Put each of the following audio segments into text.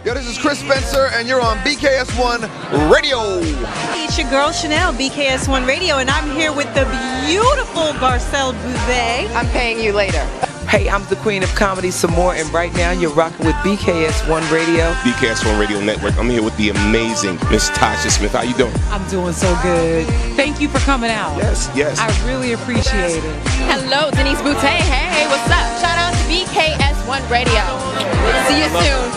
Yo, this is Chris Spencer, and you're on BKS1 Radio. It's your girl Chanel, BKS1 Radio, and I'm here with the beautiful Garcelle Bouzet. I'm paying you later. Hey, I'm the queen of comedy, some more, and right now you're rocking with BKS1 Radio. BKS1 Radio Network. I'm here with the amazing Miss Tasha Smith. How you doing? I'm doing so good. Thank you for coming out. Yes, yes. I really appreciate it. Hello, Denise Boutte. Hey, what's up? Shout out to BKS1 Radio. See you soon.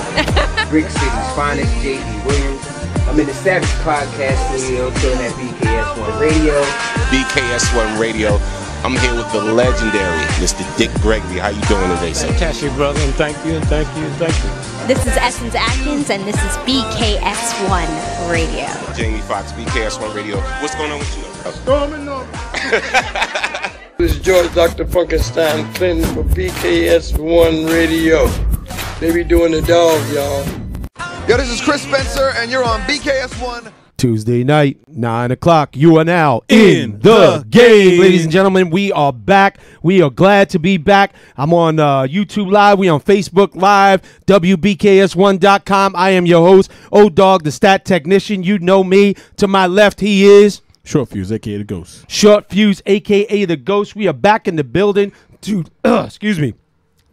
Brick City's finest, J.D. Williams. I'm in the Savage Podcast Studio, chilling at BKS1 Radio. BKS1 Radio. I'm here with the legendary Mr. Dick Gregory. How you doing today, sir? Fantastic, brother, and thank you, and thank you, and thank you. This is Essence Atkins, and this is BKS1 Radio. Jamie Foxx, BKS1 Radio. What's going on with you? Storming on. This is George Dr. Funkenstein Clinton for BKS1 Radio. They be doing the dog, y'all. Yo, this is Chris Spencer, and you're on BKS1. Tuesday night, 9 o'clock. You are now in the game. Ladies and gentlemen, we are back. We are glad to be back. I'm on YouTube Live. We on Facebook Live, WBKS1.com. I am your host, O-Dog, the stat technician. You know me. To my left, he is Short Fuse, a.k.a. the Ghost. Short Fuse, a.k.a. the Ghost. We are back in the building to,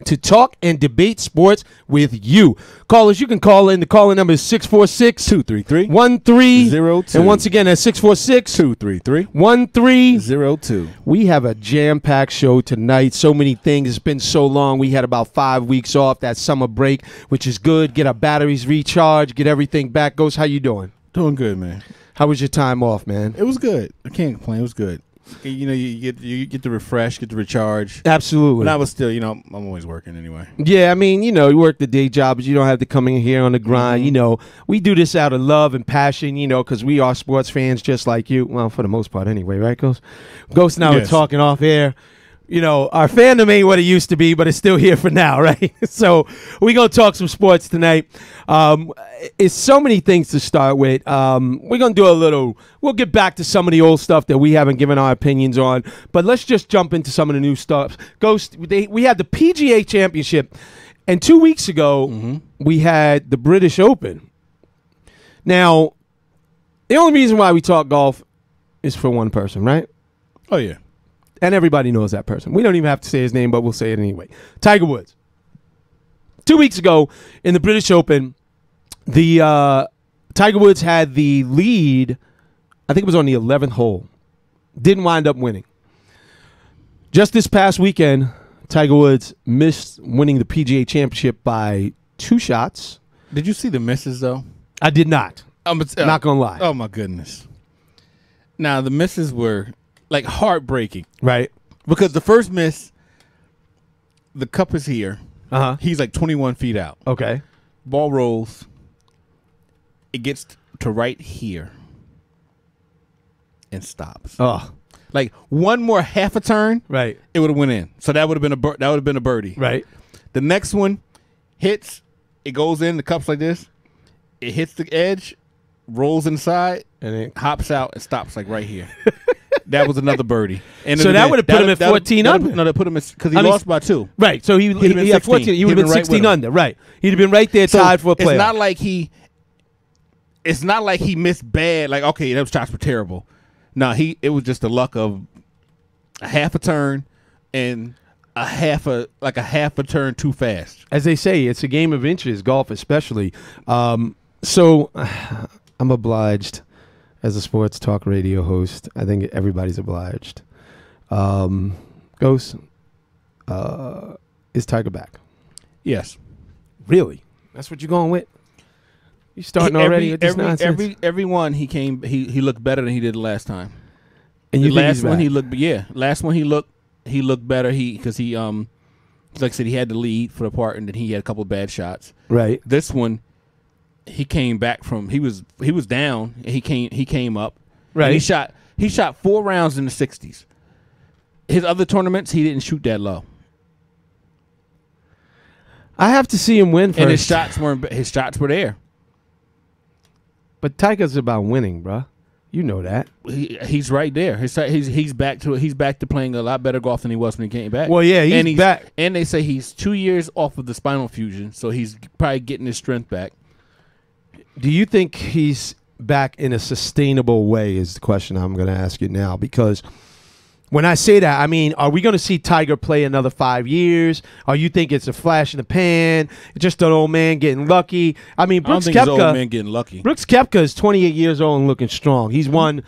to talk and debate sports with you. Callers, you can call in. The calling number is 646-233-1302. And once again, that's 646-233-1302. We have a jam-packed show tonight. So many things. It's been so long. We had about 5 weeks off that summer break, which is good. Get our batteries recharged, get everything back. Ghost, how you doing? Doing good, man. How was your time off, man? It was good. I can't complain. It was good. You know, you get to refresh, get to recharge. Absolutely. But I was still, I'm always working anyway. Yeah, I mean, you work the day jobs. You don't have to come in here on the grind. Mm-hmm. We do this out of love and passion, because we are sports fans just like you. Well, for the most part anyway, right, Ghost? Ghost and I were talking off air. Our fandom ain't what it used to be, but it's still here for now, right? So we're going to talk some sports tonight. It's so many things to start with. We're going to do we'll get back to some of the old stuff that we haven't given our opinions on, but let's just jump into some of the new stuff. Ghost, we had the PGA Championship, and 2 weeks ago, we had the British Open. Now, the only reason why we talk golf is for one person, right? Oh, yeah. And everybody knows that person. We don't even have to say his name, but we'll say it anyway. Tiger Woods. 2 weeks ago in the British Open, the Tiger Woods had the lead. I think it was on the 11th hole. Didn't wind up winning. Just this past weekend, Tiger Woods missed winning the PGA Championship by 2 shots. Did you see the misses, though? I did not. Not going to lie. Oh, my goodness. Now, the misses were heartbreaking. Right. Because the first miss, the cup is here. Uh-huh. He's 21 feet out. Okay. Ball rolls. It gets to right here and stops. Oh. One more half a turn, right? It would have went in. So that would have been a birdie. Right. The next one hits, it goes in, the cup's like this. It hits the edge, rolls inside, and it hops out and stops right here. That was another birdie. And so that would have put him at 14 under. No, that put him because he lost by 2. Right. So he had 14. He would have been 16 under. Right. He'd have been right there tied for a playoff. It's not like he missed bad. Okay, those shots were terrible. No, it was just the luck of a half a turn and a half a turn too fast. As they say, it's a game of inches, golf especially. So I'm obliged. As a sports talk radio host, I think everybody's obliged. Ghost, is Tiger back? Yes. Really? That's what you're going with? You starting already with this nonsense? Every one he looked better than he did the last time. And you the think last he's one back? last one he looked better. Because he like I said, he had the lead for the part, and then he had a couple of bad shots. Right. This one, he came back from he was down and he came up. Right. And he shot 4 rounds in the 60s. His other tournaments he didn't shoot that low. I have to see him win first. And his shots were there. But Tiger's about winning, bruh. You know that. He's right there. He's back to playing a lot better golf than he was when he came back. Well, yeah, he's back. And they say he's 2 years off of the spinal fusion, so he's probably getting his strength back. Do you think he's back in a sustainable way is the question I'm going to ask you now, because when I say that, I mean, are we going to see Tiger play another 5 years? Or you think it's a flash in the pan, just an old man getting lucky? I mean, Brooks I don't think it's Koepka, old man getting lucky. Brooks Koepka is 28 years old and looking strong. He's won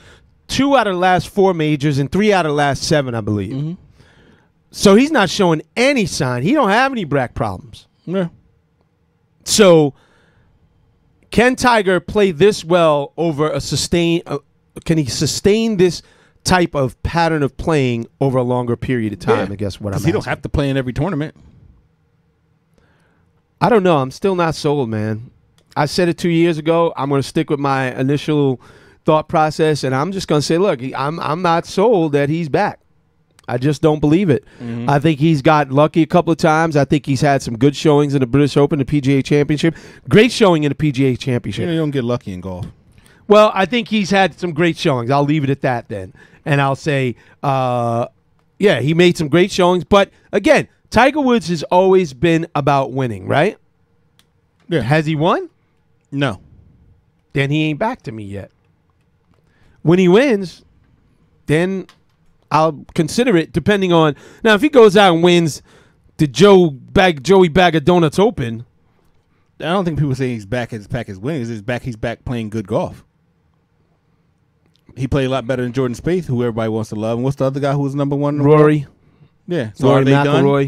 2 out of the last 4 majors and 3 out of the last 7, I believe. So he's not showing any sign. He don't have any back problems. Yeah. So can Tiger play this well over a sustain? Can he sustain this type of pattern of playing over a longer period of time? Yeah. I guess what I'm He don't asking. have to play in every tournament. I don't know. I'm still not sold, man. I said it 2 years ago. I'm going to stick with my initial thought process, and I'm just going to say, look, I'm not sold that he's back. I just don't believe it. I think he's got lucky a couple of times. I think he's had some good showings in the British Open, the PGA Championship. Great showing in the PGA Championship. You don't get lucky in golf. Well, I think he's had some great showings. I'll leave it at that then. And I'll say, yeah, he made some great showings. But, again, Tiger Woods has always been about winning, right? Yeah. Has he won? No. Then he ain't back to me yet. When he wins, then I'll consider it depending on. Now, if he goes out and wins the Joey Bag of Donuts Open. I don't think people say he's back as winning. He's back playing good golf. He played a lot better than Jordan Spieth, who everybody wants to love. And what's the other guy who was number one? Rory. Yeah. So Rory are they McIlroy.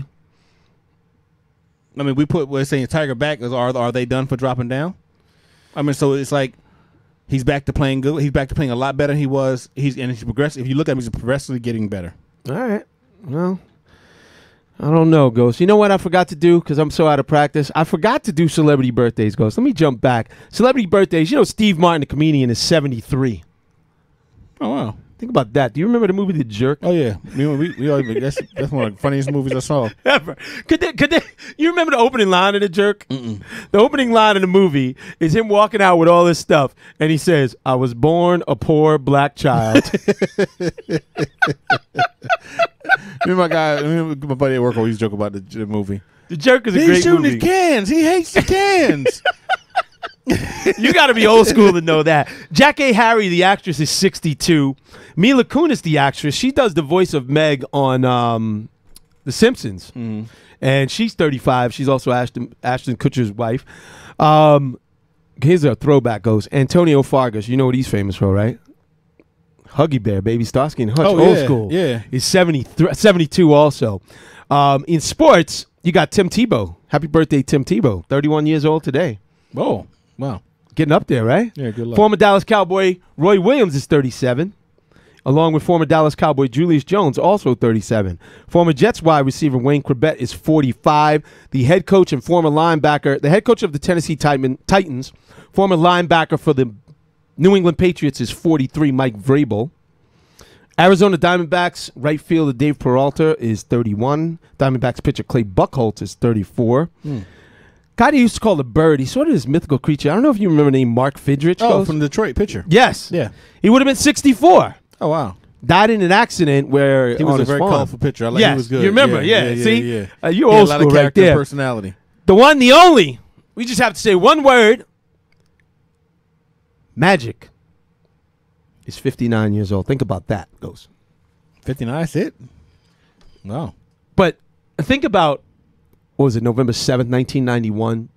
done? I mean, we're saying Tiger back. Are they done for dropping down? I mean, so it's like he's back to playing good. He's back to playing a lot better than he was. He's progressive. If you look at him, he's progressively getting better. All right. Well, I don't know, Ghost. You know what I forgot to do because I'm so out of practice? I forgot to do celebrity birthdays, Ghost. Let me jump back. Celebrity birthdays. You know, Steve Martin, the comedian, is 73. Oh, wow. Think about that. Do you remember the movie The Jerk? Oh, yeah. That's one of the funniest movies I saw. Ever. You remember the opening line of The Jerk? Mm-mm. The opening line of the movie is him walking out with all this stuff, and he says, "I was born a poor black child." Me and my buddy at work always joke about the movie. The Jerk is a He's great shooting movie. his cans. He hates the cans. You got to be old school to know that. Jack A. Harry, the actress, is 62. Mila Kunis, the actress, she does the voice of Meg on The Simpsons. And she's 35. She's also Ashton Kutcher's wife. Here's a throwback goes. Antonio Fargas, you know what he's famous for, right? Huggy Bear, baby. Starsky and Hutch, old school. Yeah. He's 72 also. In sports, you got Tim Tebow. Happy birthday, Tim Tebow. 31 years old today. Oh, wow. Getting up there, right? Yeah, good luck. Former Dallas Cowboy Roy Williams is 37, along with former Dallas Cowboy Julius Jones, also 37. Former Jets wide receiver Wayne Corbett is 45. The head coach and former linebacker, the head coach of the Tennessee Titans, former linebacker for the New England Patriots is 43, Mike Vrabel. Arizona Diamondbacks right fielder Dave Peralta is 31. Diamondbacks pitcher Clay Buchholz is 34. Guy they used to call the Bird. He's sort of this mythical creature. I don't know if you remember the name Mark Fidrich. Oh, from the Detroit pitcher. Yes. Yeah. He would have been 64. Oh, wow. Died in an accident where He was on a his very farm. colorful pitcher. I like Yes, he was good. you remember, yeah. See? Yeah. You're He had old a lot school of right character and there. personality. The one, the only. We just have to say one word. Magic is 59 years old. Think about that, Ghost. 59, that's it? Wow. But think about, what was it, November 7th, 1991,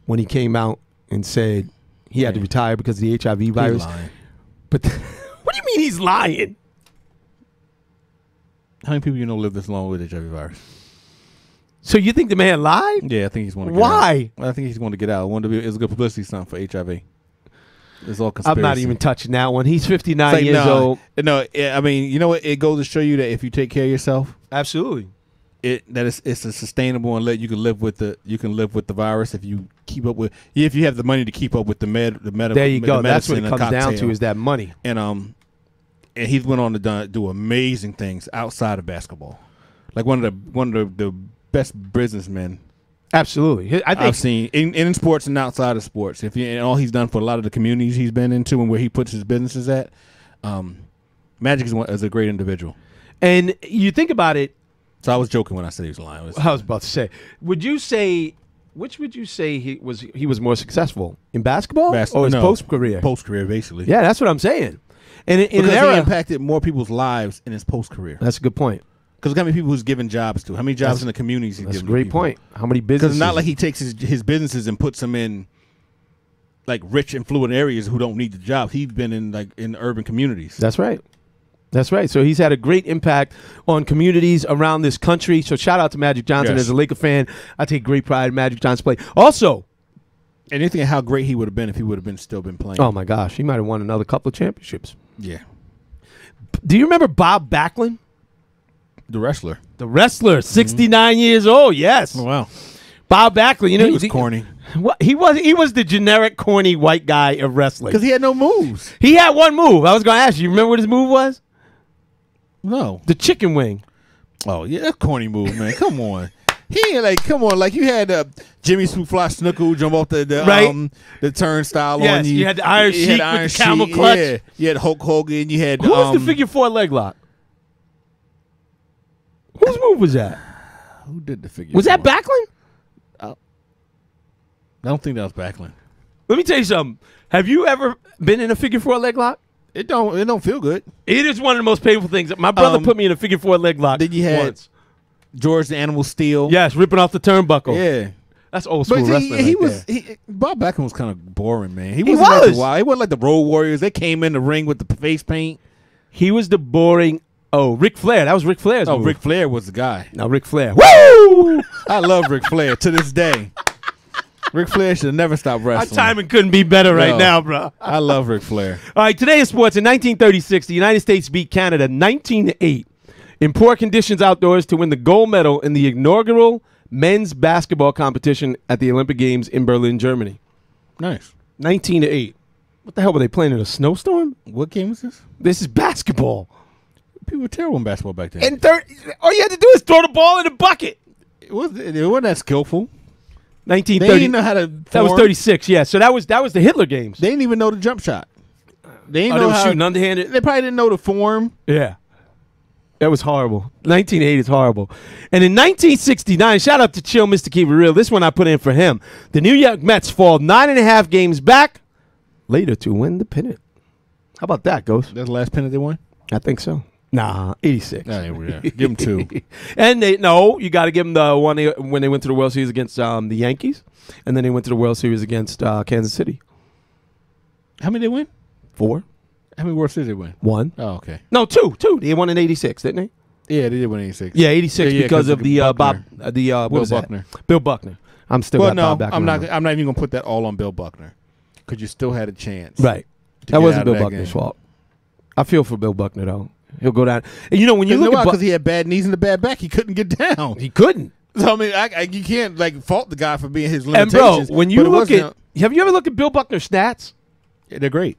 when he came out and said he had to retire because of the HIV virus. He's lying. But what do you mean he's lying? How many people you know live this long with HIV virus? So you think the man lied? Yeah, I think he's want to get Why? out. I think he's going to get out. It's a good publicity stunt for HIV. It's all conspiracy. I'm not even touching that one. He's 59 years old. No, I mean, you know what? It goes to show you that if you take care of yourself, absolutely, it's a sustainable and you can live with the virus if you keep up with if you have the money to keep up with the medical. There you go. The That's what it medicine comes and down cocktail. to is that money. And he's went on to do amazing things outside of basketball, like one of the best businessmen. Absolutely, I think I've seen in sports and outside of sports. And all he's done for a lot of the communities he's been into and where he puts his businesses at, Magic is a great individual. And you think about it. So I was joking when I said he was lying. I was about to say, would you say which would you say he was more successful in basketball or his post career? Post career, basically. Yeah, that's what I'm saying. And in because an era, he impacted more people's lives in his post career. That's a good point. Because look how many people he's given jobs to. How many jobs in the communities he's given to people. That's a great point. How many businesses? Because it's not like he takes his businesses and puts them in like rich, affluent areas who don't need the jobs. He's been in urban communities. That's right. That's right. So he's had a great impact on communities around this country. So shout out to Magic Johnson. As a Laker fan, I take great pride in Magic Johnson's play. Also, and you think of how great he would have been if he would have still been playing. Oh my gosh, he might have won another couple of championships. Yeah. Do you remember Bob Backlund? The wrestler. The wrestler, 69 years old. Yes. Oh, wow. Bob Backlund. You know he was corny. What he was the generic corny white guy of wrestling because he had no moves. He had one move. I was going to ask you. You remember what his move was? No. The chicken wing. Oh yeah, that's a corny move, man. Come on. He ain't like, come on, like you had Jimmy Fly Snuka jump off the turnstile on you. You had the Iron Sheik with the camel clutch. Yeah. You had Hulk Hogan. You had who was the figure 4 leg lock? Whose move was that? Who did the figure? Was that Backlund? I don't think that was Backlund. Let me tell you something. Have you ever been in a figure 4 leg lock? It don't feel good. It is one of the most painful things. My brother put me in a figure 4 leg lock. Then you had once. George the Animal Steel. Yes, ripping off the turnbuckle. Yeah. That's old school wrestling. Bob Backlund was kind of boring, man. He was. Like he wasn't like the Road Warriors. They came in the ring with the face paint. He was the boring. Oh, Ric Flair. That was Ric Flair's move. Ric Flair was the guy. Now Ric Flair. Woo! I love Ric Flair to this day. Ric Flair should have never stopped wrestling. Our timing couldn't be better right now, bro. I love Ric Flair. All right, today in sports. In 1936, the United States beat Canada 19-8 in poor conditions outdoors to win the gold medal in the inaugural men's basketball competition at the Olympic Games in Berlin, Germany. Nice. 19-8. What the hell were they playing in a snowstorm? What game was this? This is basketball. People were terrible in basketball back then. And all you had to do is throw the ball in a bucket. It wasn't that skillful. 1930. They didn't know how to. That was 36. Yeah, so that was the Hitler games. They didn't even know the jump shot. They didn't know they were how shooting underhanded. They probably didn't know the form. Yeah. That was horrible. 1980 is horrible. And in 1969, shout out to Chill Mr. Keep It Real. This one I put in for him. The New York Mets fall 9.5 games back later to win the pennant. How about that, Ghost? That's the last pennant they won? I think so. Nah, 86. Yeah. Give them 2. And you got to give them the one when they went to the World Series against the Yankees, and then they went to the World Series against Kansas City. How many they win? 4. How many World Series they win? 1. Oh, okay. No, 2. They won in 86, didn't they? Yeah, they did win 86. Yeah, 86 because of the Bill Buckner. Bill Buckner. I'm still got Bob Buckner. I'm not even going to put that all on Bill Buckner because you still had a chance. Right. That wasn't Bill Buckner's fault. I feel for Bill Buckner, though. He'll go down. And when you look at because he had bad knees and a bad back, he couldn't get down. He couldn't. So I mean, you can't fault the guy for being his limitations. And bro, when you look at, have you ever looked at Bill Buckner's stats? Yeah, they're great.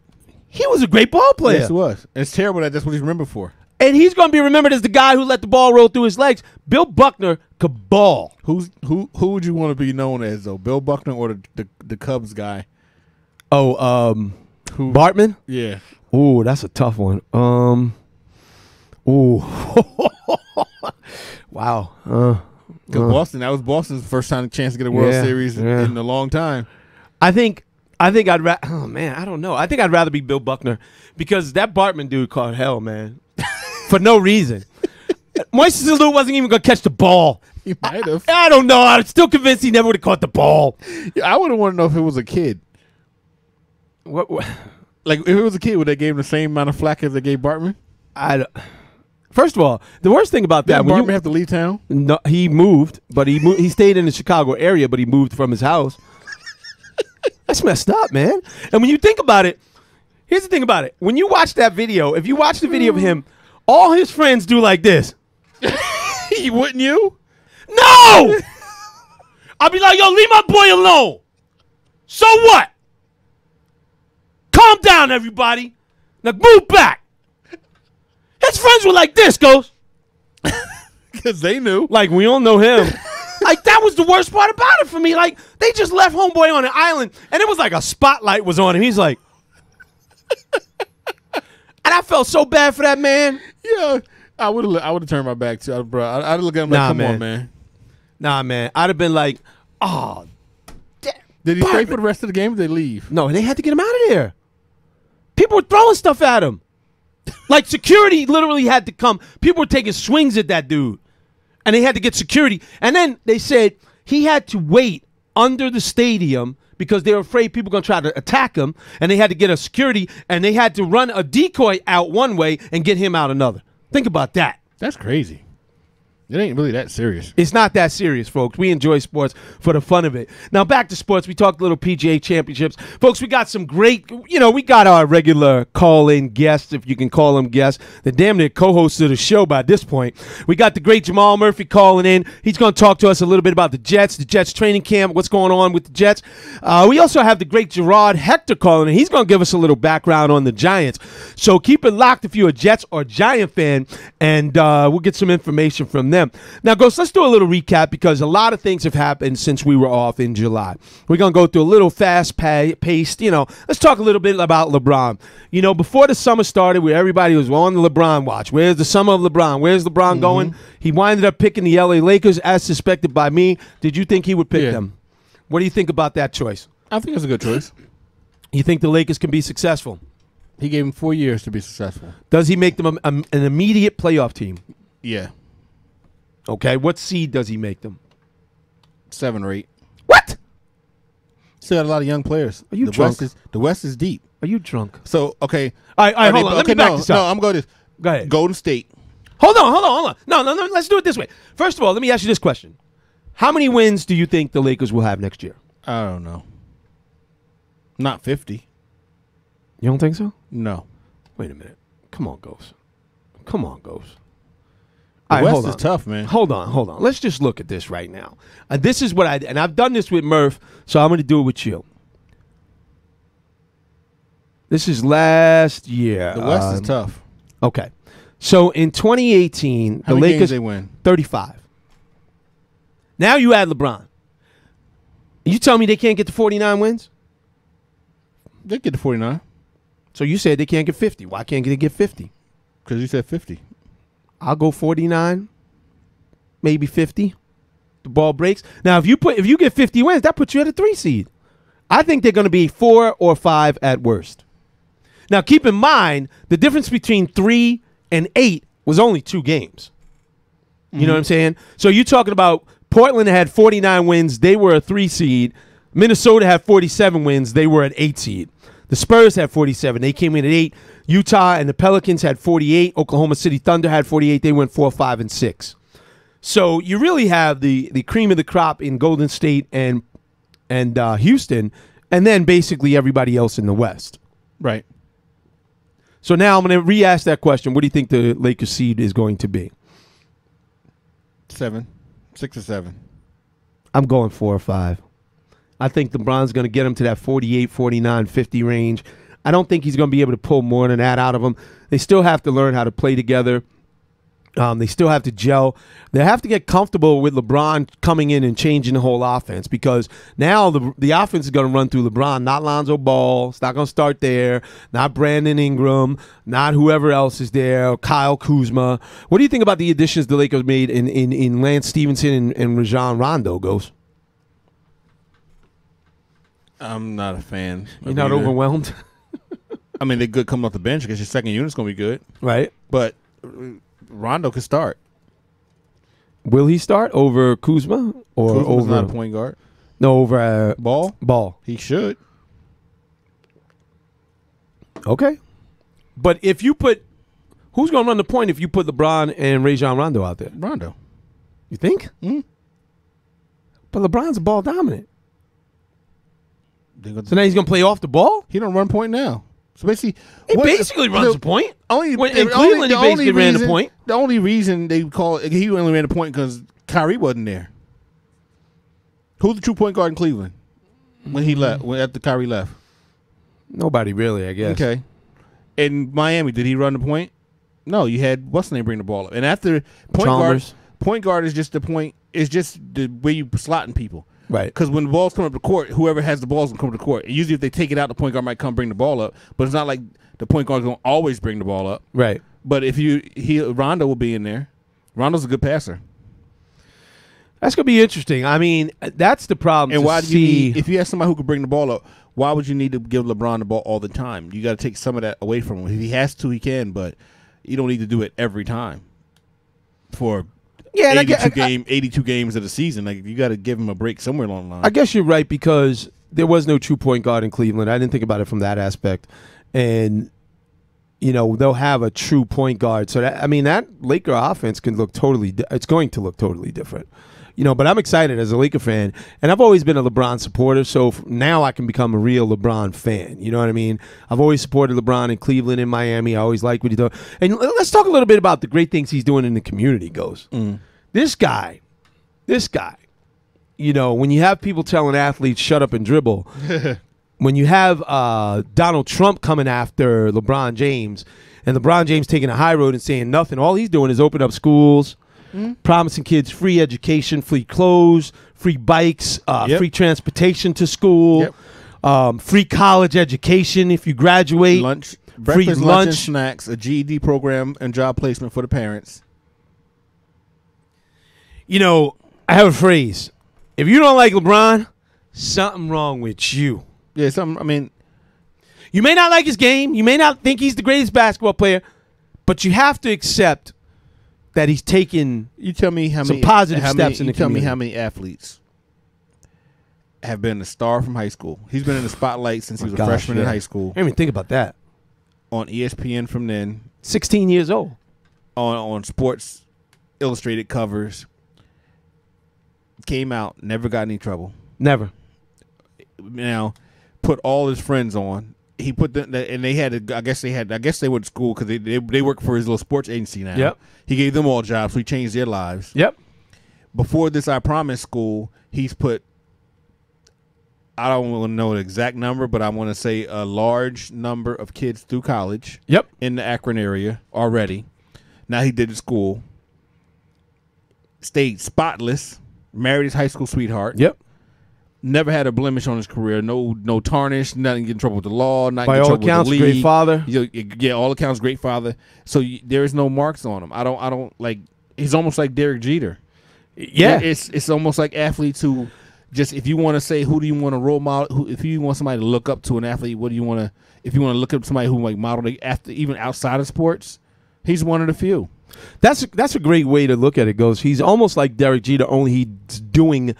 He was a great ball player. Yes, he was. And it's terrible that that's what he's remembered for. And he's going to be remembered as the guy who let the ball roll through his legs. Bill Buckner could ball. Who would you want to be known as though? Bill Buckner or the Cubs guy? Oh, Bartman? Yeah. Ooh, that's a tough one. Ooh. Wow. Because that was Boston's first time chance to get a World Series in a long time. I think I'd rather. Oh man, I don't know. I think I'd rather be Bill Buckner because that Bartman dude caught hell, man, for no reason. Moises Alou wasn't even gonna catch the ball. He might have. I don't know. I'm still convinced he never would have caught the ball. Yeah, I wouldn't want to know if it was a kid. What? Like if it was a kid, would they give him the same amount of flack as they gave Bartman? First of all, the worst thing about that, did Bartman have to leave town? No, he moved, but he stayed in the Chicago area, but he moved from his house. That's messed up, man. And when you think about it, here's the thing about it. When you watch that video, if you watch the video of him, all his friends do like this. Wouldn't you? No! I'll be like, yo, leave my boy alone. So what? Calm down, everybody. Now move back. His friends were like this, Ghost. Because they knew. Like, we all know him. Like, that was the worst part about it for me. Like, they just left homeboy on an island, and it was like a spotlight was on him. He's like... And I felt so bad for that man. Yeah. I would have turned my back, too. Bro, I'd look at him like, come on, man. Nah, man. I'd have been like, oh, Did he stay for the rest of the game or did they leave? No, they had to get him out of there. People were throwing stuff at him. Like security literally had to come. People were taking swings at that dude. And they had to get security. And then they said he had to wait under the stadium because they were afraid people were going to try to attack him. And they had to get a security. And they had to run a decoy out one way and get him out another. Think about that. That's crazy. It ain't really that serious. It's not that serious, folks. We enjoy sports for the fun of it. Now, back to sports. We talked a little PGA championships. Folks, we got some great, we got our regular call-in guests, if you can call them guests. They're damn near co-hosts of the show by this point. We got the great Jamal Murphy calling in. He's going to talk to us a little bit about the Jets training camp, what's going on with the Jets. We also have the great Gerard Hector calling in. He's going to give us a little background on the Giants. So keep it locked if you're a Jets or Giant fan, and we'll get some information from them. Now, Ghost, let's do a little recap because a lot of things have happened since we were off in July. We're going to go through a little fast-paced, let's talk a little bit about LeBron. Before the summer started, where everybody was on the LeBron watch. Where's the summer of LeBron? Where's LeBron going? He winded up picking the LA Lakers as suspected by me. Did you think he would pick them? What do you think about that choice? I think it's a good choice. You think the Lakers can be successful? He gave him 4 years to be successful. Does he make them an immediate playoff team? Yeah. Okay, what seed does he make them? 7 or 8. What? Still got a lot of young players. Are you drunk? The West is deep. Are you drunk? So, okay. All right, hold on. Let me back this up. No, I'm going to Go ahead. Golden State. Hold on. No, let's do it this way. First of all, let me ask you this question. How many wins do you think the Lakers will have next year? I don't know. Not 50. You don't think so? No. Wait a minute. Come on, Ghost. The West is tough, man. Hold on. Let's just look at this right now. This is what and I've done this with Murph, so I'm going to do it with you. This is last year. The West is tough. Okay. So in 2018, How the many Lakers games they win? 35. Now you add LeBron. You tell me they can't get to 49 wins? They get to 49. So you said they can't get 50. Why can't they get 50? Because you said 50. I'll go 49, maybe 50. The ball breaks. Now, if you get 50 wins, that puts you at a 3 seed. I think they're going to be 4 or 5 at worst. Now, keep in mind, the difference between 3 and 8 was only 2 games. You know what I'm saying? So you're talking about Portland had 49 wins. They were a 3 seed. Minnesota had 47 wins. They were an 8 seed. The Spurs had 47. They came in at 8. Utah and the Pelicans had 48. Oklahoma City Thunder had 48. They went 4, 5, and 6. So you really have the cream of the crop in Golden State and Houston, and then basically everybody else in the West. Right. So now I'm going to re-ask that question. What do you think the Lakers seed is going to be? 7. 6 or 7. I'm going 4 or 5. I think LeBron's going to get him to that 48, 49, 50 range. I don't think he's going to be able to pull more than that out of them. They still have to learn how to play together. They still have to gel. They have to get comfortable with LeBron coming in and changing the whole offense because now the offense is going to run through LeBron, not Lonzo Ball. It's not going to start there. Not Brandon Ingram. Not whoever else is there. Kyle Kuzma. What do you think about the additions the Lakers made in Lance Stevenson and Rajon Rondo, Ghost? I'm not a fan. You're not overwhelmed? I mean, they're good coming off the bench because your second unit's going to be good. Right. But Rondo could start. Will he start over Kuzma? Or Kuzma's over not a point guard. No, over Ball? Ball. He should. Okay. But if you put – who's going to run the point if you put LeBron and Rajon Rondo out there? Rondo. You think? Mm-hmm. But LeBron's a ball dominant. So now he's going to play off the ball? He don't run point now. So basically, he basically runs the point. In Cleveland, he basically ran the point. The only reason they call it, he only ran the point because Kyrie wasn't there. Who's the true point guard in Cleveland when he left? After Kyrie left, nobody really, I guess. Okay. In Miami, did he run the point? No, you had what's the name bring the ball up, and after point guard is just the point. Is just the way you slotting people. Right. Because when the ball's coming up the court, whoever has the ball's going to come to the court. And usually if they take it out, the point guard might come bring the ball up. But it's not like the point guard's going to always bring the ball up. Right. But if Rondo will be in there. Rondo's a good passer. That's gonna be interesting. I mean, that's the problem. And to why do you see. need, if you have somebody who can bring the ball up, why would you need to give LeBron the ball all the time? You got to take some of that away from him. If he has to, he can, but you don't need to do it every time for 82 games of the season. Like, you got to give him a break somewhere along the line. I guess you're right, because there was no true point guard in Cleveland. I didn't think about it from that aspect. And, you know, they'll have a true point guard. So, that, I mean, that Laker offense can look totally it's going to look totally different. You know, but I'm excited as a Laker fan, and I've always been a LeBron supporter, so now I can become a real LeBron fan. You know what I mean? I've always supported LeBron in Cleveland and Miami. I always like what he's doing. And let's talk a little bit about the great things he's doing in the community, Goes. This guy, you know, when you have people telling athletes, shut up and dribble, when you have Donald Trump coming after LeBron James, and LeBron James taking a high road and saying nothing, all he's doing is open up schools, promising kids free education, free clothes, free bikes, free transportation to school, free college education if you graduate, breakfast, lunch, and snacks, a GED program, and job placement for the parents. You know, I have a phrase. If you don't like LeBron, something wrong with you. Yeah, something. I mean, you may not like his game. You may not think he's the greatest basketball player, but you have to accept that he's taken some positive steps in the community. Tell me how many athletes have been a star from high school. He's been in the spotlight since he was a freshman in high school. I didn't even think about that. On ESPN from then. 16 years old. On Sports Illustrated covers. Came out, never got any trouble. Never. Now, put all his friends on. He put and they had. I guess they went to school because they work for his little sports agency now. Yep. He gave them all jobs, so he changed their lives. Yep. Before this, I Promise school, he's put. I don't want to know the exact number, but I want to say a large number of kids through college. Yep. In the Akron area already. Now he did the school. Stayed spotless. Married his high school sweetheart. Yep. Never had a blemish on his career. No tarnish. Nothing get in trouble with the law. Not by get in all trouble accounts, with the league. great father. Yeah, all accounts, great father. So there is no marks on him. I don't like. He's almost like Derek Jeter. Yeah, it's almost like athletes who just, if you want to say who do you want to role model, if you want somebody to look up to an athlete, what do you want to? If you want to look up somebody who like model after even outside of sports, he's one of the few. That's a great way to look at it. Goes, he's almost like Derek Jeter, only he's doing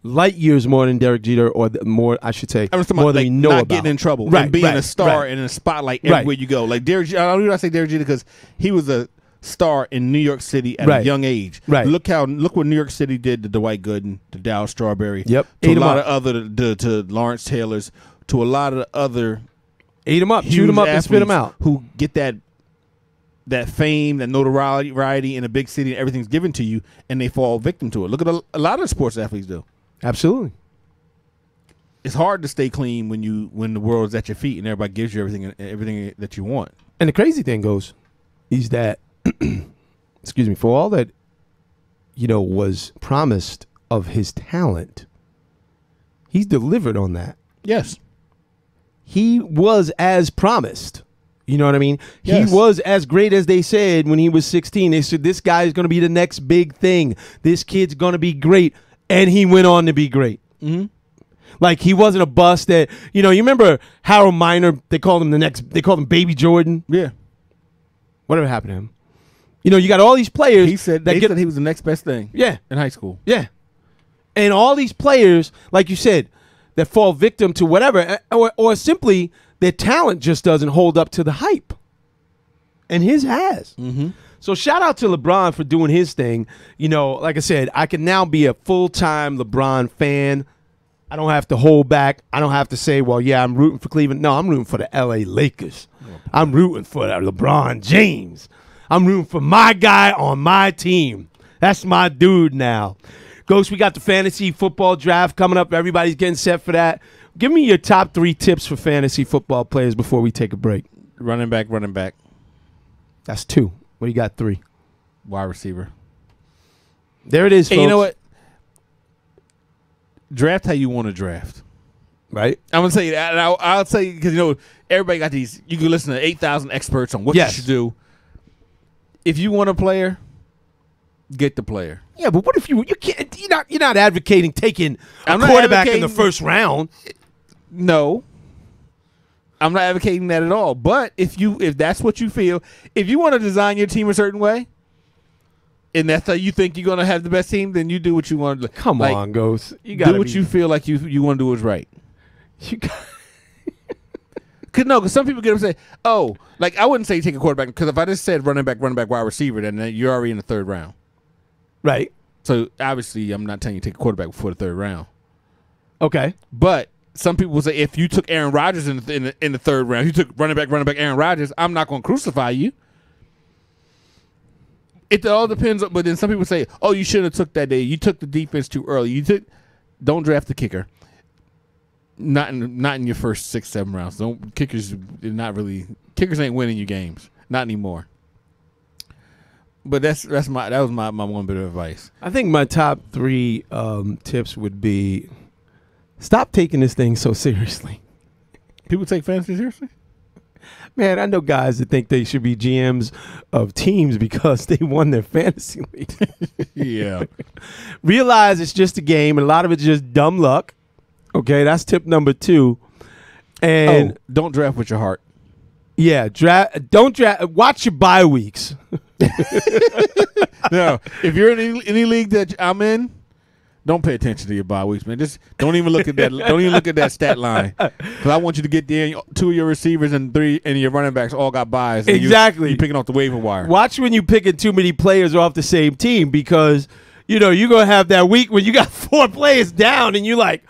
light years more than Derek Jeter, or more, I should say, more than we know not about. Getting in trouble, right, and being right, a star right. and in a spotlight everywhere you go. Like Derek Jeter, I don't say Derek Jeter because he was a star in New York City at a young age. Right. Look what New York City did to Dwight Gooden, to Dow Strawberry. Yep. To a lot of other to Lawrence Taylor's, to a lot of the other. Ate him up, shoot him up, and spit him out. Who get that fame, that notoriety in a big city, and everything's given to you, and they fall victim to it. Look at a lot of sports athletes do. Absolutely. It's hard to stay clean when the world's at your feet and everybody gives you everything that you want. And the crazy thing goes, is that, excuse me, for all that, was promised of his talent, he's delivered on that. Yes. He was as promised. You know what I mean? Yes. He was as great as they said when he was 16. They said, this guy is going to be the next big thing. This kid's going to be great. And he went on to be great. Mm-hmm. Like, he wasn't a bust that, you remember Harold Miner, they called him Baby Jordan. Yeah. Whatever happened to him? You got all these players. He said they said he was the next best thing. Yeah. In high school. Yeah. And all these players, like you said, that fall victim to whatever, or simply their talent just doesn't hold up to the hype. And his has. Mm-hmm. So shout out to LeBron for doing his thing. Like I said, I can now be a full-time LeBron fan. I don't have to hold back. I don't have to say, well, yeah, I'm rooting for Cleveland. No, I'm rooting for the L.A. Lakers. I'm rooting for LeBron James. I'm rooting for my guy on my team. That's my dude now. Ghost, we got the fantasy football draft coming up. Everybody's getting set for that. Give me your top 3 tips for fantasy football players before we take a break. Running back. That's 2. What do you got? 3? Wide receiver. There it is, folks. Hey, you know what? Draft how you want to draft. Right? I'm going to tell you that. And I'll tell you, because, everybody got these. You can listen to 8,000 experts on what you should do. If you want a player, Get the player. Yeah, but what if you can't? You're not advocating taking a I'm not quarterback in the advocating- first round. No, I'm not advocating that at all. But if that's what you feel, if you want to design your team a certain way, and that's how you think you're gonna have the best team, then you do what you want to do. Come on, Ghost. You do what you feel like you want to do is right. You got. Cause some people get up and say, "Oh, like I wouldn't say take a quarterback." Because if I just said running back, wide receiver, then you're already in the third round. Right. So obviously, I'm not telling you to take a quarterback before the third round. Okay. But some people will say if you took Aaron Rodgers in the third round, you took running back Aaron Rodgers, I'm not going to crucify you. It all depends. But then some people say, "Oh, you should have took that day. You took the defense too early. Don't draft the kicker. Not in your first 6, 7 rounds. Kickers ain't winning you games. Not anymore." But that was my one bit of advice. I think my top 3 tips would be stop taking this thing so seriously. People take fantasy seriously? Man, I know guys that think they should be GMs of teams because they won their fantasy league. Yeah. Realize it's just a game, and a lot of it's just dumb luck. Okay, that's tip number 2. And don't draft with your heart. Yeah, don't draft. Watch your bye weeks. No, if you're in any league that I'm in, don't pay attention to your bye weeks, man. Just don't even look at that. Don't even look at that stat line, because I want you to get there. 2 of your receivers and 3 and your running backs all got buys. Exactly, you're picking off the waiver wire. Watch when you picking too many players off the same team, because you're gonna have that week when you got 4 players down, and you're like,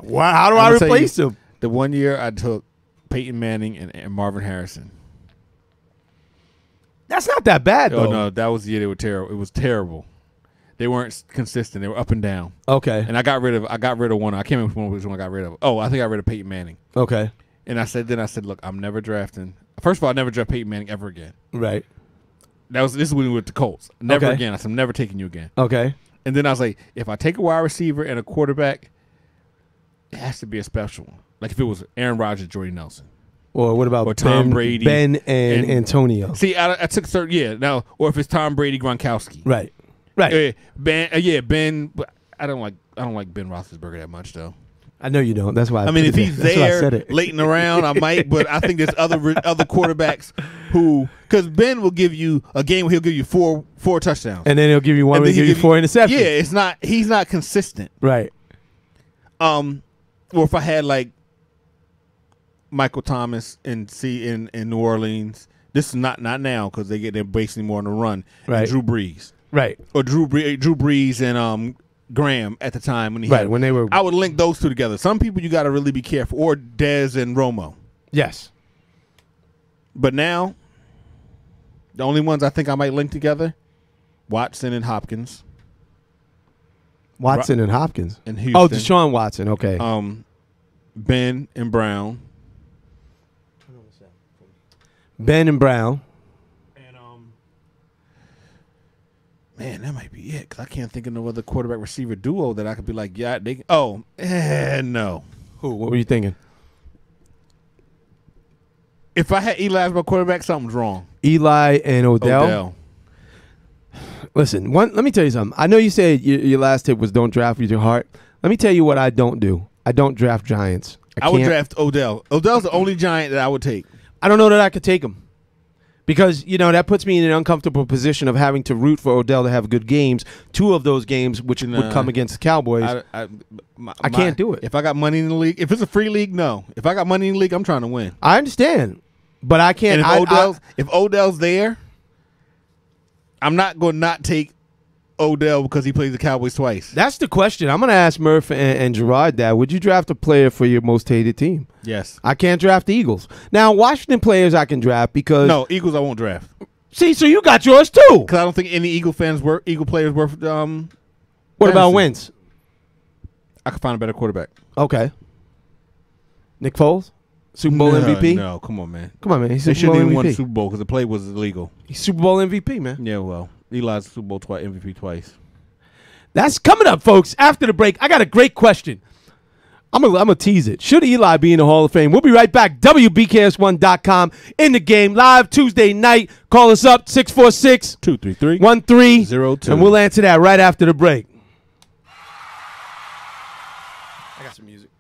wow, how do I replace them? The one year I took Peyton Manning and Marvin Harrison. That's not that bad, though. Oh, no, that was the year they were terrible. It was terrible. They weren't consistent. They were up and down. Okay. And I got rid of one. I can't remember which one I got rid of. Oh, I think I got rid of Peyton Manning. Okay. And I said, look, I'm never drafting. First of all, I never draft Peyton Manning ever again. Right. This is when we were with the Colts. Never again. I said, I'm never taking you again. Okay. And then I was like, if I take a wide receiver and a quarterback, it has to be a special one. Like if it was Aaron Rodgers, Jordy Nelson. Or what about Tom Brady? Ben and Antonio. See, I took third. Yeah, now or if it's Tom Brady, Gronkowski. Right. Right. Ben. But I don't like Ben Roethlisberger that much though. I know you don't. That's why. I mean, if he's there late in the round, I might. But I think there's other quarterbacks who, because Ben will give you a game where he'll give you four touchdowns, and then he'll give you one where he'll give you 4 interceptions. Yeah, he's not consistent. Right. Or if I had like Michael Thomas in New Orleans, this is not now because they're basically more on the run. Right. And Drew Brees. Right. Or Drew Brees and Graham at the time when they were. I would link those two together. Some people you got to really be careful. Or Dez and Romo. Yes. But now, the only ones I think I might link together, Watson and Hopkins. Watson and Hopkins. In Houston. Oh, Deshaun Watson. Okay. Ben and Brown. Ben and Brown. And man, that might be it because I can't think of no other quarterback receiver duo that I could be like, yeah, they. No. Who? What were you thinking? If I had Eli as my quarterback, something's wrong. Eli and Odell. Listen, let me tell you something. I know you said your last tip was don't draft with your heart. Let me tell you what I don't do. I don't draft Giants. I would draft Odell. Odell's the only Giant that I would take. I don't know that I could take him because, that puts me in an uncomfortable position of having to root for Odell to have good games. 2 of those games, which would come against the Cowboys. I can't do it. If I got money in the league, if it's a free league, no. If I got money in the league, I'm trying to win. I understand, but I can't. And if Odell's there, I'm not going to not take Odell because he plays the Cowboys twice. That's the question. I'm going to ask Murph and Gerard that. Would you draft a player for your most hated team? Yes. I can't draft the Eagles. Now, Washington players I can draft because... No, Eagles I won't draft. See, so you got yours too. Because I don't think any Eagle players worth... What about Wentz? I could find a better quarterback. Okay. Nick Foles? Super Bowl MVP? No, come on, man. Come on, man. He's They Super Bowl shouldn't even MVP. won the Super Bowl because the play was illegal. He's Super Bowl MVP, man. Yeah, well, Eli's Super Bowl MVP twice. That's coming up, folks. After the break, I got a great question. I'm gonna tease it. Should Eli be in the Hall of Fame? We'll be right back. WBKS1.com in the game live Tuesday night. Call us up 646-233-1302, and we'll answer that right after the break. I got some music.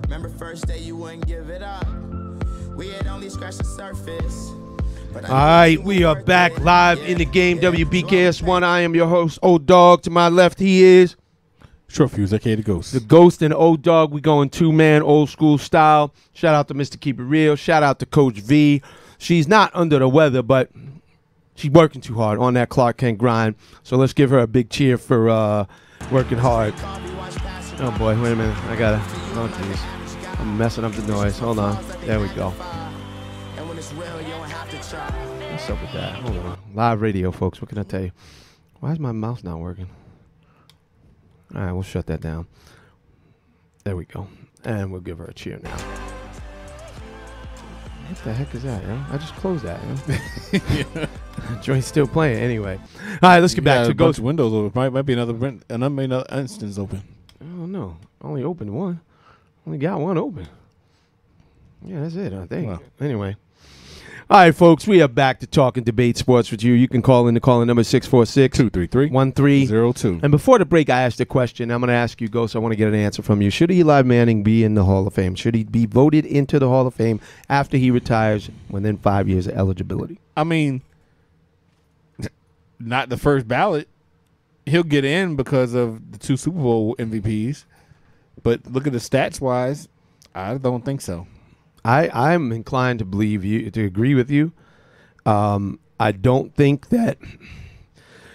Remember first day you wouldn't give it up. We had only scratched the surface. All right, we are back live in the game. WBKS1. I am your host, Old Dog. To my left, he is Short Fuse, aka the Ghost. The Ghost and Old Dog. We going two-man, old school style. Shout out to Mr. Keep It Real. Shout out to Coach V. She's not under the weather, but she's working too hard on that Clark Kent grind. So let's give her a big cheer for working hard. Oh boy, wait a minute. I gotta. Oh jeez. I'm messing up the noise. Hold on. There we go. What's up with that? Hold on. Live radio, folks. What can I tell you? Why is my mouse not working? All right, we'll shut that down. There we go. And we'll give her a cheer now. What the heck is that, yo? I just closed that, yo. Joint's still playing anyway. All right, let's get back to Ghost. Windows open. Might be another instance open. I don't know. Only opened one. Only got one open. Yeah, that's it, I think. Wow. Anyway. All right, folks, we are back to talk and debate sports with you. You can call in the calling number 646-233-1302. And before the break, I asked a question. I'm going to ask you, Ghost. I want to get an answer from you. Should Eli Manning be in the Hall of Fame? Should he be voted into the Hall of Fame after he retires within 5 years of eligibility? I mean, not the first ballot. He'll get in because of the 2 Super Bowl MVPs. But look at the stats-wise, I don't think so. I'm inclined to believe you, to agree with you. I don't think that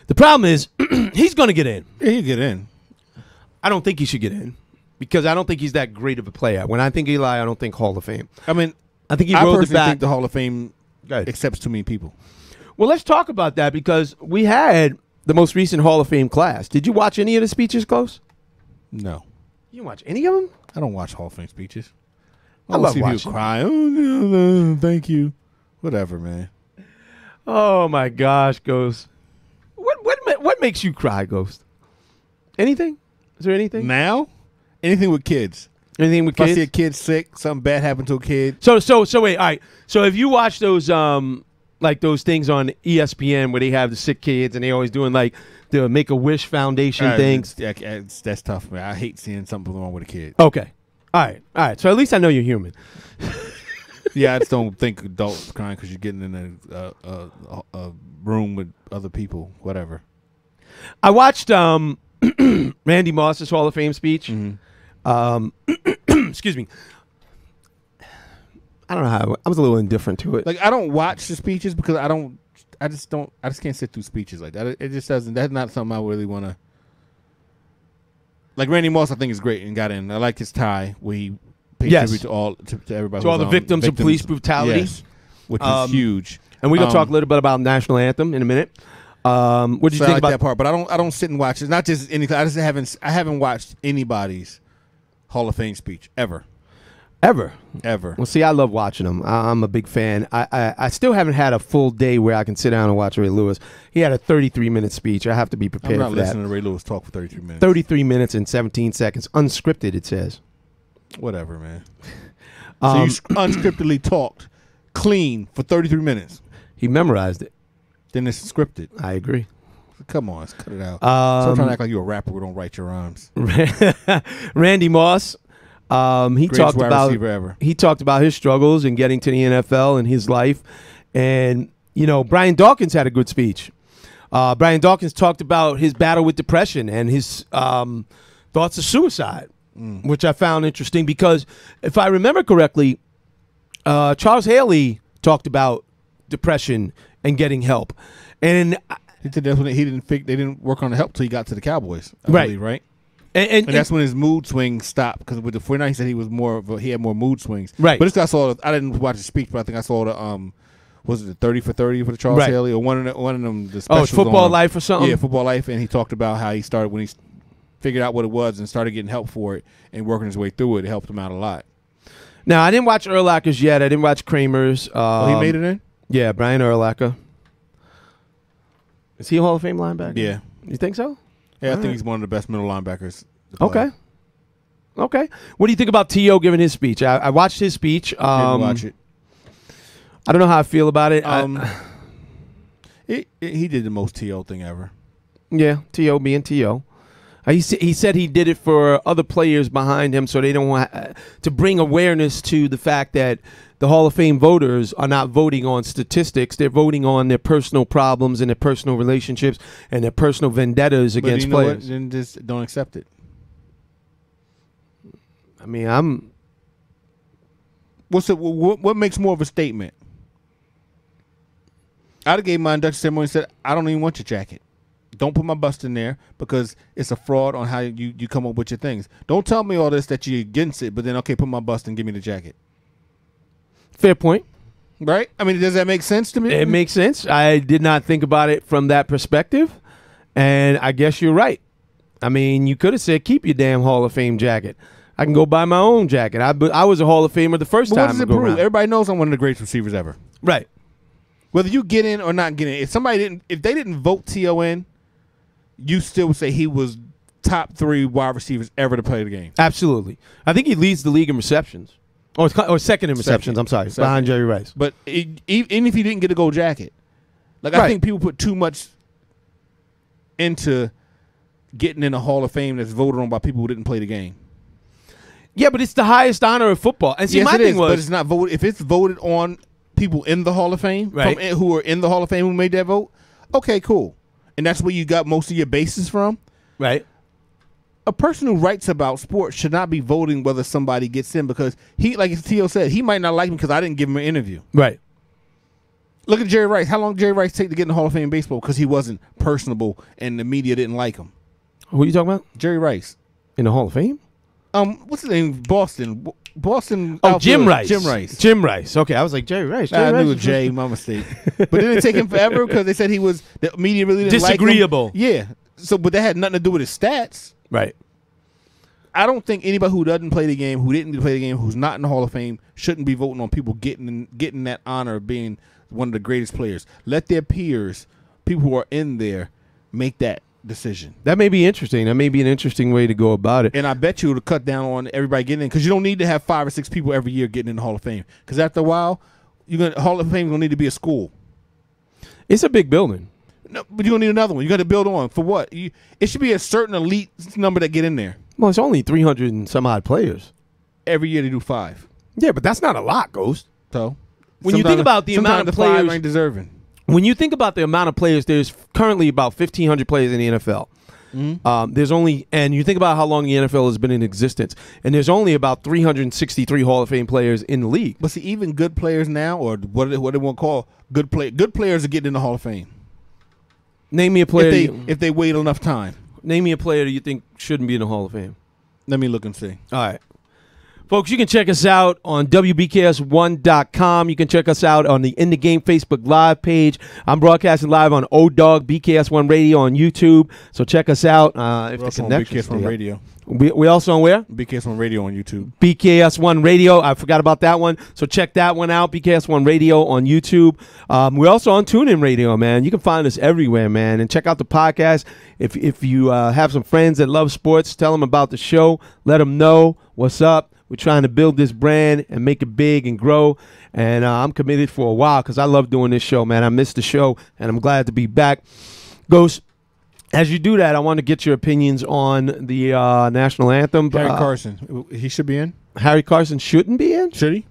the problem is he's going to get in. Yeah, he'll get in. I don't think he should get in because I don't think he's that great of a player. When I think Eli, I don't think Hall of Fame. I mean, I think he I rode the personally back. think the Hall of Fame accepts too many people. Well, let's talk about that because we had the most recent Hall of Fame class. Did you watch any of the speeches, Close? No. You didn't watch any of them? I don't watch Hall of Fame speeches. I love see watching. people cry. Oh, no, thank you. Whatever, man. Oh my gosh, Ghost. What makes you cry, Ghost? Anything? Is there anything? Now? Anything with kids. Anything with if kids? I see a kid sick, something bad happened to a kid. So wait, all right. So if you watch those like those things on ESPN where they have the sick kids and they always doing like the Make-A-Wish Foundation things. That's tough, man. I hate seeing something wrong with a kid. Okay. All right. So at least I know you're human. Yeah, I just don't think adults crying because you're getting in a room with other people, whatever. I watched Randy Moss's Hall of Fame speech. Excuse me. I don't know how I was a little indifferent to it. Like I don't watch the speeches because I just can't sit through speeches like that. It just doesn't. That's not something I really want to. Like Randy Moss, I think is great and got in. I like his tie where he paid tribute to everybody, to all the victims of police brutality, which is huge. And we're gonna talk a little bit about national anthem in a minute. What did you think about that part? But I don't sit and watch. It's not just anything. I haven't watched anybody's Hall of Fame speech ever. Ever. Well, see, I love watching them. I'm a big fan. I still haven't had a full day where I can sit down and watch Ray Lewis. He had a 33-minute speech. I have to be prepared for that. I'm not listening to Ray Lewis talk for 33 minutes. 33 minutes and 17 seconds. Unscripted, it says. Whatever, man. So you unscriptedly talked clean for 33 minutes. He memorized it. Then it's scripted. I agree. Come on, let's cut it out. Stop trying to act like you're a rapper who don't write your rhymes. Randy Moss. He talked about his struggles in getting to the NFL and his life. And, Brian Dawkins had a good speech. Brian Dawkins talked about his battle with depression and his thoughts of suicide, which I found interesting because if I remember correctly, Charles Haley talked about depression and getting help. And he said that's when they didn't work on the help till he got to the Cowboys. I believe, right? And that's when his mood swings stopped because with the 49ers he said he had more mood swings. Right. But I didn't watch the speech, but I think I saw the was it the 30 for 30 for the Charles Haley or one of them the specials Football Life or something? Yeah, Football Life, and he talked about how he started when he figured out what it was and started getting help for it and working his way through it. It helped him out a lot. Now, I didn't watch Urlacher's yet. I didn't watch Kramer's. He made it in? Yeah, Brian Urlacher. Is he a Hall of Fame linebacker? Yeah. You think so? Yeah, I think he's one of the best middle linebackers. Okay. What do you think about T.O. giving his speech? I watched his speech. Didn't watch it. I don't know how I feel about it. He did the most T.O. thing ever. Yeah, T.O. being T.O. He said he did it for other players behind him so they don't want to bring awareness to the fact that the Hall of Fame voters are not voting on statistics. They're voting on their personal problems and their personal relationships and their personal vendettas against players. What? Then just don't accept it. I mean, what makes more of a statement? I'd have gave my induction ceremony and said, I don't even want your jacket. Don't put my bust in there because it's a fraud on how you come up with your things. Don't tell me all this that you're against it, but then, okay, put my bust and give me the jacket. Fair point. Right? I mean, does that make sense to me? It makes sense. I did not think about it from that perspective, and I guess you're right. I mean, you could have said, keep your damn Hall of Fame jacket. I can go buy my own jacket. I was a Hall of Famer the first time. What does it prove? Everybody knows I'm one of the greatest receivers ever. Right. Whether you get in or not get in, if they didn't vote T.O. in, you still would say he was top 3 wide receivers ever to play the game. Absolutely. I think he leads the league in receptions. Or second in receptions. I'm sorry, behind Jerry Rice. But even if he didn't get a gold jacket, like I think people put too much into getting in the Hall of Fame that's voted on by people who didn't play the game. Yeah, but it's the highest honor of football. And see, yes, my thing was, but it's not voted. If it's voted on people in the Hall of Fame, who are in the Hall of Fame who made that vote, okay, cool, and that's where you got most of your bases from, right? A person who writes about sports should not be voting whether somebody gets in because he, like T.O. said, he might not like me because I didn't give him an interview. Right. Look at Jerry Rice. How long did Jerry Rice take to get in the Hall of Fame in baseball? Because he wasn't personable and the media didn't like him. Who are you talking about? Jerry Rice. In the Hall of Fame? What's his name? Boston. Oh, Jim Rice. Jim Rice. Jim Rice. Okay, I was like, Jerry Rice. I knew it was Jay. My mistake. But didn't it take him forever because they said he was, the media really didn't disagreeable. Like him? Yeah. So, but that had nothing to do with his stats. Right. I don't think anybody who doesn't play the game, who didn't play the game, who's not in the Hall of Fame, shouldn't be voting on people getting that honor of being one of the greatest players. Let their peers, people who are in there, make that decision. That may be interesting. That may be an interesting way to go about it. And I bet you it'll cut down on everybody getting in because you don't need to have 5 or 6 people every year getting in the Hall of Fame. Because after a while, Hall of Fame is going to need to be a school. It's a big building. No, but you're going to need another one. You got to build on. For what? It should be a certain elite number that get in there. Well, it's only 300 and some odd players. Every year they do 5. Yeah, but that's not a lot, Ghost. So when you think about the amount of players, 5 ain't deserving. When you think about the amount of players, there's currently about 1,500 players in the NFL. Mm-hmm. There's only, and you think about how long the NFL has been in existence, and there's only about 363 Hall of Fame players in the league. But see, even good players now, or what they want to call good players are getting in the Hall of Fame. Name me a player if they wait enough time. Name me a player that you think shouldn't be in the Hall of Fame. Let me look and see. All right. Folks, you can check us out on WBKS1.com. You can check us out on the In the Game Facebook Live page. I'm broadcasting live on O-Dog, BKS1 Radio on YouTube. So check us out. If We're the connection's BKS1 Radio. We also on where? BKS1 Radio on YouTube. BKS1 Radio. I forgot about that one. So check that one out. BKS1 Radio on YouTube. We're also on TuneIn Radio, man. You can find us everywhere, man. And check out the podcast. If you have some friends that love sports, tell them about the show. Let them know what's up. We're trying to build this brand and make it big and grow. And I'm committed for a while because I love doing this show, man. I missed the show, and I'm glad to be back. Ghost, as you do that, I want to get your opinions on the national anthem. Harry Carson. He should be in? Harry Carson shouldn't be in? Should he?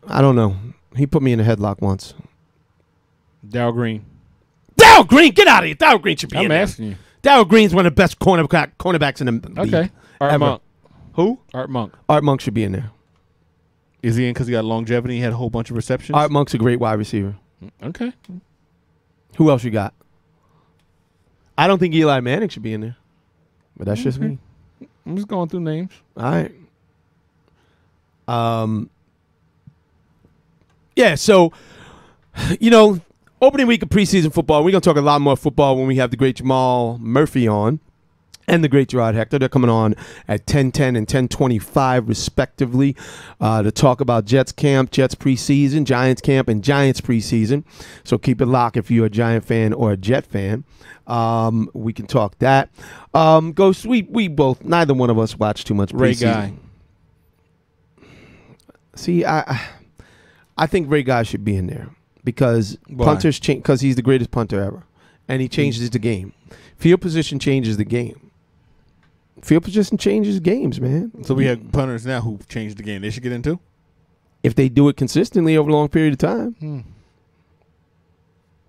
I don't know. He put me in a headlock once. Darryl Green. Darryl Green, get out of here. Darryl Green should be in there. I'm asking you. Darryl Green's one of the best cornerbacks in the league. Okay. Art Monk. Who? Art Monk. Art Monk should be in there. Is he in because he got longevity? He had a whole bunch of receptions? Art Monk's a great wide receiver. Okay. Who else you got? I don't think Eli Manning should be in there. But that's just me. I'm just going through names. All right. Yeah, so, opening week of preseason football. We're going to talk a lot more football when we have the great Jamal Murphy on and the great Gerard Hector. They're coming on at 10:10 and 10:25 respectively to talk about Jets camp, Jets preseason, Giants camp, and Giants preseason. So keep it locked if you're a Giant fan or a Jet fan. We can talk that. Ghost, we both, neither one of us watch too much preseason. Ray Guy. See, I think Ray Guy should be in there. Because Why? punters change, because he's the greatest punter ever, and he changes the game. Field position changes the game. Field position changes games, man. So we have punters now who changed the game. They should get in too? If they do it consistently over a long period of time.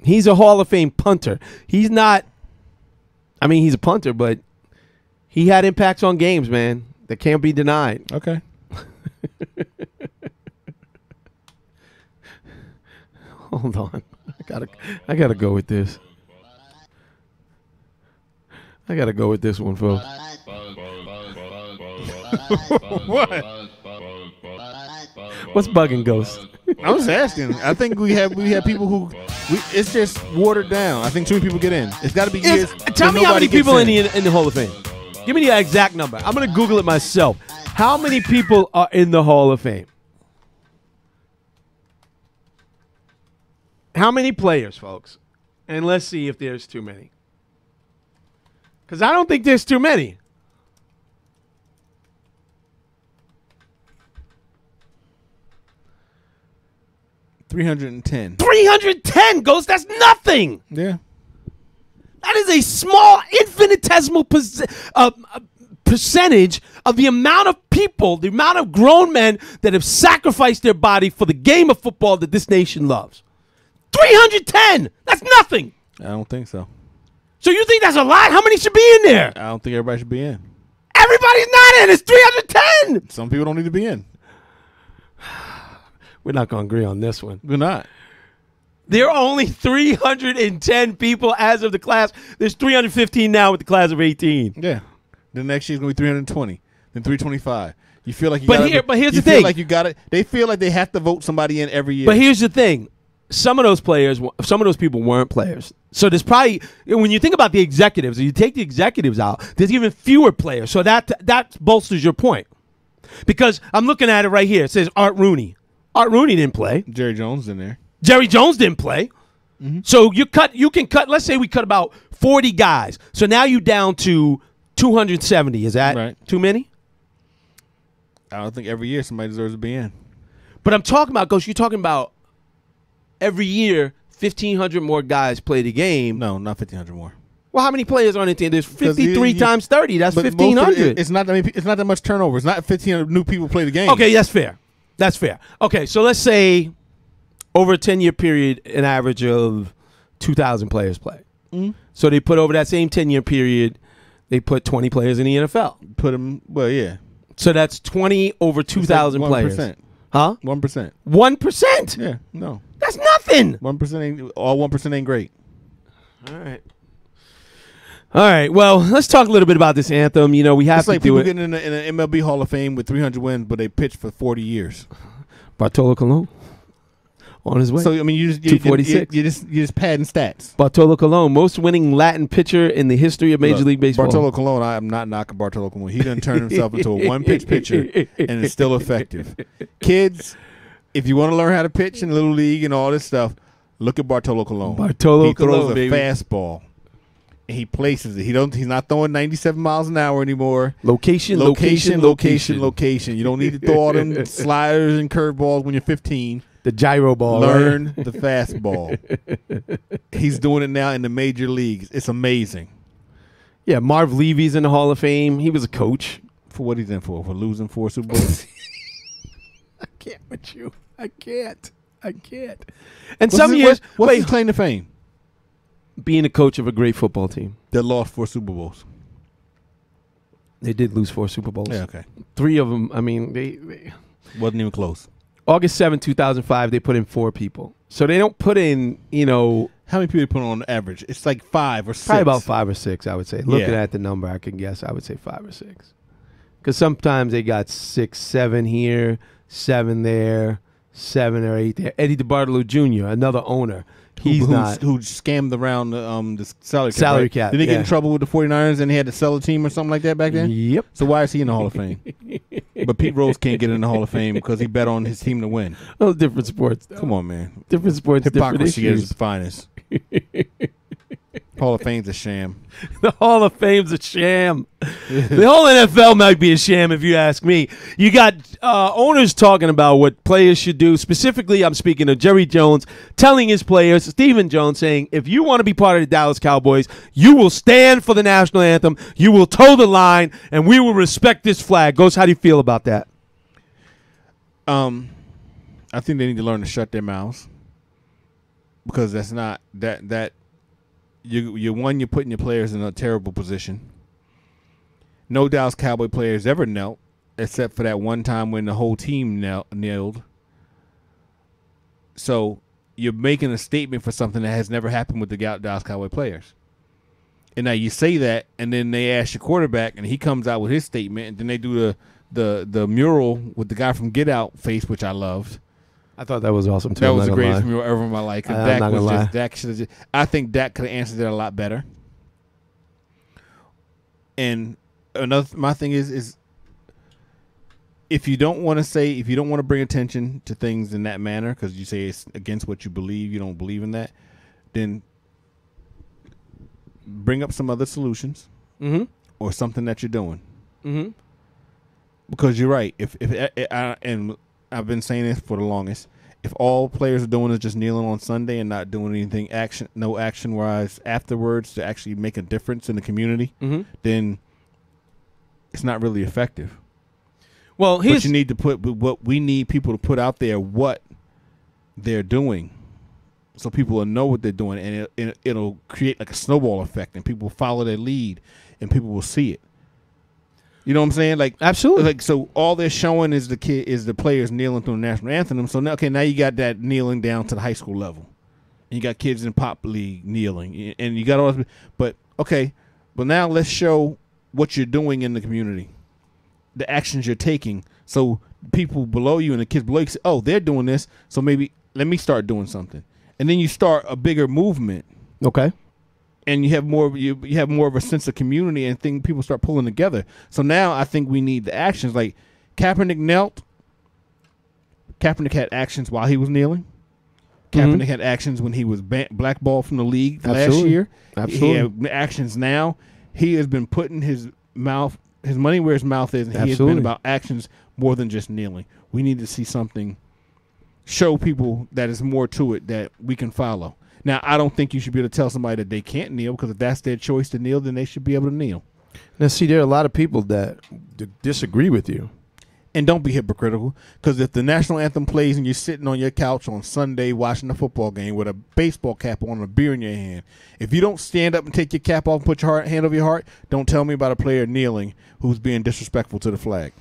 He's a Hall of Fame punter. He's not, he's a punter, but he had impacts on games, man, that can't be denied. Okay. Hold on. I gotta go with this. I gotta go with this one, folks. What? What's bugging Ghost? I was asking. I think we have people who it's just watered down. I think too many people get in. It's got to be years. Tell me how many people in the Hall of Fame. Give me the exact number. I'm gonna Google it myself. How many people are in the Hall of Fame? How many players, folks? And let's see if there's too many. Because I don't think there's too many. 310. 310 goes. That's nothing. Yeah. That is a small, infinitesimal percentage of the amount of people, the amount of grown men that have sacrificed their body for the game of football that this nation loves. 310. That's nothing. I don't think so. So you think that's a lot? How many should be in there? I don't think everybody should be in. Everybody's not in. It's 310. Some people don't need to be in. We're not going to agree on this one. We're not. There are only 310 people as of the class. There's 315 now with the class of 18. Yeah. The next year's going to be 320. Then 325. You feel like you but got here, But here's you the feel thing. like you got it. They feel like they have to vote somebody in every year. But here's the thing. Some of those people weren't players. So there's probably, when you think about the executives, you take the executives out, there's even fewer players. So that bolsters your point. Because I'm looking at it right here. It says Art Rooney. Art Rooney didn't play. Jerry Jones in there. Jerry Jones didn't play. Mm-hmm. So you can cut, let's say we cut about 40 guys. So now you down to 270. Is that too many? I don't think every year somebody deserves to be in. But I'm talking about, Ghost, you're talking about every year 1,500 more guys play the game. No, not 1,500 more. Well, how many players on the team? There's 53 times 30. That's 1,500. It's not that much turnover. It's not 1,500 new people play the game. Okay, that's fair. That's fair. Okay, so let's say over a 10-year period, an average of 2,000 players play. Mm-hmm. So they put over that same 10-year period, they put 20 players in the NFL. Put them, well, yeah. So that's 20 over 2,000 players. 1%. Huh? 1%. 1%? Yeah, no. That's nothing. 1% ain't, all 1% ain't great. All right. All right. Well, let's talk a little bit about this anthem. You know, we have it's to like do people it. getting in an MLB Hall of Fame with 300 wins, but they pitched for 40 years. Bartolo Colon on his way. So I mean, you just 246. You just padding stats. Bartolo Colon, most winning Latin pitcher in the history of Major League Baseball. Bartolo Colon, I'm not knocking Bartolo Colon. He done turned himself into a one-pitch pitcher, and it's still effective. Kids, if you want to learn how to pitch in Little League and all this stuff, look at Bartolo Colon. He throws a baby. fastball. And he places it. He's not throwing 97 miles an hour anymore. Location. You don't need to throw all them sliders and curveballs when you're 15. The gyro ball. Learn right? the fastball. He's doing it now in the major leagues. It's amazing. Yeah, Marv Levy's in the Hall of Fame. He was a coach. For what he's in for? For losing 4 Super Bowls? I can't with you. I can't. And some years. What's his claim to fame? Being a coach of a great football team. That lost 4 Super Bowls. They did lose 4 Super Bowls. Yeah, okay. 3 of them, I mean, they wasn't even close. August 7, 2005, they put in 4 people. So they don't put in, How many people they put on average? It's like 5 or 6. Probably about 5 or 6, I would say. Looking at the number, I can guess. I would say 5 or 6. Because sometimes they got 6, 7 here, 7 there, 7 or 8 there. Eddie DeBartolo Jr., another owner. Who scammed around the salary cap. Salary right? cap. Did he get in trouble with the 49ers and he had to sell a team or something like that back then? Yep. So why is he in the Hall of Fame? But Pete Rose can't get in the Hall of Fame because he bet on his team to win. Well, different sports. Come on, man. Different sports, Hypocrisy different is issues. its finest. Hall of Fame's a sham. The Hall of Fame's a sham. The whole NFL might be a sham if you ask me. You got owners talking about what players should do. Specifically, I'm speaking of Jerry Jones telling his players, Stephen Jones, saying, if you want to be part of the Dallas Cowboys, you will stand for the national anthem, you will toe the line, and we will respect this flag. Ghost, how do you feel about that? I think they need to learn to shut their mouths because that's not that. You're putting your players in a terrible position. No Dallas Cowboy players ever knelt, except for that one time when the whole team knelt. So you're making a statement for something that has never happened with the Dallas Cowboy players. And now you say that, and then they ask your quarterback, and he comes out with his statement, and then they do the mural with the guy from Get Out face, which I loved. I thought that was awesome too. That was the greatest mural ever in my life. I'm not gonna lie. I think Dak could have answered it a lot better. And my thing is if you don't want to bring attention to things in that manner because you say it's against what you believe, you don't believe in that, then bring up some other solutions or something that you're doing. Because you're right. And I've been saying this for the longest. if all players are doing is just kneeling on Sunday and not doing anything no action wise afterwards to actually make a difference in the community, then it's not really effective. Well, but you need to put what we need people to put out there what they're doing, so people will know what they're doing, and it'll create like a snowball effect, and people will follow their lead, and people will see it. You know what I'm saying? Like absolutely. Like so, all they're showing is the players kneeling through the national anthem. So now, now you got that kneeling down to the high school level, and you got kids in pop league kneeling, and you got all this. But okay, but now let's show what you're doing in the community, the actions you're taking. So people below you and the kids below you say, "Oh, they're doing this, so maybe let me start doing something." And then you start a bigger movement. Okay. And you have more of a sense of community, and people start pulling together. So now I think we need the actions. Like Kaepernick knelt. Kaepernick had actions while he was kneeling. Kaepernick had actions when he was blackballed from the league last year. Absolutely. He had actions now. He has been putting his money where his mouth is, and he has been about actions more than just kneeling. We need to see something, show people that is more to it that we can follow. Now, I don't think you should be able to tell somebody that they can't kneel, because if that's their choice to kneel, then they should be able to kneel. Now, see, there are a lot of people that disagree with you. And don't be hypocritical, because if the national anthem plays and you're sitting on your couch on Sunday watching a football game with a baseball cap on and a beer in your hand, if you don't stand up and take your cap off and put your hand over your heart, don't tell me about a player kneeling who's being disrespectful to the flag.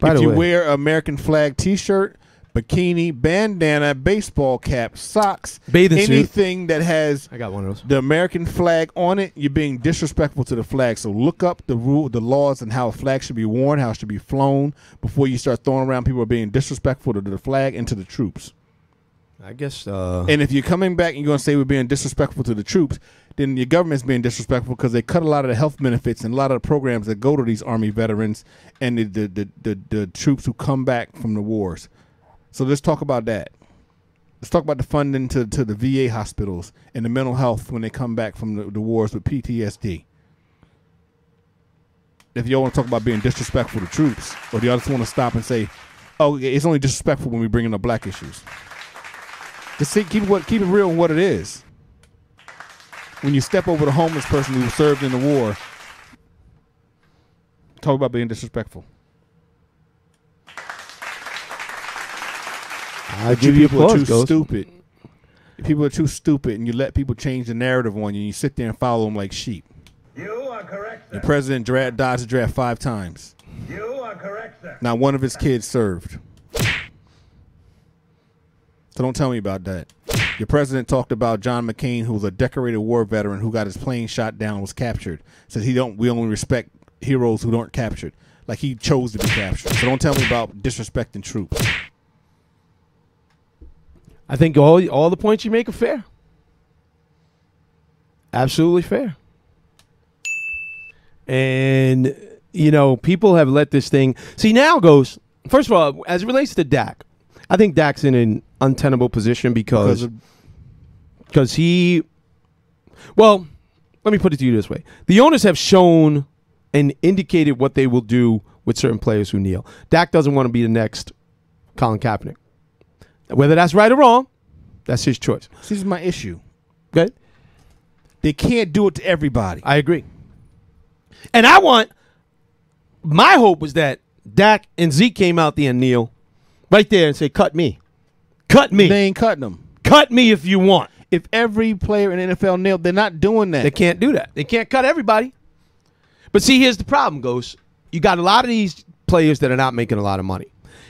If you wear an American flag T-shirt, bikini, bandana, baseball cap, socks, bathing anything that has I got one of those. The American flag on it, you're being disrespectful to the flag. So look up the laws and how a flag should be worn, how it should be flown, before you start throwing around people being disrespectful to the flag and to the troops. I guess. And if you're coming back and you're going to say we're being disrespectful to the troops, then your government's being disrespectful, because they cut a lot of the health benefits and a lot of the programs that go to these Army veterans and the troops who come back from the wars. So let's talk about that. Let's talk about the funding to the VA hospitals and the mental health when they come back from the wars with PTSD. If y'all want to talk about being disrespectful to troops, or do y'all just want to stop and say, oh, it's only disrespectful when we bring in the black issues? Just keep it real in what it is. When you step over the homeless person who served in the war, talk about being I give you applause, People are too stupid. People are too stupid, and you let people change the narrative on you, and you sit there and follow them like sheep. You are correct, sir. The president dodged the draft 5 times. You are correct, sir. Not one of his kids served. So don't tell me about that. Your president talked about John McCain, who was a decorated war veteran who got his plane shot down and was captured. Said we only respect heroes who aren't captured. Like he chose to be captured. So don't tell me about disrespecting troops. I think all the points you make are fair. Absolutely fair. And, people have let this thing. See, now goes, first of all, as it relates to Dak, I think Dak's in an untenable position because he, well, let me put it to you this way. The owners have shown and indicated what they will do with certain players who kneel. Dak doesn't want to be the next Colin Kaepernick. Whether that's right or wrong, that's his choice. This is my issue. Good. They can't do it to everybody. I agree. And my hope was that Dak and Zeke came out there and kneel right there and say, cut me. Cut me. They ain't cutting them. Cut me if you want. If every player in the NFL kneeled, they're not doing that. They can't do that. They can't cut everybody. But see, here's the problem, Ghost. You got a lot of these players that are not making a lot of money.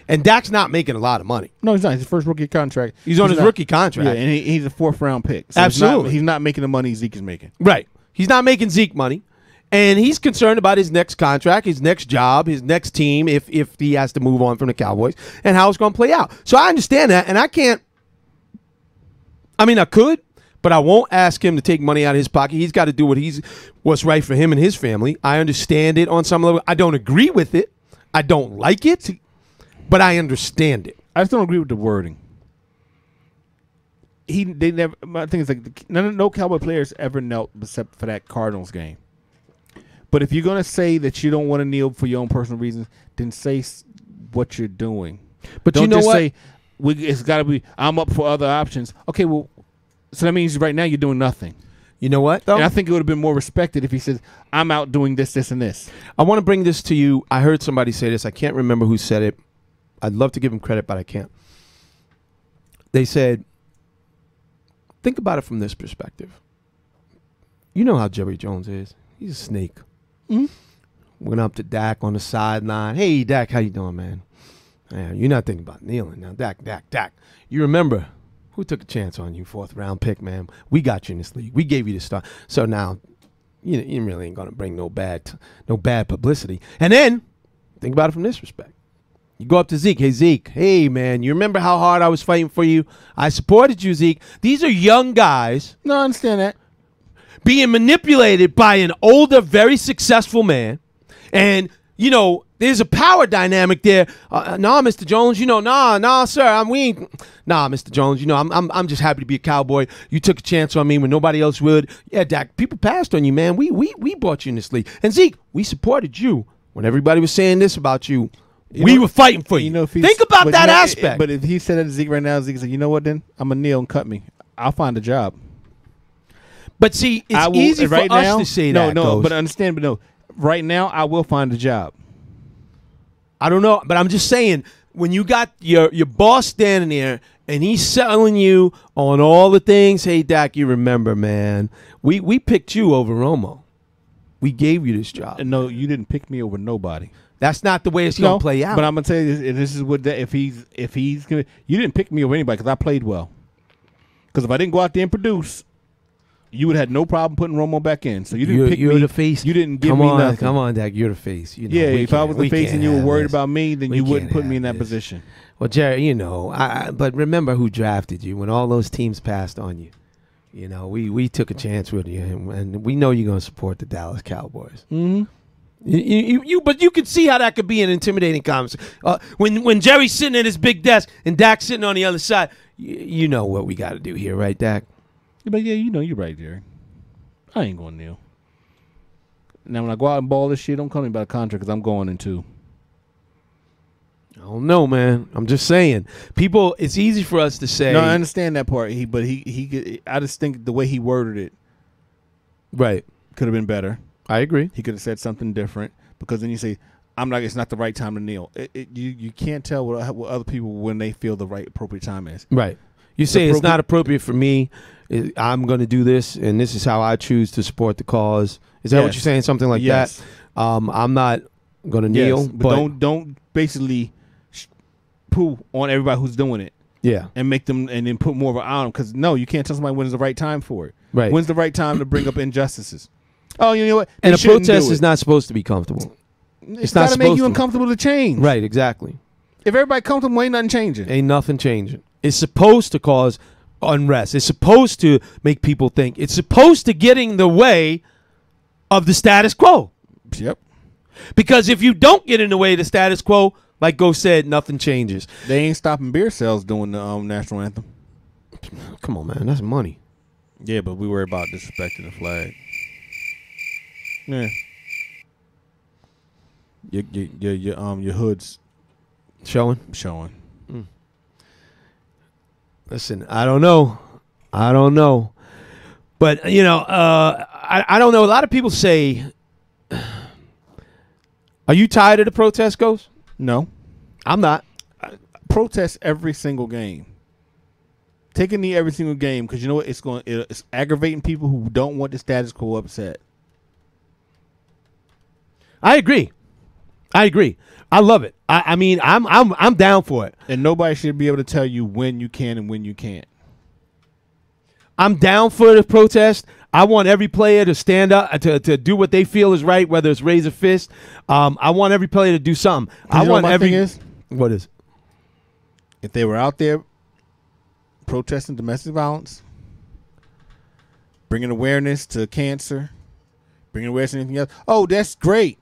And Dak's not making a lot of money. No, he's not. It's his first rookie contract. He's on his rookie contract. Yeah, and he's a 4th-round pick. So Absolutely. He's not making the money Zeke is making. Right. He's not making Zeke money. And he's concerned about his next contract, his next job, his next team, if he has to move on from the Cowboys, and how it's going to play out. So I understand that, and I could, but I won't ask him to take money out of his pocket. He's got to do what's right for him and his family. I understand it on some level. I don't agree with it. I don't like it, but I understand it. I just don't agree with the wording. My thing is like no Cowboy players ever knelt except for that Cardinals game. But if you're going to say that you don't want to kneel for your own personal reasons, then say what you're doing. But don't you know just what? say, It's got to be. I'm up for other options. Okay, well, so that means right now you're doing nothing. You know what, though? And I think it would have been more respected if he said, I'm out doing this, this, and this. I want to bring this to you. I heard somebody say this. I can't remember who said it. I'd love to give him credit, but I can't. They said, think about it from this perspective. You know how Jerry Jones is. He's a snake. Mm-hmm. Went up to Dak on the sideline. Hey, Dak, how you doing, man? You're not thinking about kneeling now. Dak. You remember who took a chance on you, 4th round pick, man? We got you in this league. We gave you the start. So now you really ain't going to bring no bad publicity. And then think about it from this respect. You go up to Zeke. Hey, Zeke. Hey, man, you remember how hard I was fighting for you? I supported you, Zeke. These are young guys. No, I understand that. Being manipulated by an older, very successful man. And, there's a power dynamic there. Nah, Mr. Jones, nah, sir. Nah, Mr. Jones, I'm just happy to be a Cowboy. You took a chance on me when nobody else would. Yeah, Dak, people passed on you, man. We brought you in this league. And Zeke, we supported you when everybody was saying this about you. We were fighting for you. Think about that aspect. But if he said that to Zeke right now, Zeke said, you know what, then? I'm going to kneel and cut me. I'll find a job. But see, it's easy for us to say that. No, but understand, but no. Right now, I will find a job. I don't know, but I'm just saying, when you got your boss standing there and he's selling you on all the things, hey, Dak, you remember, man, we picked you over Romo. We gave you this job. No, you didn't pick me over nobody. That's not the way it's going to play out. But I'm going to tell you, this is what if he's going to, you didn't pick me over anybody because I played well. Because if I didn't go out there and produce, you would have had no problem putting Romo back in. So you didn't pick me. You're the face. You didn't give me nothing. Come on, Dak. You're the face. If I was the face and you were worried about me, then you wouldn't put me in that position. Well, Jerry, but remember who drafted you when all those teams passed on you. We took a chance with you, and we know you're going to support the Dallas Cowboys. Mm-hmm. But you can see how that could be an intimidating conversation. When Jerry's sitting at his big desk and Dak's sitting on the other side, you know what we got to do here, right, Dak? But yeah, you're right, Jerry. I ain't going to kneel. Now, when I go out and ball this shit, don't call me about a contract because I'm going in too. I don't know, man. I'm just saying. People, it's easy for us to say. No, I understand that part. I just think the way he worded it, right, could have been better. I agree. He could have said something different because then you say, it's not the right time to kneel. You can't tell what other people when they feel the right appropriate time is. Right. You say it's not appropriate for me. I'm going to do this, and this is how I choose to support the cause. Is that what you're saying? Something like that? I'm not going to kneel. But don't basically poo on everybody who's doing it. Yeah. And make them and then put more of an eye on them because no, you can't tell somebody when is the right time for it. Right. When's the right time to bring up injustices? Oh, you know what? And a protest is not supposed to be comfortable. It's not to make you uncomfortable to change. Right, exactly. If everybody comfortable, ain't nothing changing. Ain't nothing changing. It's supposed to cause unrest. It's supposed to make people think. It's supposed to get in the way of the status quo. Yep. Because if you don't get in the way of the status quo, like Go said, nothing changes. They ain't stopping beer sales doing the national anthem. Come on, man. That's money. Yeah, but we worry about disrespecting the flag. Yeah. Your hood's showing. Mm. Listen, I don't know, but I don't know. A lot of people say, "Are you tired of the protest, Ghost?" No, I'm not. Protest every single game. Take a knee every single game because you know what? It's aggravating people who don't want the status quo upset. I agree. I love it. I mean, I'm down for it. And nobody should be able to tell you when you can and when you can't. I'm down for the protest. I want every player to stand up to do what they feel is right, whether it's raise a fist. I want every player to do something. I want every. Thing is? What is? If they were out there protesting domestic violence, bringing awareness to cancer, bringing awareness to anything else, oh, that's great.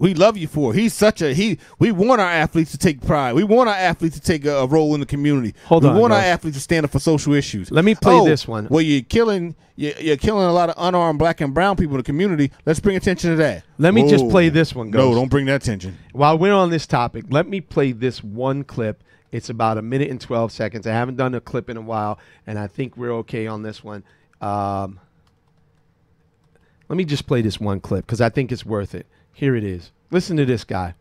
We love you for it. He's such a we want our athletes to take pride. We want our athletes to take a role in the community. We want our athletes to stand up for social issues. Let me play this one. Well, you're killing a lot of unarmed black and brown people in the community. Let's bring attention to that. Let me just play this one, Ghost. No, don't bring that attention. While we're on this topic, let me play this one clip. It's about 1 minute and 12 seconds. I haven't done a clip in a while, and I think we're okay on this one. Let me just play this one clip because I think it's worth it. Here it is. Listen to this guy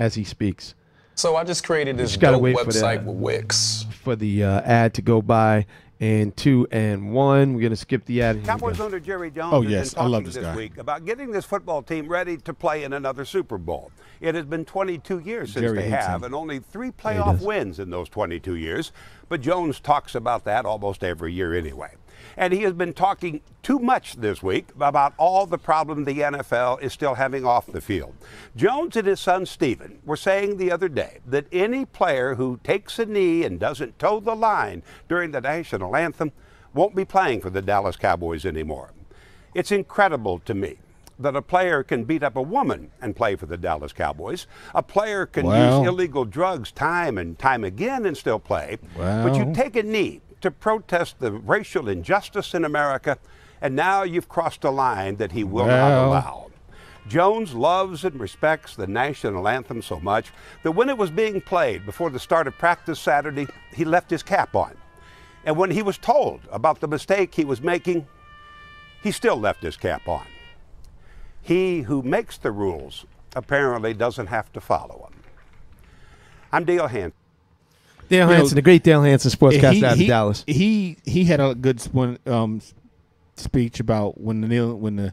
as he speaks. So I just created this dope website with Wix. For the ad to go by. And 2 and 1. We're going to skip the ad. Cowboys owner Jerry Jones has been I talking love this week about getting this football team ready to play in another Super Bowl. It has been 22 years since they have, and only 3 playoff wins in those 22 years. But Jones talks about that almost every year anyway. And he has been talking too much this week about all the problems the NFL is still having off the field. Jones and his son Steven were saying the other day that any player who takes a knee and doesn't toe the line during the national anthem won't be playing for the Dallas Cowboys anymore. It's incredible to me that a player can beat up a woman and play for the Dallas Cowboys. A player can use illegal drugs time and time again and still play. But you take a knee to protest the racial injustice in America, and now you've crossed a line that he will not allow. Jones loves and respects the national anthem so much that when it was being played before the start of practice Saturday, he left his cap on. And when he was told about the mistake he was making, he still left his cap on. He who makes the rules apparently doesn't have to follow them. I'm Dale Hanson. Dale Hanson, the great Dale Hanson, sportscaster out of Dallas. He had a good speech about when the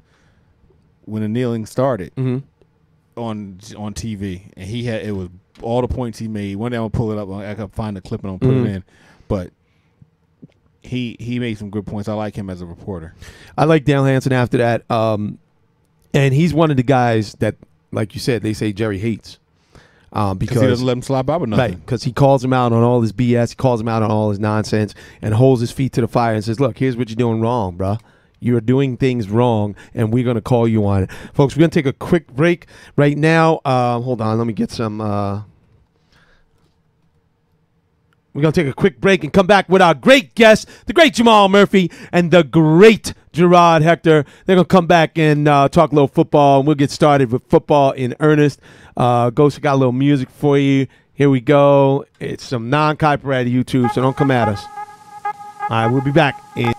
kneeling started on TV, and it was all the points he made. One day I'm gonna pull it up. I can find the clip and I'll put it in, but he made some good points. I like him as a reporter. I like Dale Hanson after that, and he's one of the guys that, like you said, they say Jerry hates. Because he doesn't let him slide by with nothing. Right, because he calls him out on all his BS, he calls him out on all his nonsense, and holds his feet to the fire and says, look, here's what you're doing wrong, bruh. You're doing things wrong, and we're going to call you on it. Folks, we're going to take a quick break right now. Hold on, let me get some... We're going to take a quick break and come back with our great guest, the great Jamal Murphy and the great Gerard Hector. They're going to come back and talk a little football, and we'll get started with football in earnest. Ghost got a little music for you. Here we go. It's some non-copyrighted YouTube, so don't come at us. All right, we'll be back in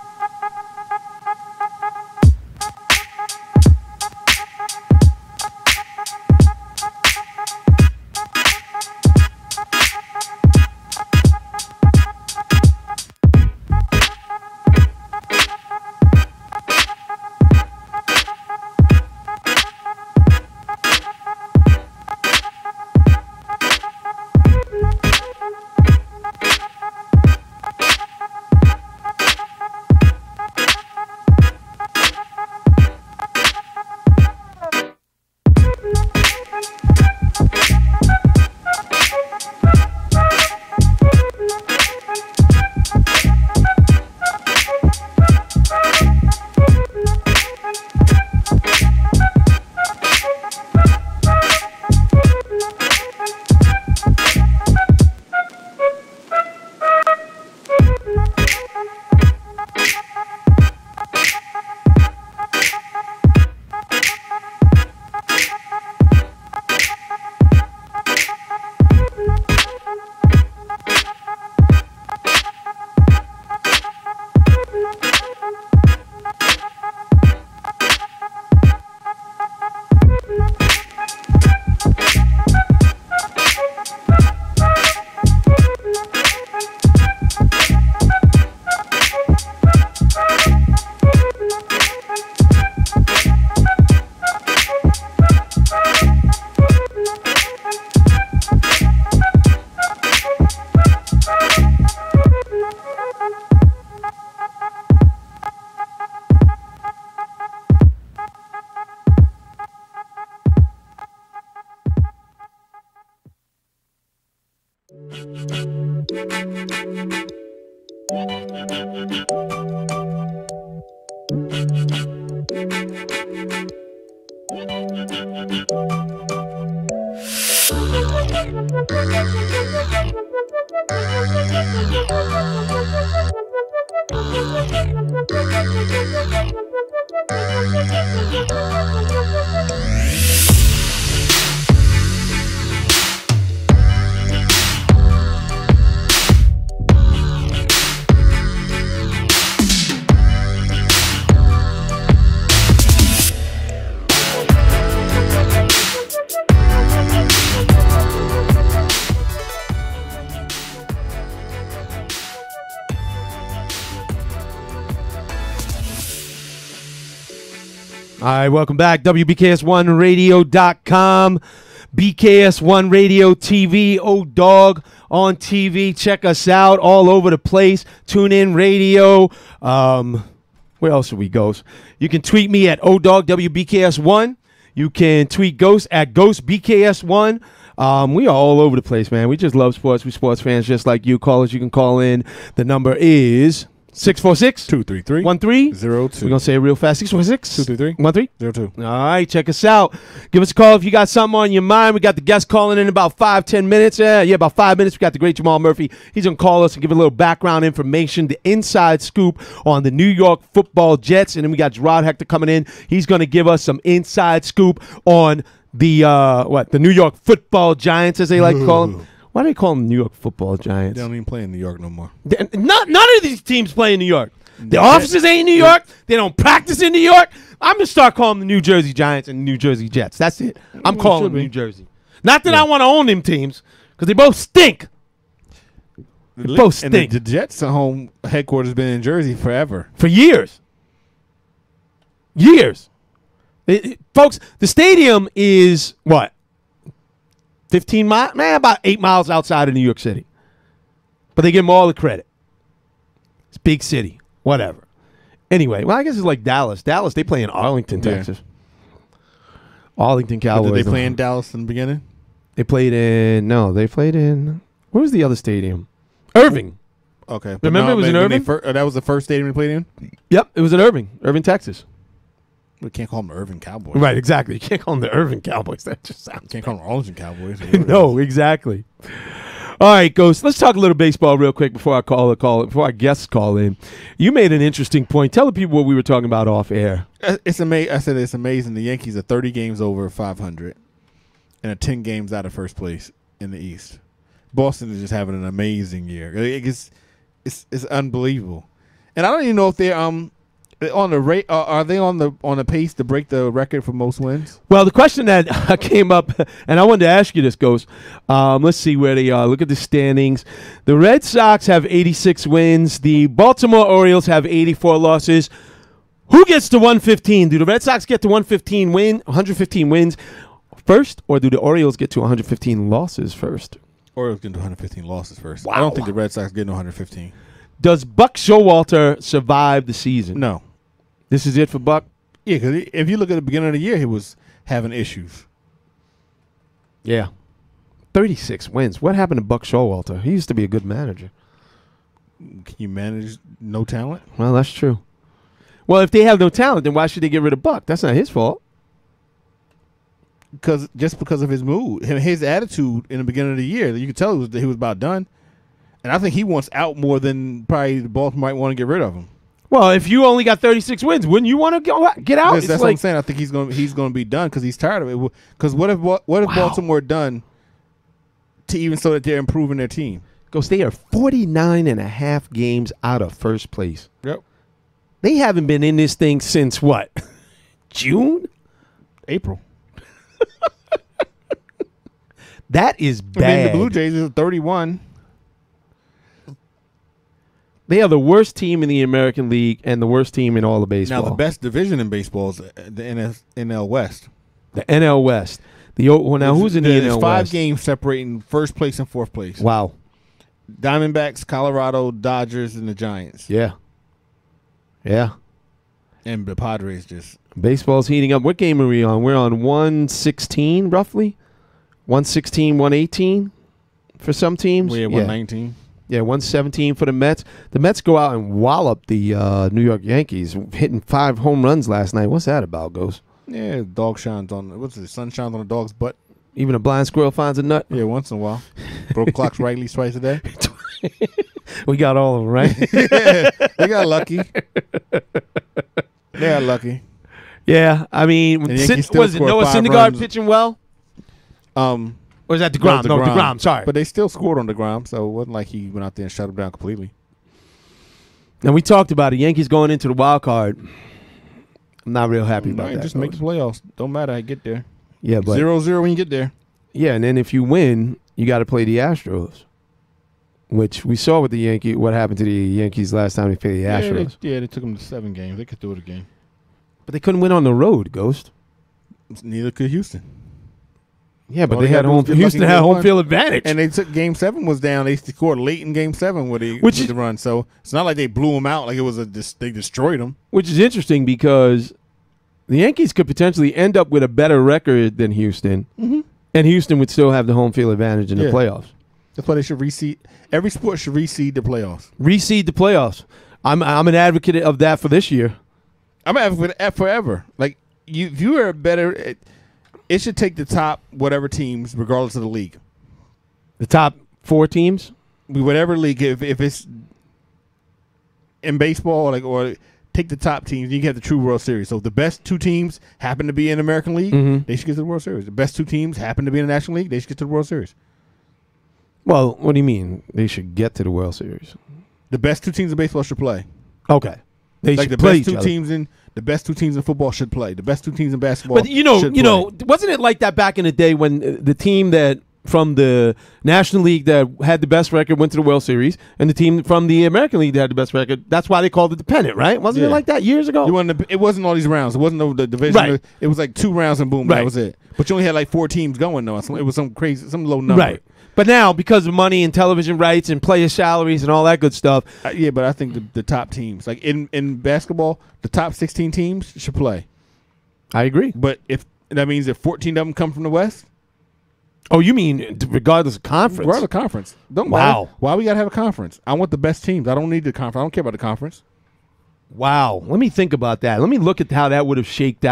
All right, welcome back. WBKS1Radio.com, BKS1 Radio TV, O-Dog on TV. Check us out all over the place. Tune in radio. Where else do we go? You can tweet me at O-Dog WBKS1. You can tweet Ghost at GhostBKS1. We are all over the place, man. We just love sports. We sports fans just like you. Callers, you can call in. The number is 646-233-1302. We're going to say it real fast. 646-233-1302. All right, check us out. Give us a call if you got something on your mind. We got the guest calling in about 5-10 minutes. About 5 minutes. We got the great Jamal Murphy. He's going to call us and give a little background information, the inside scoop on the New York Football Jets. And then we got Gerard Hector coming in. He's going to give us some inside scoop on the New York Football Giants, as they like to call them. Why do they call them New York Football Giants? They don't even play in New York no more. None of these teams play in New York. Their offices ain't in New York. They don't practice in New York. I'm going to start calling them the New Jersey Giants and the New Jersey Jets. That's it. I'm calling them New Jersey. Not that I want to own them teams, because they both stink. They both stink. And the Jets' home headquarters has been in Jersey forever. For years. Years. Folks, the stadium is what? 15 miles? Man, about 8 miles outside of New York City. But they give them all the credit. It's big city. Whatever. Anyway, well, I guess it's like Dallas. Dallas, they play in Arlington, Texas. Arlington Cowboys. But did they play in Dallas in the beginning? They played in, where was the other stadium? Irving. Okay. Remember it was in Irving? That was the first stadium they played in? Yep, it was in Irving, Texas. We can't call them the Irving Cowboys. Right, exactly. You can't call them the Irving Cowboys. That just sounds Can't call them Arlington Cowboys. No, exactly. All right, Ghost, let's talk a little baseball real quick before our guests call in. You made an interesting point. Tell the people what we were talking about off air. It's amazing. I said it's amazing. The Yankees are 30 games over 500 and are 10 games out of first place in the East. Boston is just having an amazing year. It's unbelievable. And I don't even know if they're on the rate. Are they on the pace to break the record for most wins? Well, the question that came up, and I wanted to ask you this, Ghost. Let's see where they are. Look at the standings. The Red Sox have 86 wins. The Baltimore Orioles have 84 losses. Who gets to 115? Do the Red Sox get to 115 wins first, or do the Orioles get to 115 losses first? Orioles get to 115 losses first. Wow. I don't think the Red Sox get to 115. Does Buck Showalter survive the season? No. This is it for Buck? Yeah, because if you look at the beginning of the year, he was having issues. Yeah. 36 wins. What happened to Buck Showalter? He used to be a good manager. Can you manage no talent? Well, that's true. Well, if they have no talent, then why should they get rid of Buck? That's not his fault. Because of his mood, his attitude in the beginning of the year, you could tell he was about done. And I think he wants out more than probably the Baltimore might want to get rid of him. Well, if you only got 36 wins, wouldn't you want to get out? That's what I'm saying. I think he's going to be done because he's tired of it. Because what if Baltimore done to even so that they're improving their team? Because they are 49.5 games out of first place. Yep. They haven't been in this thing since what? June? April. That is bad. I mean, the Blue Jays is 31. They are the worst team in the American League and the worst team in all of baseball. Now, the best division in baseball is the NL West. The NL West. Who's in the NL West? There's 5 games separating first place and fourth place. Wow. Diamondbacks, Colorado, Dodgers, and the Giants. Yeah. Yeah. And the Padres just... Baseball's heating up. What game are we on? We're on 116, roughly? 116, 118 for some teams? We're at 119. Yeah, 117 for the Mets. The Mets go out and wallop the New York Yankees, hitting 5 home runs last night. What's that about, Ghost? Yeah, dog shines on. What's it? Sun shines on a dog's butt. Even a blind squirrel finds a nut. Yeah, once in a while. Broke clocks right at least twice a day. We got all of them, right? Yeah, they got lucky. They got lucky. Yeah, I mean, was it Noah Syndergaard pitching well? Or is that DeGrom? No, DeGrom. Sorry, but they still scored on DeGrom, so it wasn't like he went out there and shut him down completely. And we talked about it. Yankees going into the wild card. I'm not real happy about that. Just make the playoffs. Don't matter how you get there. Yeah, but 0-0 when you get there. Yeah, and then if you win, you got to play the Astros, which we saw with the Yankees. What happened to the Yankees last time they played the Astros? They took them to 7 games. They could do it again. But they couldn't win on the road, Ghost. Neither could Houston. Yeah, but they had home. Houston had home field advantage, and they took Game 7 was down. They scored late in Game 7 with the run. So it's not like they blew them out. Like it was they destroyed them. Which is interesting because the Yankees could potentially end up with a better record than Houston, and Houston would still have the home field advantage in the playoffs. That's why they should reseed. Every sport should reseed the playoffs. Reseed the playoffs. I'm an advocate of that for this year. I'm an advocate of forever. Like if you are better. It should take the top whatever teams, regardless of the league. The top 4 teams? Whatever league, if it's in baseball, or take the top teams, you can have the true World Series. So if the best 2 teams happen to be in the American League, they should get to the World Series. The best 2 teams happen to be in the National League, they should get to the World Series. Well, what do you mean they should get to the World Series? The best 2 teams in baseball should play. Okay. They like should the play best each 2 other. teams in the best 2 teams in football should play. The best 2 teams in basketball. But you know, wasn't it like that back in the day when the team that from the National League that had the best record went to the World Series, and the team from the American League that had the best record? That's why they called it the pennant, right? Wasn't it like that years ago? It wasn't all these rounds. It wasn't the division. Right. It was like 2 rounds and boom, that was it. But you only had like 4 teams going though. So it was some low number. Right. But now, because of money and television rights and player salaries and all that good stuff. Yeah, but I think the top teams, like in basketball, the top 16 teams should play. I agree. But if that means that 14 of them come from the West? Oh, you mean regardless of conference? Regardless of conference. Wow. Why we got to have a conference? I want the best teams. I don't need the conference. I don't care about the conference. Wow. Let me think about that. Let me look at how that would have shaken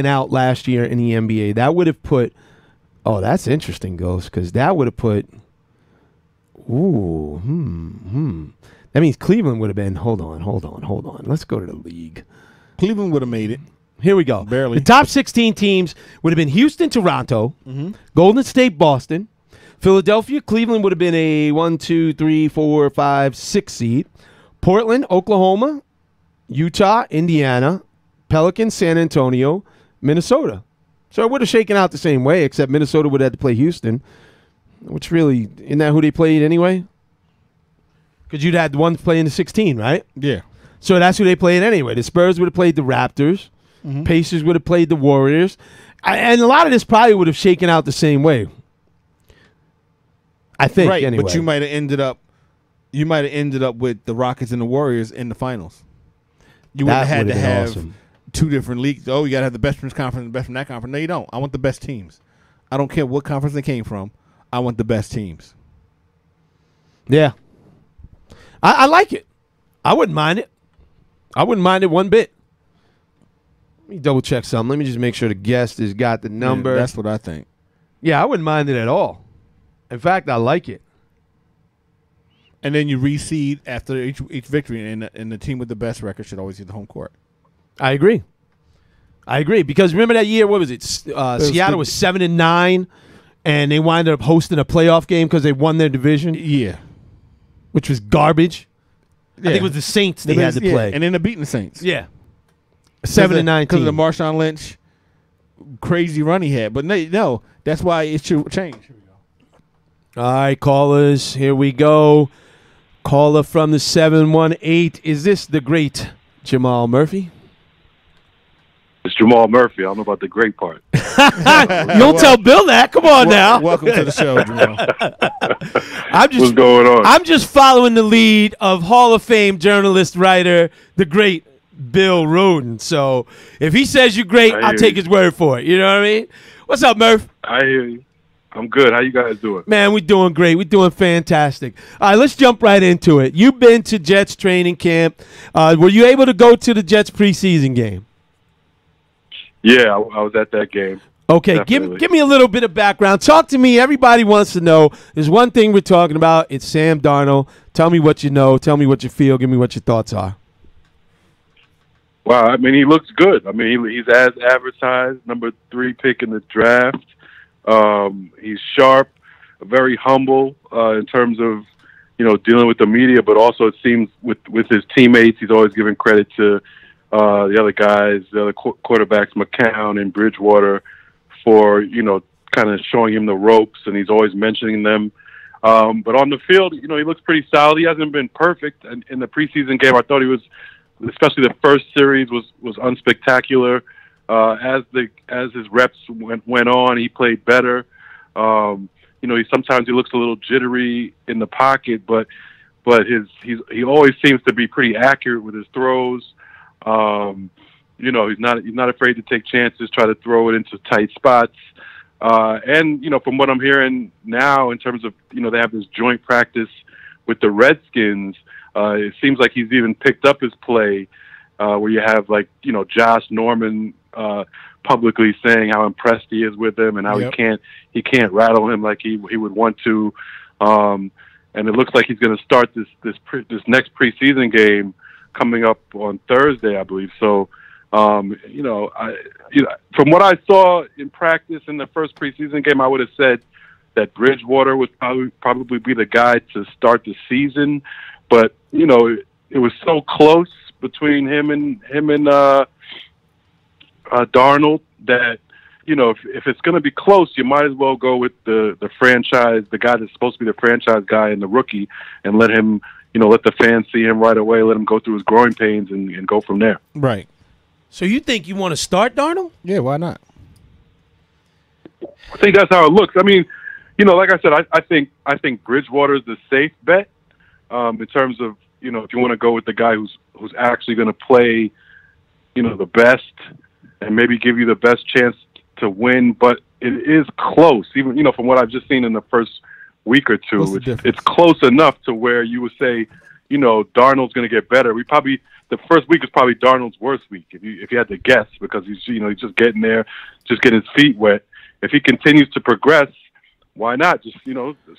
out last year in the NBA. That would have put... Oh, that's interesting, Ghost, because that would have put. That means Cleveland would have been. Hold on. Let's go to the league. Cleveland would have made it. Here we go. Barely. The top 16 teams would have been Houston, Toronto, Golden State, Boston, Philadelphia, Cleveland would have been a 1, 2, 3, 4, 5, 6 seed. Portland, Oklahoma, Utah, Indiana, Pelicans, San Antonio, Minnesota. So it would have shaken out the same way, except Minnesota would have had to play Houston, which really, isn't that who they played anyway? Because you'd had the ones playing the 16, right? Yeah. So that's who they played anyway. The Spurs would have played the Raptors. Pacers would have played the Warriors. And a lot of this probably would have shaken out the same way. I think, right, anyway. But you might have ended up with the Rockets and the Warriors in the finals. You wouldn't have had to have... Awesome. 2 different leagues. Oh, you got to have the best from this conference and the best from that conference. No, you don't. I want the best teams. I don't care what conference they came from. I want the best teams. Yeah. I like it. I wouldn't mind it. I wouldn't mind it one bit. Let me double check something. Let me just make sure the guest has got the number. Yeah, that's what I think. Yeah, I wouldn't mind it at all. In fact, I like it. And then you reseed after each victory, and the team with the best record should always get the home court. I agree. Because remember that year, what was it? Seattle was 7-9, and they wound up hosting a playoff game because they won their division. Yeah. Which was garbage. Yeah. I think it was the Saints they had to play. And then they're beating the Saints. Yeah. 7-9 because of the Marshawn Lynch crazy run he had. But no, that's why it should change. Here we go. All right, callers, here we go. Caller from the 718. Is this the great Jamal Murphy? It's Jamal Murphy. I don't know about the great part. You don't tell Bill that. Come on now. Welcome to the show, Jamal. What's going on? I'm just following the lead of Hall of Fame journalist, writer, the great Bill Rhoden. So if he says you're great, I'll take his word for it. You know what I mean? What's up, Murph? I hear you. I'm good. How you guys doing? Man, we're doing great. We're doing fantastic. All right, let's jump right into it. You've been to Jets training camp. Were you able to go to the Jets preseason game? Yeah, I was at that game. Okay, give me a little bit of background. Talk to me. Everybody wants to know. There's one thing we're talking about. It's Sam Darnold. Tell me what you know. Tell me what you feel. Give me what your thoughts are. Wow, I mean, he looks good. I mean, he's as advertised, number 3 pick in the draft. He's sharp, very humble in terms of, dealing with the media, but also it seems with his teammates, he's always giving credit to the other guys, the other quarterbacks, McCown and Bridgewater, for, kind of showing him the ropes, and he's always mentioning them. But on the field, he looks pretty solid. He hasn't been perfect. And in the preseason game, I thought he was, especially the first series, was unspectacular. As his reps went on, he played better. Sometimes he looks a little jittery in the pocket, but he always seems to be pretty accurate with his throws. He's not afraid to take chances, try to throw it into tight spots. And from what I'm hearing now, in terms of they have this joint practice with the Redskins, it seems like he's even picked up his play, where you have Josh Norman publicly saying how impressed he is with him and how he can't rattle him like he would want to. And it looks like he's going to start this next preseason game coming up on Thursday, I believe. So, from what I saw in practice in the first preseason game, I would have said that Bridgewater would probably be the guy to start the season. But it was so close between him and Darnold that if it's going to be close, you might as well go with the franchise, the guy that's supposed to be the franchise guy and the rookie, and let him, let the fans see him right away, let him go through his growing pains and go from there. Right. So you think you want to start Darnold? Yeah, why not? I think that's how it looks. I mean, like I said, I think Bridgewater is the safe bet in terms of if you want to go with the guy who's actually going to play, the best and maybe give you the best chance to win. But it is close, even from what I've just seen in the first week or two. It's close enough to where you would say, Darnold's going to get better. The first week is probably Darnold's worst week, if you had to guess, because he's just getting there, just getting his feet wet. If he continues to progress, why not just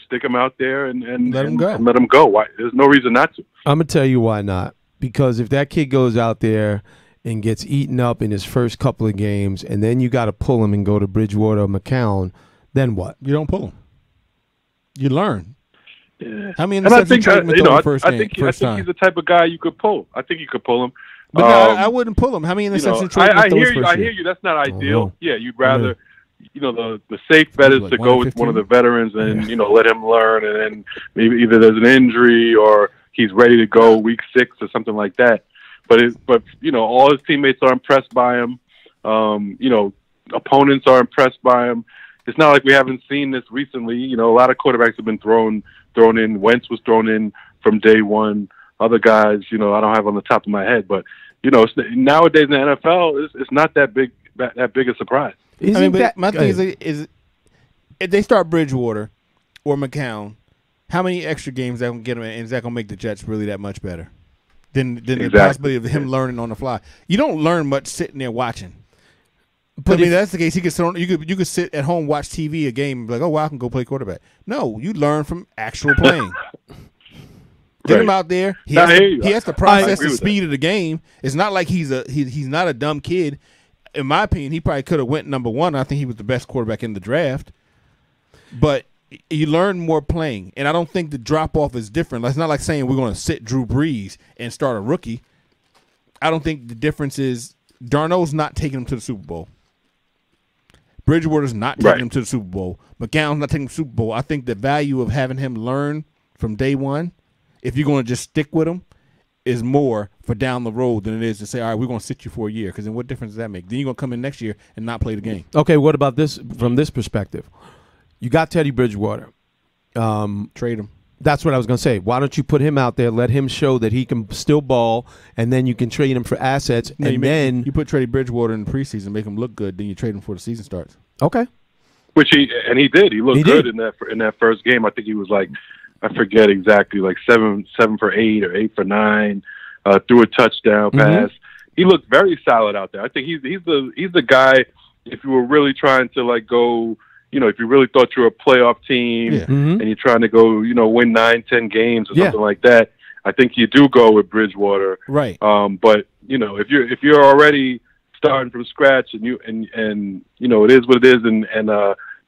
stick him out there and let him go? And let him go. Why? There's no reason not to. I'm gonna tell you why not. Because if that kid goes out there and gets eaten up in his first couple of games, and then you got to pull him and go to Bridgewater or McCown, then what? You don't pull him. You learn. Yeah. I mean, I think he's the type of guy you could pull. I think you could pull him. But I wouldn't pull him. How many interceptions? I hear you. I hear you. That's not ideal. Yeah, you'd rather, the safe bet is to go with one of the veterans and let him learn, and then maybe either there's an injury or he's ready to go week 6 or something like that. But all his teammates are impressed by him. Opponents are impressed by him. It's not like we haven't seen this recently. A lot of quarterbacks have been thrown in. Wentz was thrown in from day one. Other guys, I don't have on the top of my head, but nowadays in the NFL, it's not that big a surprise. My thing is if they start Bridgewater or McCown, how many extra games that going to get him, and is that going to make the Jets really that much better than the possibility of him learning on the fly? You don't learn much sitting there watching. But if that's the case, you could sit at home, watch TV, a game, and be like, oh, wow, I can go play quarterback. No, you learn from actual playing. Get him out there. He has to process the speed of the game. It's not like he's not a dumb kid. In my opinion, he probably could have went number 1. I think he was the best quarterback in the draft. But you learn more playing, and I don't think the drop-off is different. It's not like saying we're going to sit Drew Brees and start a rookie. I don't think the difference is Darnold's not taking him to the Super Bowl. Bridgewater's not taking him to the Super Bowl. McCown's not taking him to the Super Bowl. I think the value of having him learn from day one, if you're going to just stick with him, is more for down the road than it is to say, all right, we're going to sit you for a year. Because then what difference does that make? Then you're going to come in next year and not play the game. Okay, what about this from this perspective? You got Teddy Bridgewater. Trade him. That's what I was going to say. Why don't you put him out there, let him show that he can still ball, and then you can trade him for assets, then you put Teddy Bridgewater in the preseason, make him look good, then you trade him before the season starts. Okay. Which he did. He looked good in that first game. I think he was like, I forget exactly, like 7 for 8 or 8 for 9, threw a touchdown pass. he looked very solid out there. I think he's the guy. If you were really trying to like go, if you really thought you were a playoff team and you're trying to go, win 9-10 games or something like that, I think you do go with Bridgewater. Right. But if you're already starting from scratch and it is what it is, and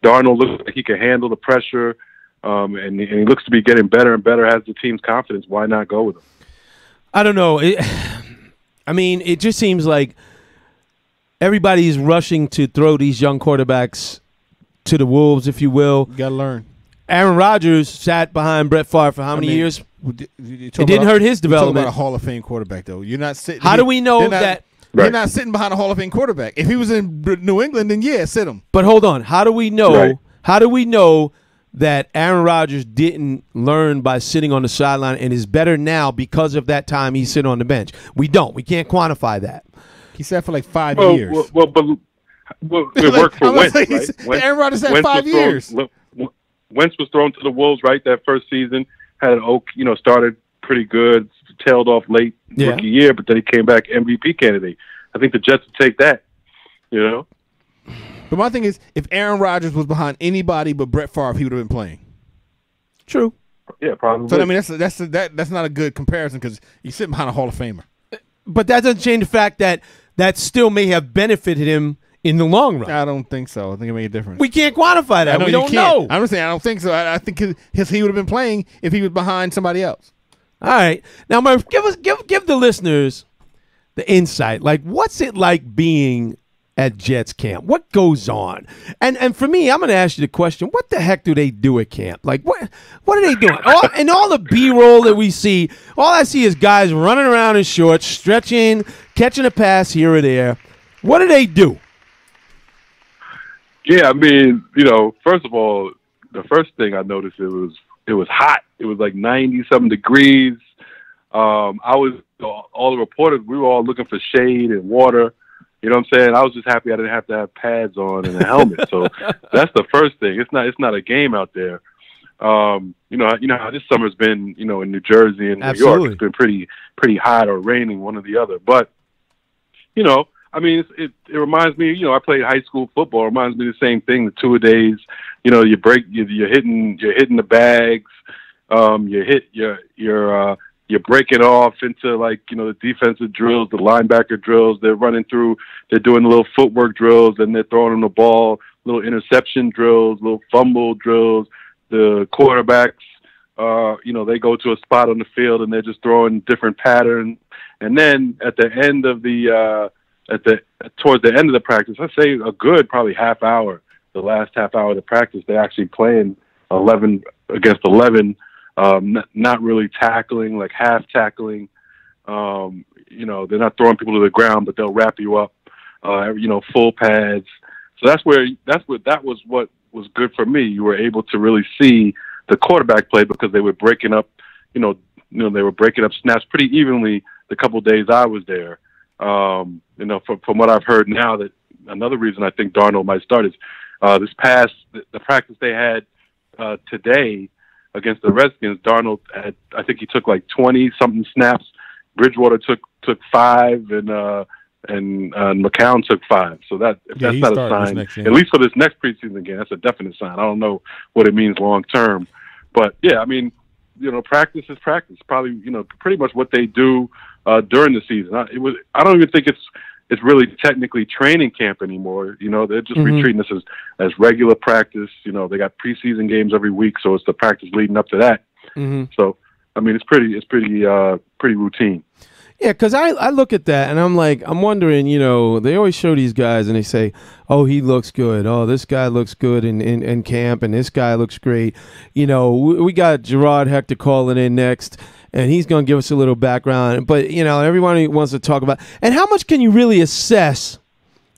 Darnold looks like he can handle the pressure, and he looks to be getting better and better, has the team's confidence. Why not go with him? I don't know. It just seems like everybody's rushing to throw these young quarterbacks to the wolves, if you will. You got to learn. Aaron Rodgers sat behind Brett Favre for how many years? It didn't hurt his development. You're talking about a Hall of Fame quarterback, though. You're not sitting. How do we know that? You're not sitting behind a Hall of Fame quarterback. If he was in New England, then sit him. But hold on. How do we know? Right. How do we know that Aaron Rodgers didn't learn by sitting on the sideline and is better now because of that time he's sitting on the bench? We don't. We can't quantify that. He sat for like 5 years. Well, it worked for Wentz, right? Aaron Rodgers had 5 years. Wentz was thrown to the wolves, right? That first season had started pretty good, tailed off late rookie year, but then he came back MVP candidate. I think the Jets would take that, But my thing is, if Aaron Rodgers was behind anybody but Brett Favre, he would have been playing. True. Yeah, probably. So I mean, that's not a good comparison because you're sitting behind a Hall of Famer. But that doesn't change the fact that still may have benefited him in the long run. I don't think so. I think it made a difference. We can't quantify that. We don't know. I'm just saying I don't think so. I think he would have been playing if he was behind somebody else. All right. Now, Murph, give the listeners the insight. Like, what's it like being at Jets camp? What goes on? And for me, I'm going to ask you the question, what the heck do they do at camp? Like, what are they doing? All the B-roll that we see, all I see is guys running around in shorts, stretching, catching a pass here or there. What do they do? Yeah, I mean, first of all, the first thing I noticed, it was hot. It was like 90-something degrees. All the reporters, we were all looking for shade and water. You know what I'm saying? I was just happy I didn't have to have pads on and a helmet. So that's the first thing. It's not a game out there. You know how this summer's been, in New Jersey and New York. It's been pretty hot or raining, one or the other. But, I mean, it reminds me, I played high school football. It reminds me of the same thing, the two-a-days. You're hitting the bags. You're breaking off into the defensive drills, the linebacker drills. They're running through. They're doing the little footwork drills, and they're throwing them the ball. Little interception drills, little fumble drills. The quarterbacks, they go to a spot on the field and they're just throwing different patterns. And then at the end of towards the end of the practice, I'd say a good probably half hour. The last half hour of the practice, they're actually playing 11 against 11. Not really tackling, like half tackling. They're not throwing people to the ground, but they'll wrap you up. Full pads. So that was good for me. You were able to really see the quarterback play because they were breaking up. They were breaking up snaps pretty evenly the couple of days I was there. From what I've heard now, that another reason I think Darnold might start is the practice they had today against the Redskins. Darnold I think he took like 20-something snaps. Bridgewater took 5, and McCown took 5. So if that's not a sign, at least for this next preseason game, that's a definite sign. I don't know what it means long term, but yeah, I mean, practice is practice. Probably, pretty much what they do during the season. I don't even think it's really technically training camp anymore. They're just retreating this as regular practice. They got preseason games every week, so it's the practice leading up to that. So, I mean, it's pretty routine. Yeah, because I look at that and I'm wondering, they always show these guys and they say, oh, he looks good. Oh, this guy looks good in camp and this guy looks great. We got Gerard Hector calling in next and he's going to give us a little background. But, everyone wants to talk about. And how much can you really assess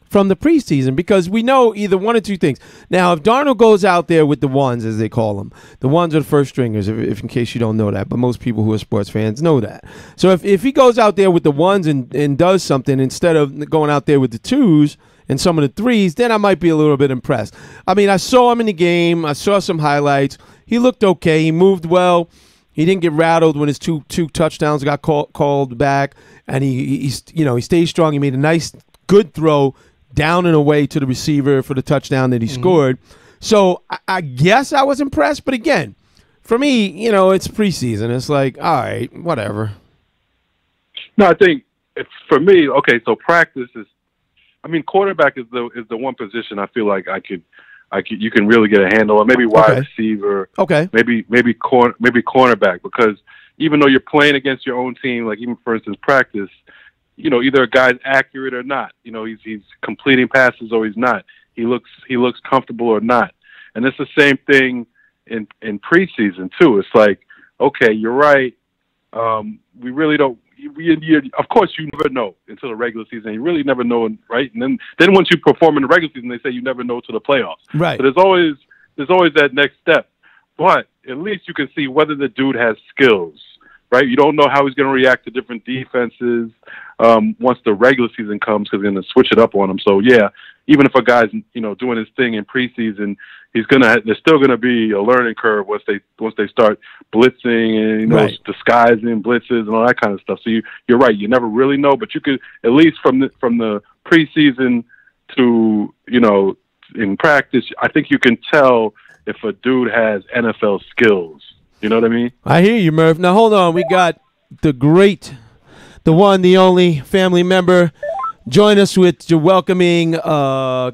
from the preseason? Because we know either one or two things. Now, if Darnold goes out there with the ones, as they call them, the ones are the first stringers, if in case you don't know that, but most people who are sports fans know that. So if he goes out there with the ones and does something instead of going out there with the twos and some of the threes, then I might be a little bit impressed. I mean, I saw him in the game. I saw some highlights. He looked okay. He moved well. He didn't get rattled when his two touchdowns got called back, and he stayed strong. He made a nice, good throw down and away to the receiver for the touchdown that he scored. So I guess I was impressed, but again, for me, it's preseason. It's like, all right, whatever. No, I think for me, okay. So practice is, quarterback is the one position I feel like you can really get a handle on. Maybe wide receiver. Okay. Maybe cornerback, because even though you're playing against your own team, like even for instance practice, either a guy's accurate or not. He's completing passes or he's not. He looks comfortable or not. And it's the same thing in preseason too. It's like, okay, you're right. We really don't. Of course, you never know until the regular season. You really never know, right? And then once you perform in the regular season, they say you never know till the playoffs. Right. So there's always that next step. But at least you can see whether the dude has skills, right? You don't know how he's going to react to different defenses once the regular season comes, because they're going to switch it up on him. So yeah, even if a guy's doing his thing in preseason, there's still going to be a learning curve once they start blitzing and disguising blitzes and all that kind of stuff. So you're right, you never really know, but you could at least from the preseason to in practice, I think you can tell if a dude has NFL skills. You know what I mean? I hear you, Murph. Now hold on, we got the one, the only family member. Join us with your welcoming. Give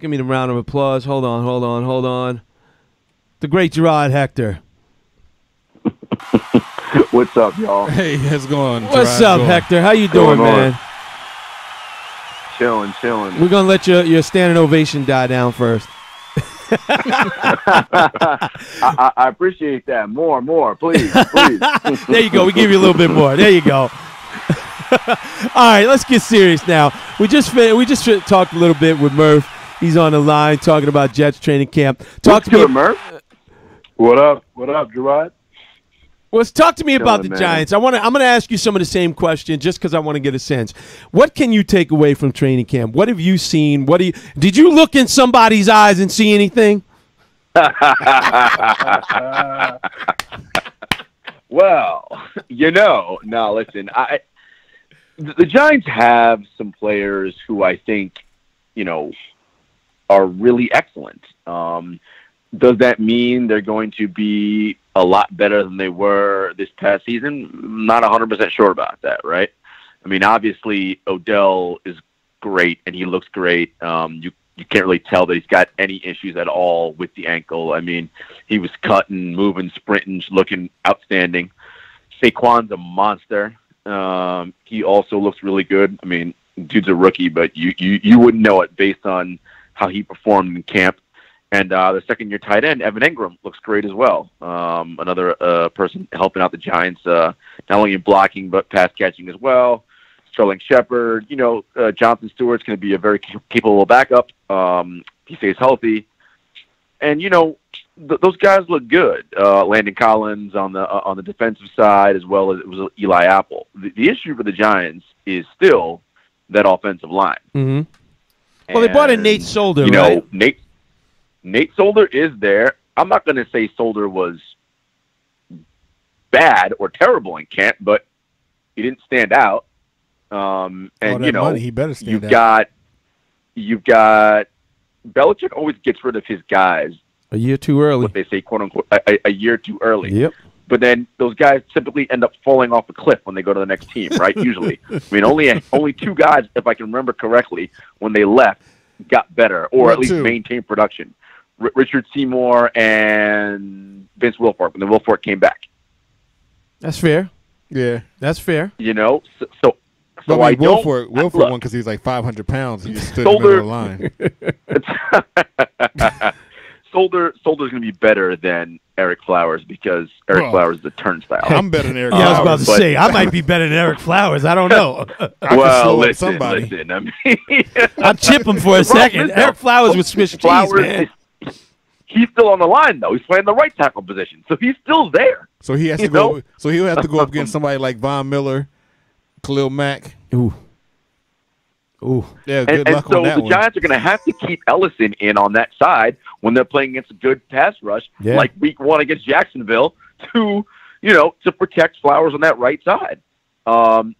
me the round of applause. Hold on. The great Gerard Hector. What's up, y'all? Hey, how's it going? What's up, Hector? How you doing, man? Chilling. We're gonna let your standing ovation die down first. I appreciate that. More, please. There you go. We give you a little bit more. There you go. All right, let's get serious now. We just talked a little bit with Murph. He's on the line talking about Jets training camp. Talk to me, Murph. What up, Gerard? Well, talk to me about the Giants. I'm going to ask you some of the same questions just because I want to get a sense. What can you take away from training camp? What have you seen? Did you look in somebody's eyes and see anything? Well, no, listen, the Giants have some players who I think, are really excellent. Does that mean they're going to be a lot better than they were this past season? Not 100% sure about that, right? I mean, obviously, Odell is great, and he looks great. You can't really tell that he's got any issues at all with the ankle. I mean, he was cutting, moving, sprinting, looking outstanding. Saquon's a monster. He also looks really good. I mean, dude's a rookie, but you wouldn't know it based on how he performed in camp. And the second-year tight end, Evan Ingram, looks great as well. Another person helping out the Giants, not only in blocking but pass catching as well. Sterling Shepard, Jonathan Stewart's going to be a very capable backup. He stays healthy. And, those guys look good. Landon Collins on the defensive side, as well as it was Eli Apple. The issue for the Giants is still that offensive line. Mm-hmm. Well, they brought in Nate Solder, right? Nate Solder is there. I'm not going to say Solder was bad or terrible in camp, but he didn't stand out. And money, he better stand out. You've got Belichick always gets rid of his guys a year too early. What they say, quote unquote, a year too early. Yep. But then those guys typically end up falling off a cliff when they go to the next team, right? Usually, I mean, only two guys, if I can remember correctly, when they left, got better or at least maintained production. Richard Seymour and Vince Wilfork when the Wilfork came back. That's fair. Yeah, that's fair. So I don't. Wilfork won because he was like 500 pounds and he stood in the middle of the line. Solder's going to be better than Eric Flowers because Eric Flowers is a turnstile. I'm better than Eric Flowers. I was about to say, I might be better than Eric Flowers. I don't know. Listen. I mean, I'll chip him for a second. Eric Flowers with Swiss cheese, man. He's still on the line, though. He's playing the right tackle position, so he's still there. So he has to go. So he'll have to go up against somebody like Von Miller, Khalil Mack. Ooh. Yeah, good luck on that one. So the Giants are going to have to keep Ellison in on that side when they're playing against a good pass rush, like Week 1 against Jacksonville, to to protect Flowers on that right side. Also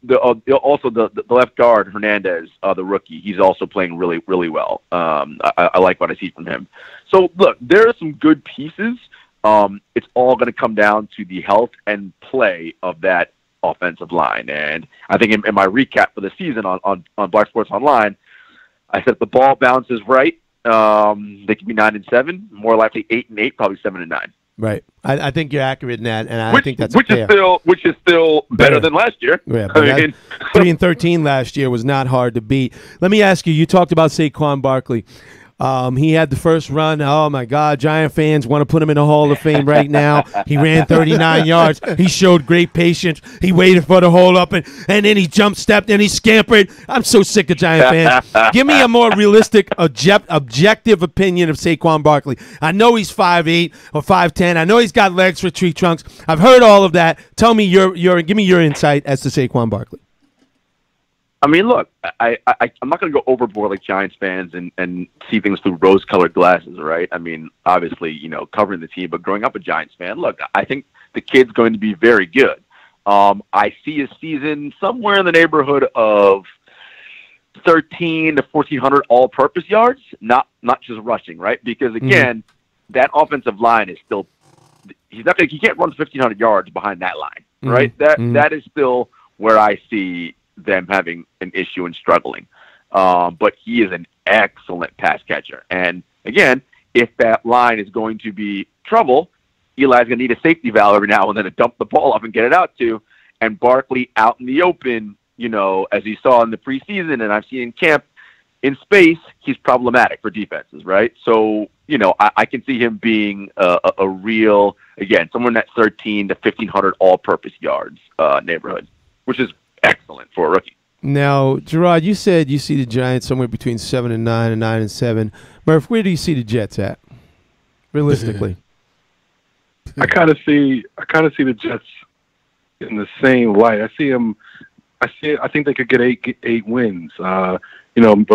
the left guard, Hernandez, the rookie, he's also playing really, really well. I like what I see from him. So, look, there are some good pieces. It's all going to come down to the health and play of that offensive line. And I think in my recap for the season on Black Sports Online, I said if the ball bounces right, they could be 9-7, more likely 8-8, probably 7-9. Right. I think you're accurate in that, and I think that's which is still better than last year. Yeah, but 3-13 last year was not hard to beat. Let me ask you. You talked about Saquon Barkley. He had the first run. Oh, my God. Giant fans want to put him in the Hall of Fame right now. He ran 39 yards. He showed great patience. He waited for the hold up, and then he jump-stepped, and he scampered. I'm so sick of Giant fans. Give me a more realistic, objective opinion of Saquon Barkley. I know he's 5'8" or 5'10". I know he's got legs for tree trunks. I've heard all of that. Tell me give me your insight as to Saquon Barkley. I mean, look, I'm not going to go overboard like Giants fans and see things through rose-colored glasses, right? I mean, obviously, covering the team, but growing up a Giants fan, look, I think the kid's going to be very good. I see a season somewhere in the neighborhood of 1,300 to 1,400 all-purpose yards, not just rushing, right? Because again, that offensive line is still he can't run 1,500 yards behind that line, right? That is still where I see them having an issue and struggling. But he is an excellent pass catcher. And again, if that line is going to be trouble, Eli's going to need a safety valve every now and then to dump the ball off and get it out to. And Barkley out in the open, as you saw in the preseason and I've seen in camp, in space, he's problematic for defenses, right? So, I can see him being a real, again, somewhere in that 1,300 to 1,500 all-purpose yards neighborhood, which is excellent for a rookie. Now, Gerard, you said you see the Giants somewhere between 7-9 and 9-7. Murph, where do you see the Jets at, realistically? I kind of see the Jets in the same light. I think they could get eight wins. But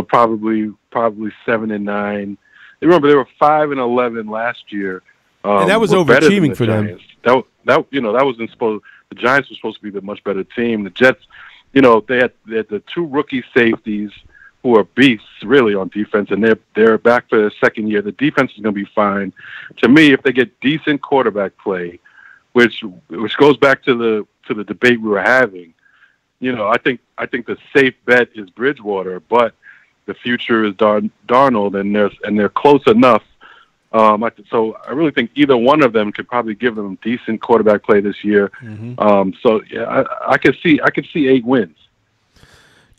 probably 7-9. Remember, they were 5-11 last year. And that was overachieving for them. The Giants were supposed to be the much better team. The Jets, they had the two rookie safeties who are beasts really on defense, and they're back for their second year. The defense is going to be fine. To me, if they get decent quarterback play, which goes back to the debate we were having, I think the safe bet is Bridgewater, but the future is Darnold, and they're close enough. So I really think either one of them could probably give them decent quarterback play this year. I could see 8 wins.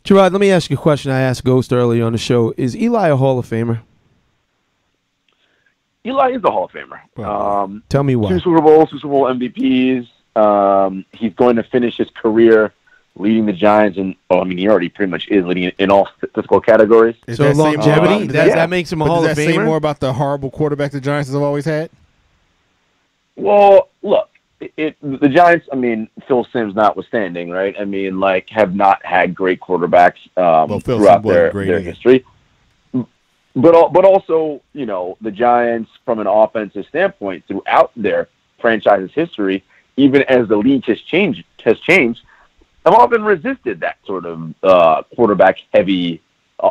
Gerard, let me ask you a question I asked Ghost earlier on the show. Is Eli a Hall of Famer? Eli is a Hall of Famer. Tell me why. 2 Super Bowls, 2 Super Bowl MVPs. He's going to finish his career leading the Giants, and he already pretty much is leading in all physical categories. So longevity, that makes him a Hall of Famer? Does that say more about the horrible quarterback the Giants have always had? Well, look, the Giants, Phil Simms notwithstanding, right? Have not had great quarterbacks throughout their history. But also, the Giants, from an offensive standpoint, throughout their franchise's history, even as the league has changed, have often resisted that sort of quarterback-heavy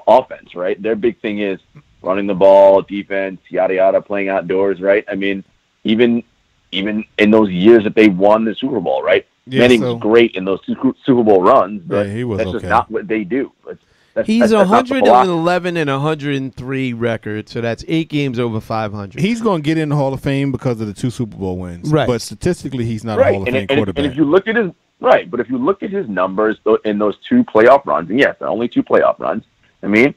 offense, right? Their big thing is running the ball, defense, yada yada, playing outdoors, right? Even in those years that they won the Super Bowl, right? Manning was great in those Super Bowl runs, but that's just not what they do. He's 111 and 103 record, so that's 8 games over 500. He's going to get in the Hall of Fame because of the 2 Super Bowl wins, right? But statistically, he's not a Hall of Fame quarterback. And if you look at his but if you look at his numbers in those 2 playoff runs, and yes, only 2 playoff runs. When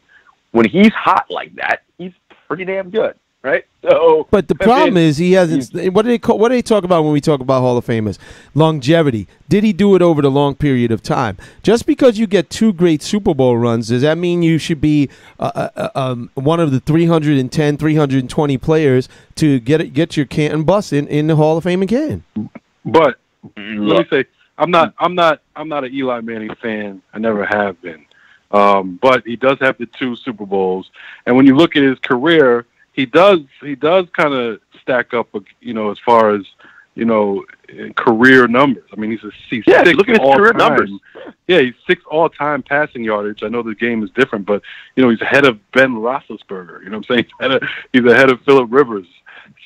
he's hot like that, he's pretty damn good, right? So, but the problem is he hasn't. What do they talk about when we talk about Hall of Famers? Longevity. Did he do it over the long period of time? Just because you get 2 great Super Bowl runs, does that mean you should be one of the 310, 320 players to get your Canton bus in the Hall of Fame again? But let me say, I'm not an Eli Manning fan. I never have been. But he does have the 2 Super Bowls, and when you look at his career, he does kind of stack up, as far as career numbers. I mean, he's sixth look at his career numbers. Yeah, he's sixth all-time passing yardage. I know the game is different, but he's ahead of Ben Roethlisberger. You know what I'm saying? He's ahead of Phillip Rivers.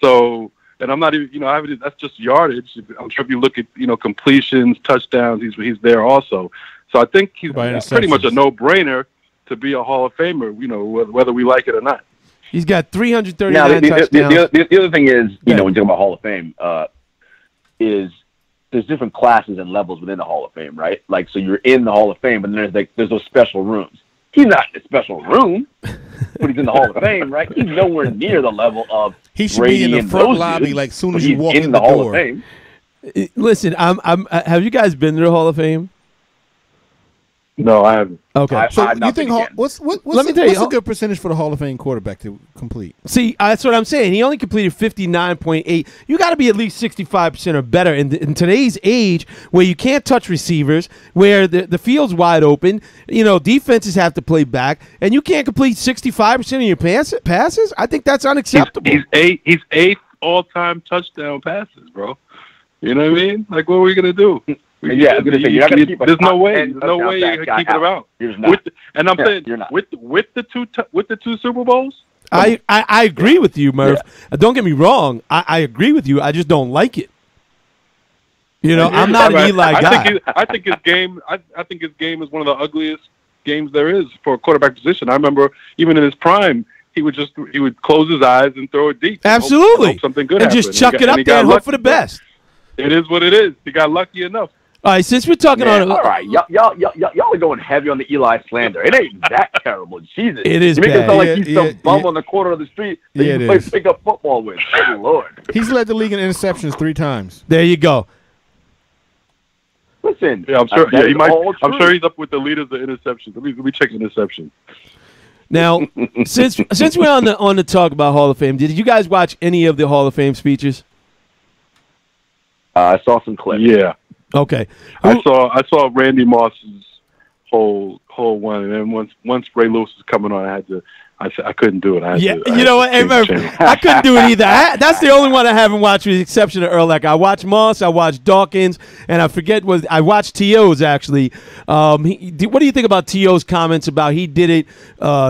So, and I'm not even, that's just yardage. I'm sure if you look at completions, touchdowns, he's there also. So I think he's pretty much a no-brainer to be a Hall of Famer. Whether we like it or not. He's got 339 touchdowns. The other thing is, when you talk about Hall of Fame, is there's different classes and levels within the Hall of Fame, right? Like, so you're in the Hall of Fame, but then there's those special rooms. He's not in a special room, but he's in the Hall of Fame, right? He's nowhere near the level of he should Brady be in the front lobby, dudes, like soon as you walk in the Hall door. of Fame. Listen, have you guys been to the Hall of Fame? No, I haven't. Okay. So you think what's a good percentage for the Hall of Fame quarterback to complete? See, that's what I'm saying. He only completed 59.8. You got to be at least 65% or better in today's age, where you can't touch receivers, where the field's wide open. Defenses have to play back, and you can't complete 65% of your passes. I think that's unacceptable. He's eighth all-time touchdown passes, bro. You know what I mean? Like, what are we gonna do? Yeah, I was gonna say, you're not gonna keep there's no way you can keep it around. And I'm saying with the two Super Bowls. I agree with you, Murph. Yeah. Don't get me wrong. I agree with you. I just don't like it. I'm not an Eli guy. I think his game. I think his game is one of the ugliest games there is for a quarterback position. I remember even in his prime, he would close his eyes and throw it deep. Absolutely, hope something good and happened. Just chuck it up there and hope for the best. It is what it is. He got lucky enough. All right, since we're talking all right, y'all are going heavy on the Eli slander. It ain't that terrible. Jesus, it is. You make it sound like he's some bum on the corner of the street that you play pick-up football with. Good Lord. He's led the league in interceptions 3 times. There you go. Listen, yeah, I'm sure. Yeah, he might. I'm sure he's up with the leaders of interceptions. Let me check interceptions. Now, since we're on the talk about Hall of Fame, did you guys watch any of the Hall of Fame speeches? I saw some clips. Yeah. Okay. I saw Randy Moss's whole one, and then once Ray Lewis was coming on, I couldn't do it. You know what? Hey, I couldn't do it either. That's the only one I haven't watched, with the exception of Earl Eck. I watched Moss, I watched Dawkins, and I watched T.O.'s actually. What do you think about T.O.'s comments about he did it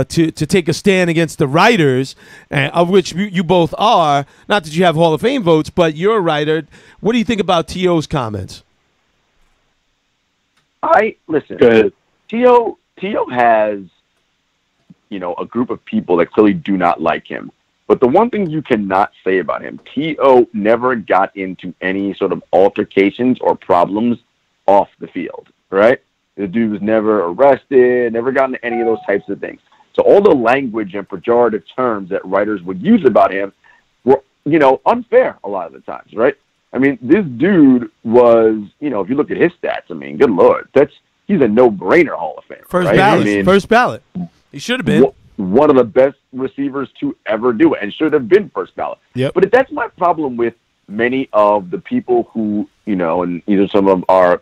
to take a stand against the writers, of which you both are? Not that you have Hall of Fame votes, but you're a writer. What do you think about T.O.'s comments? Listen. T.O. has, a group of people that clearly do not like him. But the one thing you cannot say about him, T.O. never got into any sort of altercations or problems off the field, right? The dude was never arrested, never got into any of those types of things. So all the language and pejorative terms that writers would use about him were, unfair a lot of the times, right? I mean, this dude was, if you look at his stats, good Lord, he's a no-brainer Hall of Fame. First ballot. He should have been. One of the best receivers to ever do it, and should have been first ballot. Yep. But that's my problem with many of the people who, and these are some of our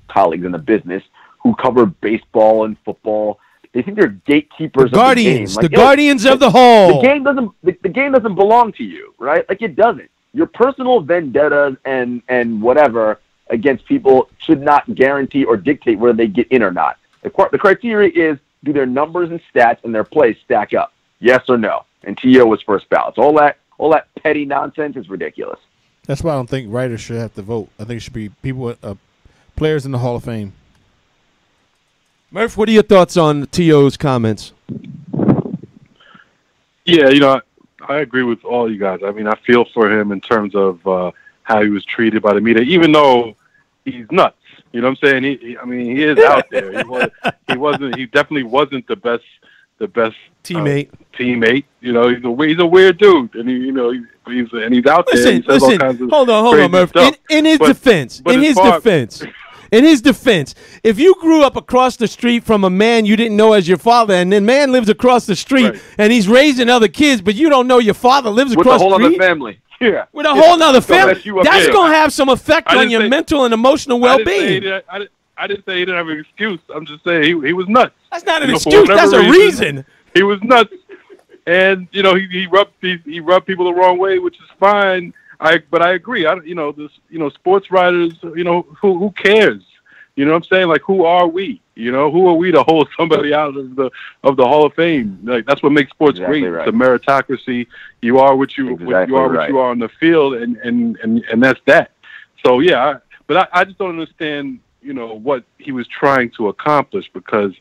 colleagues in the business who cover baseball and football. They think they're gatekeepers of the game. The guardians of the Hall. The game doesn't belong to you, right? Like, it doesn't. Your personal vendettas and whatever against people should not guarantee or dictate whether they get in or not. The criteria is, do their numbers and stats and their plays stack up? Yes or no? And T.O. was first ballot. So all that petty nonsense is ridiculous. That's why I don't think writers should have to vote. I think it should be people, players in the Hall of Fame. Murph, what are your thoughts on T.O.'s comments? Yeah, I agree with all you guys. I mean, I feel for him in terms of how he was treated by the media, even though he's nuts. You know what I'm saying? He is out there. He definitely wasn't the best teammate. He's a weird dude, and he's out there. He says all kinds of hold on, Murph. In his defense, if you grew up across the street from a man you didn't know as your father, and then man lives across the street and he's raising other kids, but you don't know your father lives across the street. With a whole other family. Yeah. With a whole other family. That's going to have some effect on your mental and emotional well-being. I didn't say he didn't have an excuse. I'm just saying he was nuts. That's not an excuse. That's a reason. He was nuts. And, he rubbed people the wrong way, which is fine. But I agree. Sports writers. Who cares? You know what I'm saying? Like, who are we? Who are we to hold somebody out of the Hall of Fame? Like, that's what makes sports great. Right. The meritocracy. You are what you what you are on the field, and that's that. So yeah, but I just don't understand. What he was trying to accomplish, because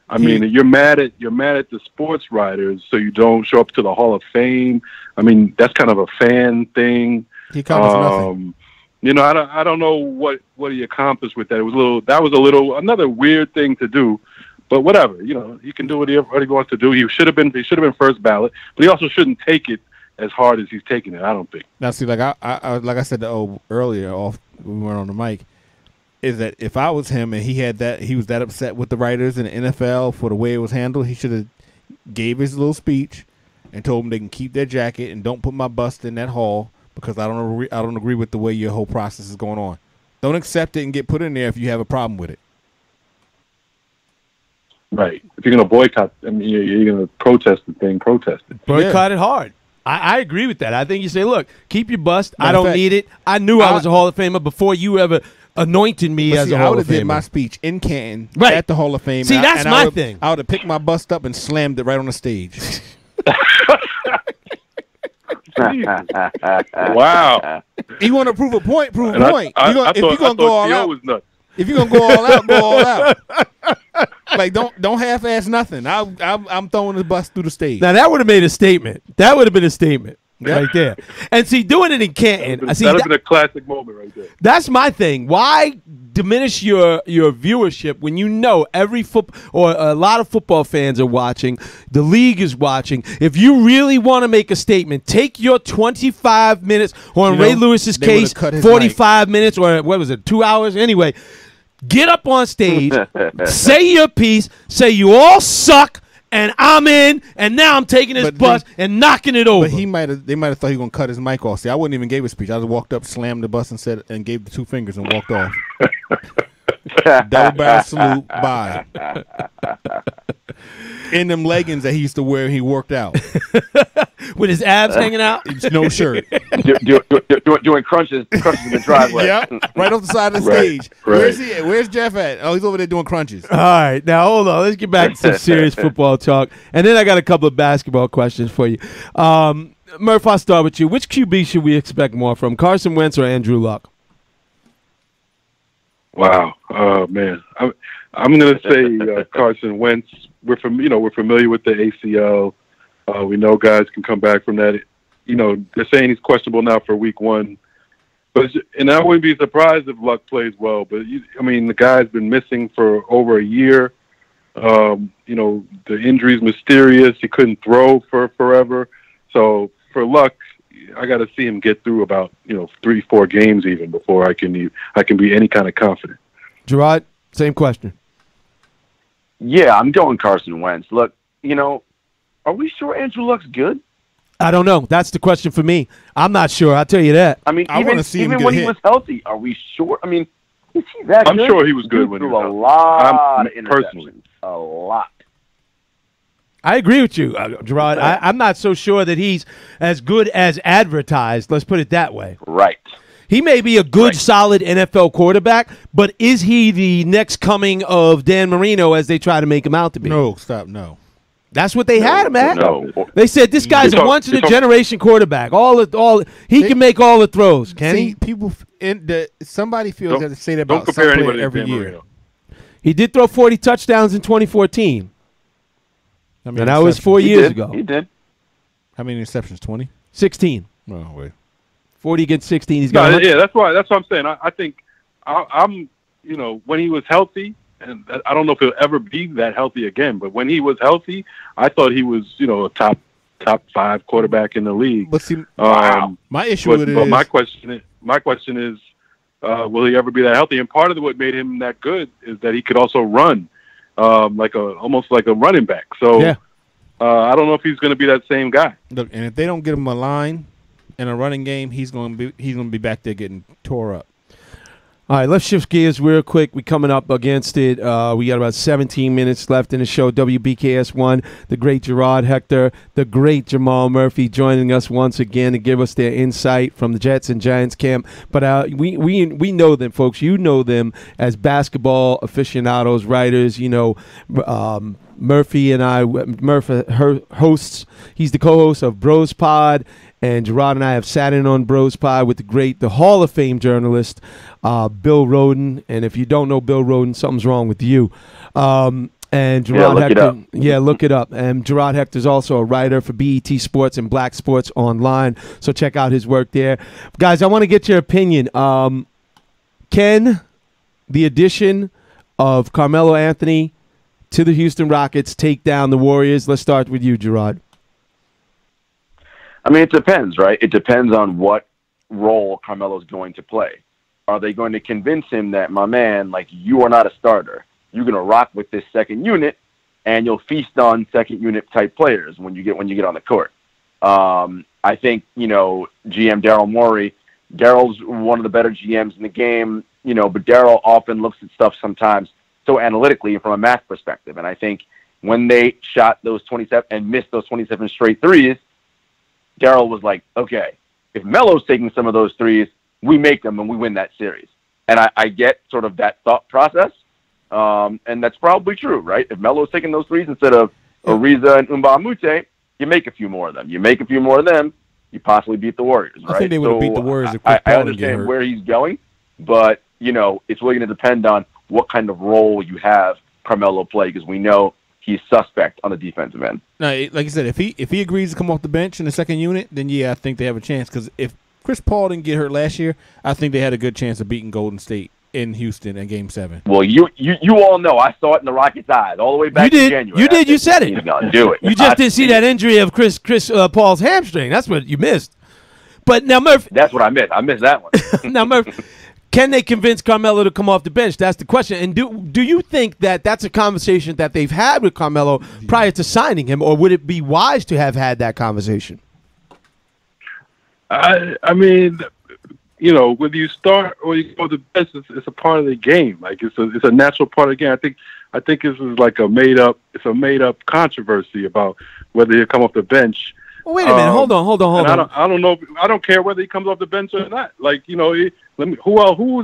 I mean, you're mad at the sports writers, so you don't show up to the Hall of Fame. I mean, that's kind of a fan thing. He accomplished nothing. I don't know what he accomplished with that. That was another weird thing to do, but whatever. He can do what he wants to do. He should have been first ballot, but he also shouldn't take it as hard as he's taking it. I don't think. Now, see, like I said earlier, off when we went on the mic, is that if I was him and he was that upset with the writers in the NFL for the way it was handled, he should have gave his little speech and told them they can keep their jacket and don't put my bust in that hall, because I don't agree with the way your whole process is going on. Don't accept it and get put in there if you have a problem with it. Right. If you're going to boycott, I mean, you're going to protest the thing. Protest it. Boycott it hard. I agree with that. I think you say, look, keep your bust. I don't need it. I knew I was a Hall of Famer before you ever anointed me as a Hall of Famer. I would have did my speech in Canton at the Hall of Fame. See, that's my thing. I would have picked my bust up and slammed it right on the stage. Wow. You want to prove a point? Prove a point. If you're gonna go all out, go all out. Like, don't half-ass nothing. I'm throwing the bus through the stage. Now that would have made a statement. That would have been a statement right there. And see, doing it in Canton, that would have been a classic moment right there. That's my thing. Why diminish your viewership when you know or a lot of football fans are watching, the league is watching? If you really want to make a statement, take your 25 minutes, or in Ray Lewis's case, 45 minutes, or what was it, 2 hours? Anyway, get up on stage, say your piece, say you all suck, and I'm in, and now I'm taking his bus and knocking it over. But they might have thought he was going to cut his mic off. See, I wouldn't even give a speech. I just walked up, slammed the bus, and gave the 2 fingers and walked off. Double barrel salute, bye. In them leggings that he used to wear when he worked out. With his abs hanging out? No shirt. Doing crunches in the driveway. Yep, right off the side of the stage. Right. Where's he at? Where's Jeff at? Oh, he's over there doing crunches. All right, now hold on. Let's get back to some serious football talk. And then I got a couple of basketball questions for you. Murph, I'll start with you. Which QB should we expect more from, Carson Wentz or Andrew Luck? Wow, man, I'm going to say Carson Wentz. We're familiar with the ACL. We know guys can come back from that. They're saying he's questionable now for week 1, and I wouldn't be surprised if Luck plays well. But the guy's been missing for over a year. The injury's mysterious. He couldn't throw for forever. So for Luck, I got to see him get through about 3-4 games even before I can be any kind of confident. Gerard, same question. Yeah, I'm going Carson Wentz. Look, are we sure Andrew Luck's good? I don't know. That's the question for me. I'm not sure. I'll tell you that. I mean, even when he was healthy, are we sure? I mean, is he that good? I'm sure he was good when he was healthy. A lot of interceptions. A lot. I agree with you, Gerard. I'm not so sure that he's as good as advertised. Let's put it that way. Right. He may be a good, solid NFL quarterback, but is he the next coming of Dan Marino as they try to make him out to be? No. That's what they had him at. No. They said this guy's a once-in-a-generation quarterback. He can make all the throws. Can he? People somebody feels that they say that about some player every year. He did throw 40 touchdowns in 2014. And that was 4 years ago. He did. How many interceptions? 20? 16. Oh, wait. 40 against 16. He's got. Yeah, that's why. That's what I'm saying. I think I'm. When he was healthy, and I don't know if he'll ever be that healthy again. But when he was healthy, I thought he was, a top 5 quarterback in the league. But see, my issue with it is. My question is, will he ever be that healthy? And part of what made him that good is that he could also run, almost like a running back. So yeah. I don't know if he's going to be that same guy. Look, and if they don't get him a line in a running game, he's going to be back there getting tore up. All right, let's shift gears real quick. We're coming up against it. We got about 17 minutes left in the show. WBKS1, the great Gerard Hector, the great Jamal Murphy joining us once again to give us their insight from the Jets and Giants camp. But we know them, folks. You know them as basketball aficionados, writers. You know, Murphy and I, Murphy hosts. He's the co-host of Bros Pod. And Gerard and I have sat in on Bros Pod with the Hall of Fame journalist, Bill Rhoden. And if you don't know Bill Rhoden, something's wrong with you. And Gerard Hector, look it up. And Gerard Hector is also a writer for BET Sports and Black Sports Online. So check out his work there. Guys, I want to get your opinion. Can the addition of Carmelo Anthony to the Houston Rockets take down the Warriors? Let's start with you, Gerard. I mean, it depends, right? It depends on what role Carmelo's going to play. Are they going to convince him that, my man, like, you are not a starter? You're going to rock with this second unit, and you'll feast on second unit type players when you get on the court. I think, GM Daryl Morey, Daryl's one of the better GMs in the game, but Daryl often looks at stuff sometimes so analytically from a math perspective. And I think when they shot those 27 and missed those 27 straight threes, Daryl was like, okay, if Melo's taking some of those threes, we make them and we win that series. And I get sort of that thought process, and that's probably true, right? If Melo's taking those threes instead of Ariza and Mbamute, you make a few more of them. You make a few more of them, you possibly beat the Warriors, right? I think they would have beat the Warriors if I understand where he's going, but, it's really going to depend on what kind of role you have Carmelo play, because we know he's suspect on the defensive end. No, like I said, if he agrees to come off the bench in the second unit, then I think they have a chance. Because if Chris Paul didn't get hurt last year, I think they had a good chance of beating Golden State in Houston in Game 7. Well, you all know I saw it in the Rockets' eyes all the way back in January. You did. You said it. He's gonna do it. You just didn't see that injury of Chris Paul's hamstring. That's what you missed. But now, Murph. That's what I missed. I missed that one. Now, Murph. Can they convince Carmelo to come off the bench? That's the question. And do you think that that's a conversation that they've had with Carmelo prior to signing him, or would it be wise to have had that conversation? I mean, whether you start or you go to the bench, it's a part of the game. Like it's a natural part of the game. I think this is like a made up controversy about whether he'll come off the bench. Well, wait a minute. Hold on. I don't know. I don't care whether he comes off the bench or not. Like, who's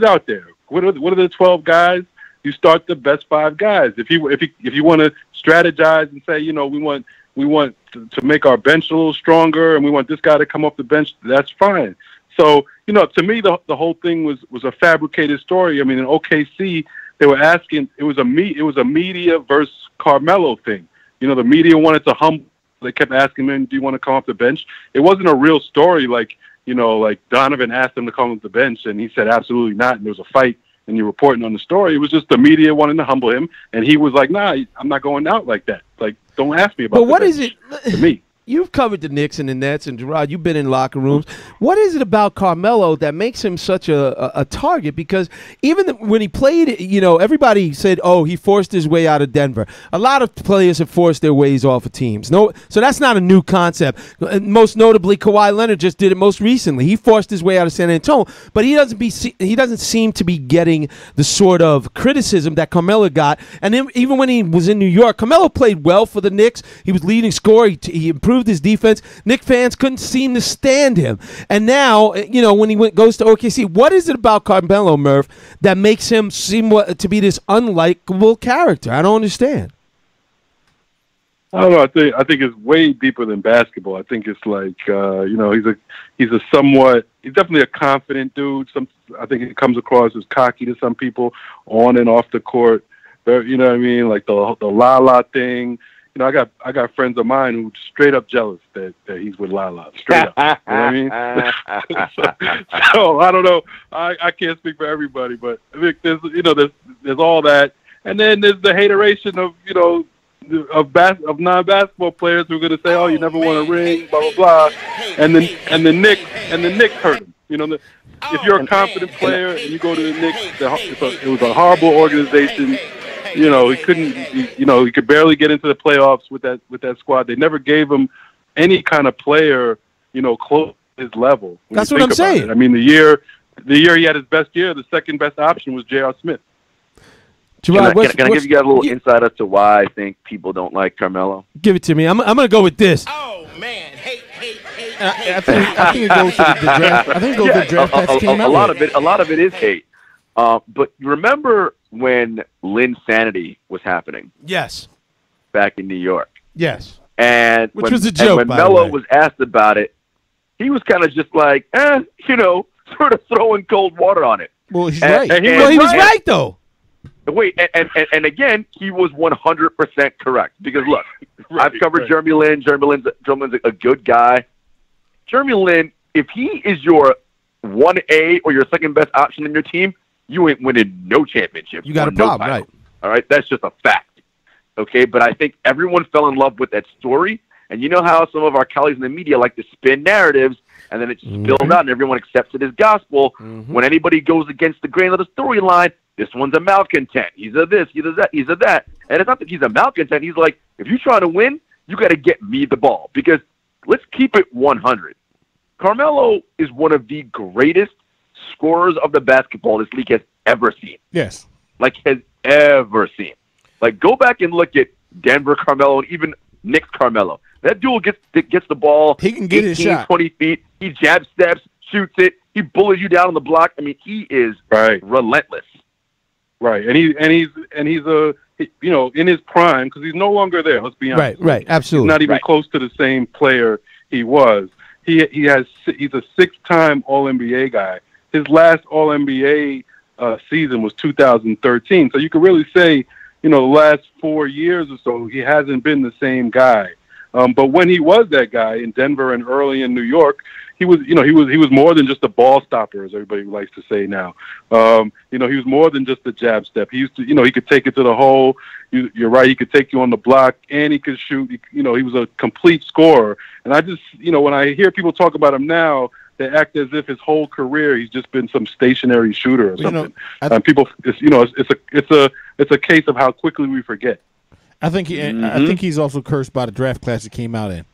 out there? What are the 12 guys? You start the best 5 guys. If you want to strategize and say, we want to make our bench a little stronger, and we want this guy to come off the bench, that's fine. So, to me, the whole thing was a fabricated story. I mean, in OKC, they were asking. It was a media versus Carmelo thing. The media wanted to humble. They kept asking him, do you want to come off the bench? It wasn't a real story like Donovan asked him to come off the bench, and he said absolutely not, and there was a fight, and you're reporting on the story. It was just the media wanting to humble him, and he was like, nah, I'm not going out like that. Like, don't ask me about But what is it to me? You've covered the Knicks and the Nets, and Gerard, you've been in locker rooms. What is it about Carmelo that makes him such a target? Because even when he played, everybody said, oh, he forced his way out of Denver. A lot of players have forced their ways off of teams. So that's not a new concept. Most notably, Kawhi Leonard just did it most recently. He forced his way out of San Antonio, but he doesn't seem to be getting the sort of criticism that Carmelo got. And then even when he was in New York, Carmelo played well for the Knicks. He was leading scorer. He improved his defense. Knick fans couldn't seem to stand him. And now, when he goes to OKC, what is it about Carmelo, Murph, that makes him seem to be this unlikable character? I don't understand. I don't know. I think it's way deeper than basketball. I think it's like he's definitely a confident dude. I think it comes across as cocky to some people on and off the court. But, you know what I mean? Like the la thing. I got friends of mine who straight up jealous that he's with Lala. Straight up. You know what I mean? so I don't know. I can't speak for everybody, but I think there's all that, and then there's the hateration of non-basketball players who are going to say, "Oh, you never won a ring," blah blah blah, and the Knicks hurt him. If you're a confident player and you go to the Knicks, it was a horrible organization. He couldn't. He could barely get into the playoffs with that squad. They never gave him any kind of player, close to his level. That's what I'm saying. I mean, the year the year he had his best year, the second best option was J.R. Smith. Gerard, can I give you guys a little insight as to why I think people don't like Carmelo? Give it to me. I'm going to go with this. I think it goes to the draft. I think it goes to the draft that came out. A lot of it is hate. But remember when Linsanity was happening? Yes. Back in New York. Yes. And which was a joke. When Melo was asked about it, he was kind of just like, sort of throwing cold water on it. Well, he's right. He was right though. Wait, and again, he was 100% correct. Because look, I've covered Jeremy Lin. Jeremy Lin's a good guy. Jeremy Lin, if he is your 1A or your second best option in your team, you ain't winning no championships. You got a problem, right? All right, that's just a fact. Okay, but I think everyone fell in love with that story. And you know how some of our colleagues in the media like to spin narratives, and then it spills out and everyone accepts it as gospel. When anybody goes against the grain of the storyline, this one's a malcontent. He's a this, he's a that, he's a that. And it's not that he's a malcontent. He's like, if you're trying to win, you got to get me the ball. Because let's keep it 100. Carmelo is one of the greatest scorers of the basketball this league has ever seen. Yes. Like, has ever seen. Like, go back and look at Denver Carmelo and even Knicks Carmelo. That dude gets the ball. He can get 18, his shot. 20 feet. He jab steps, shoots it. He bullies you down on the block. I mean, he is relentless. Right, and he's in his prime because he's no longer there. Let's be honest. Right, absolutely. He's not even close to the same player he was. He's a 6-time All-NBA guy. His last All-NBA season was 2013. So you could really say, the last 4 years or so, he hasn't been the same guy. But when he was that guy in Denver and early in New York, he was more than just a ball stopper, as everybody likes to say now. He was more than just a jab step. He used to, he could take it to the hole. You're right. He could take you on the block, and he could shoot. He was a complete scorer. And I just, when I hear people talk about him now, they act as if his whole career he's just been some stationary shooter or something. People, it's a case of how quickly we forget. I think I think he's also cursed by the draft class he came out in.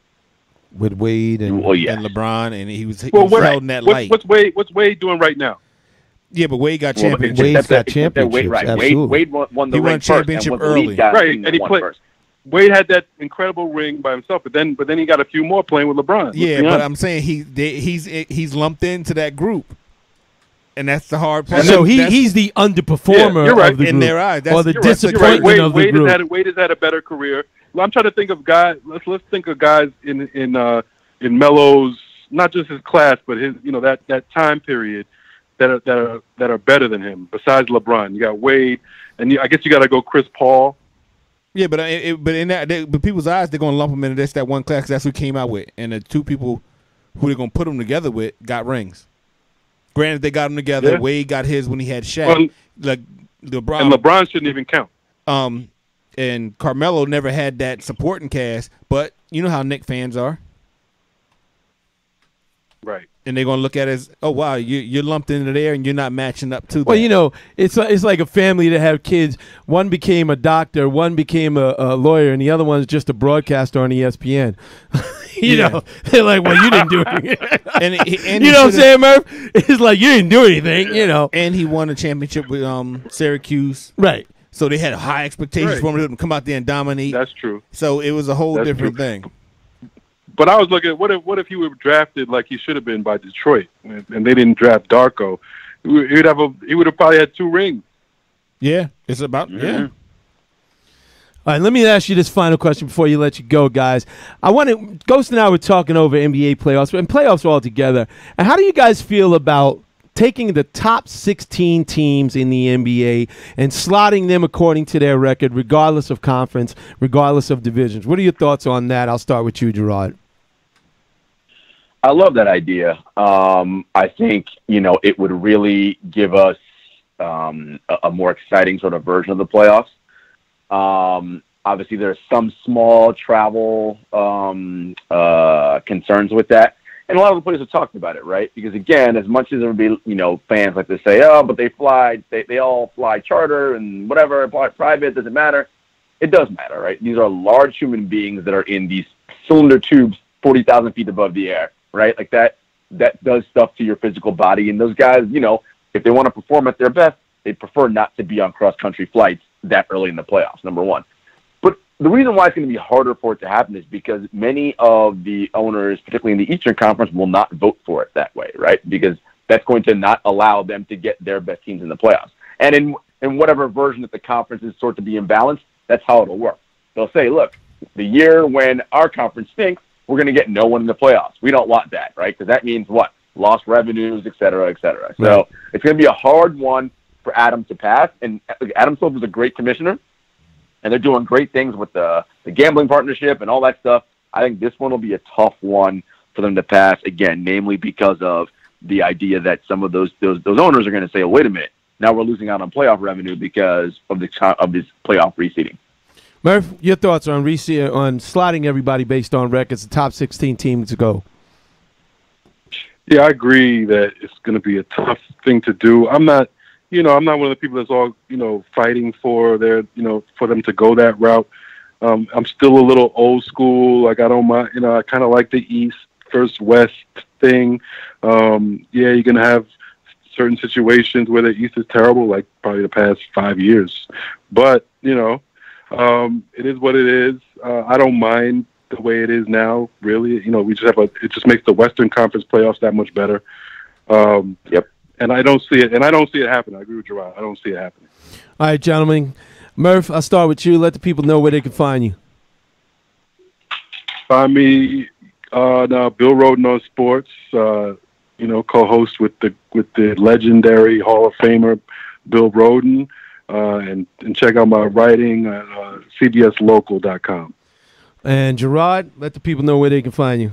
With Wade and LeBron, and he was held in that light. What's Wade doing right now? Yeah, but Wade got championships. Wade's got championships. Wade won the ring championship first, early. Right, and he played. Wade had that incredible ring by himself, but then he got a few more playing with LeBron. Yeah, but I'm saying he's lumped into that group, and that's the hard part. So he's the underperformer of the group, in their eyes, or the disappointment of the group. Wade has had a better career. Well, I'm trying to think of guys. Let's think of guys in Melo's, not just his class, but his that time period that are better than him. Besides LeBron, you got Wade, and I guess you got to go Chris Paul. Yeah, but but people's eyes, they're gonna lump him into that one class. 'Cause that's who came out with, and the two people who they're gonna put them together with got rings. Granted, they got them together. Yeah. Wade got his when he had Shaq. Like LeBron, and LeBron shouldn't even count. And Carmelo never had that supporting cast, but you know how Knicks fans are. Right. And they're going to look at it as, oh, wow, you're lumped into there and you're not matching up to that. Well, it's like a family that have kids. One became a doctor, one became a lawyer, and the other one's just a broadcaster on ESPN. They're like, well, you didn't do anything. and you know what I'm saying, Murph? It's like, you didn't do anything, And he won a championship with Syracuse. Right. So they had high expectations for him to come out there and dominate. That's true. So it was a whole different thing. But I was looking at what if he were drafted like he should have been by Detroit, and they didn't draft Darko? He would have probably had 2 rings. Yeah, it's about All right, let me ask you this final question before you let you go, guys. Ghost and I were talking over NBA playoffs and playoffs altogether. And how do you guys feel about taking the top 16 teams in the NBA and slotting them according to their record, regardless of conference, regardless of divisions? What are your thoughts on that? I'll start with you, Gerard. I love that idea. I think, it would really give us a more exciting sort of version of the playoffs. Obviously, there's some small travel concerns with that. And a lot of the players have talked about it, right? Because, again, as much as there would be, fans like to say, oh, but they all fly charter and whatever, private, doesn't matter. It does matter, right? These are large human beings that are in these cylinder tubes 40,000 feet above the air, right? Like that that does stuff to your physical body. And those guys, you know, if they want to perform at their best, they prefer not to be on cross-country flights that early in the playoffs, number one. But the reason why it's going to be harder for it to happen is because many of the owners, particularly in the Eastern Conference, will not vote for it that way, right? Because that's going to not allow them to get their best teams in the playoffs. And in whatever version that the conference is sort of be imbalanced, that's how it'll work. They'll say, look, the year when our conference stinks, we're going to get no one in the playoffs. We don't want that, right? Because that means what? Lost revenues, et cetera, et cetera. So Right. it's going to be a hard one for Adam to pass. And Adam Silver's a great commissioner, and they're doing great things with the gambling partnership and all that stuff. I think this one will be a tough one for them to pass, again, namely because of the idea that some of those owners are going to say, oh, wait a minute, now we're losing out on playoff revenue because of this playoff reseeding. Murph, your thoughts on slotting everybody based on records, the top 16 teams to go? Yeah, I agree that it's going to be a tough thing to do. I'm not one of the people that's all, fighting for for them to go that route. I'm still a little old school. Like, I don't mind, I kind of like the East versus West thing. Yeah, you're going to have certain situations where the East is terrible, like probably the past 5 years. But, it is what it is. I don't mind the way it is now, really. We just it just makes the Western Conference playoffs that much better. Yep. And I don't see it happening. I agree with Gerard. I don't see it happening. All right, gentlemen. Murph, I'll start with you. Let the people know where they can find you. Find me on Bill Roden on Sports, co-host with the legendary Hall of Famer Bill Roden, and check out my writing at cbslocal.com. And Gerard, let the people know where they can find you.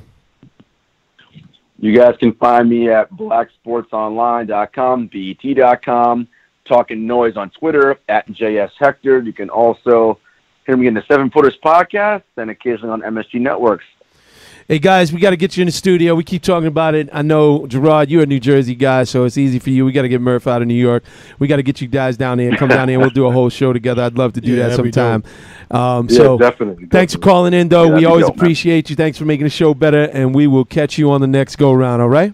You guys can find me at blacksportsonline.com, bet.com, Talking Noise on Twitter, at JS Hector. You can also hear me in the Seven Footers podcast and occasionally on MSG Networks. Hey, guys, we got to get you in the studio. We keep talking about it. I know, Gerard, you're a New Jersey guy, so it's easy for you. We got to get Murph out of New York. We got to get you guys down there. Come down there, and we'll do a whole show together. I'd love to do that sometime. So definitely. Thanks for calling in, though. Yeah, we always dope, appreciate you. Thanks for making the show better, and we will catch you on the next go-round, all right?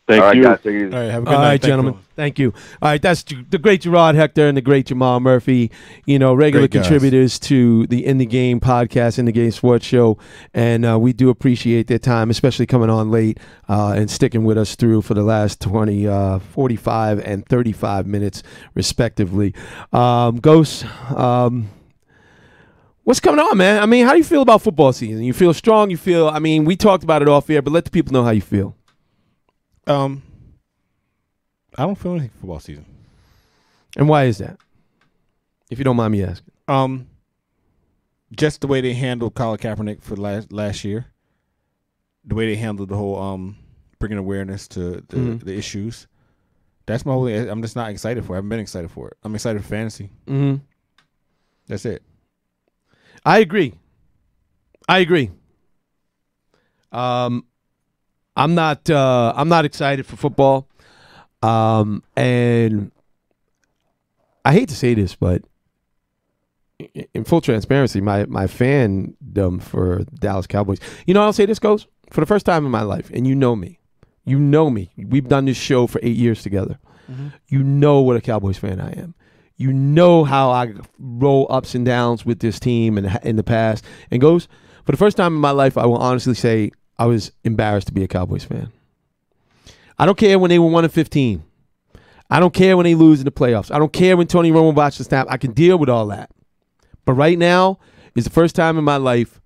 Thank you. Guys, take it easy. All right, have a good All night. right, gentlemen. Thank you. All right, that's the great Gerard Hector and the great Jamal Murphy, regular Great guys. contributors to the In the Game podcast, In the Game Sports Show, and we do appreciate their time, especially coming on late and sticking with us through for the last 20, 45, and 35 minutes, respectively. Ghost, what's coming on, man? I mean, how do you feel about football season? You feel strong? You feel, we talked about it off air, but let the people know how you feel. I don't feel anything football season. And why is that? If you don't mind me asking. Just the way they handled Colin Kaepernick for last year. The way they handled the whole bringing awareness to the issues. That's my whole. I'm just not excited for it. I haven't been excited for it. I'm excited for fantasy. Mm-hmm. That's it. I agree. I'm not excited for football. And I hate to say this, but in full transparency, my fandom for Dallas Cowboys. I'll say this, goes for the first time in my life, and you know me. We've done this show for 8 years together. Mm-hmm. You know what a Cowboys fan I am. You know how I roll ups and downs with this team in the past. And goes, for the first time in my life, I will honestly say I was embarrassed to be a Cowboys fan. I don't care when they were 1-15. I don't care when they lose in the playoffs. I don't care when Tony Romo botched the snap. I can deal with all that. But right now is the first time in my life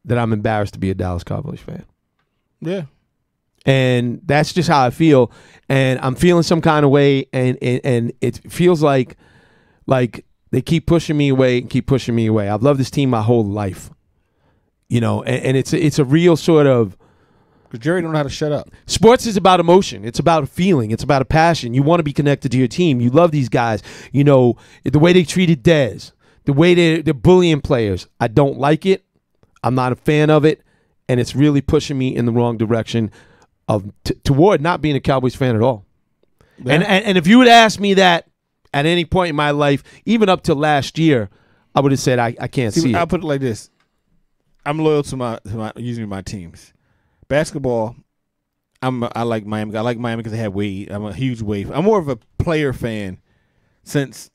that I'm embarrassed to be a Dallas Cowboys fan. Yeah. And that's just how I feel. And I'm feeling some kind of way, and it feels like they keep pushing me away and keep pushing me away. I've loved this team my whole life. And it's a real sort of, because Jerry don't know how to shut up. Sports is about emotion. It's about a feeling. It's about a passion. You want to be connected to your team. You love these guys. The way they treated Dez, the way they're bullying players. I don't like it. I'm not a fan of it. And it's really pushing me in the wrong direction toward not being a Cowboys fan at all. Yeah. And if you would ask me that at any point in my life, even up to last year, I would have said I can't see it. I'll put it like this. I'm loyal to my usually my teams. Basketball, I like Miami. I like Miami because they have Wade. I'm a huge Wade. I'm more of a player fan since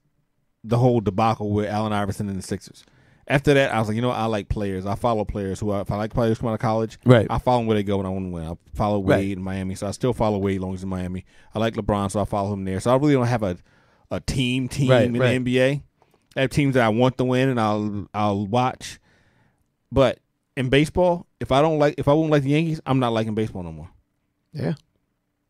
the whole debacle with Allen Iverson and the Sixers. After that, I was like, you know what? I like players. I follow players if I like players come out of college, right. I follow them where they go when I want to win. I follow Wade in Miami, so I still follow Wade as long as he's in Miami. I like LeBron, so I follow him there. So I really don't have a team in the NBA. I have teams that I want to win and I'll watch. But in baseball, if I wouldn't like the Yankees, I'm not liking baseball no more. Yeah.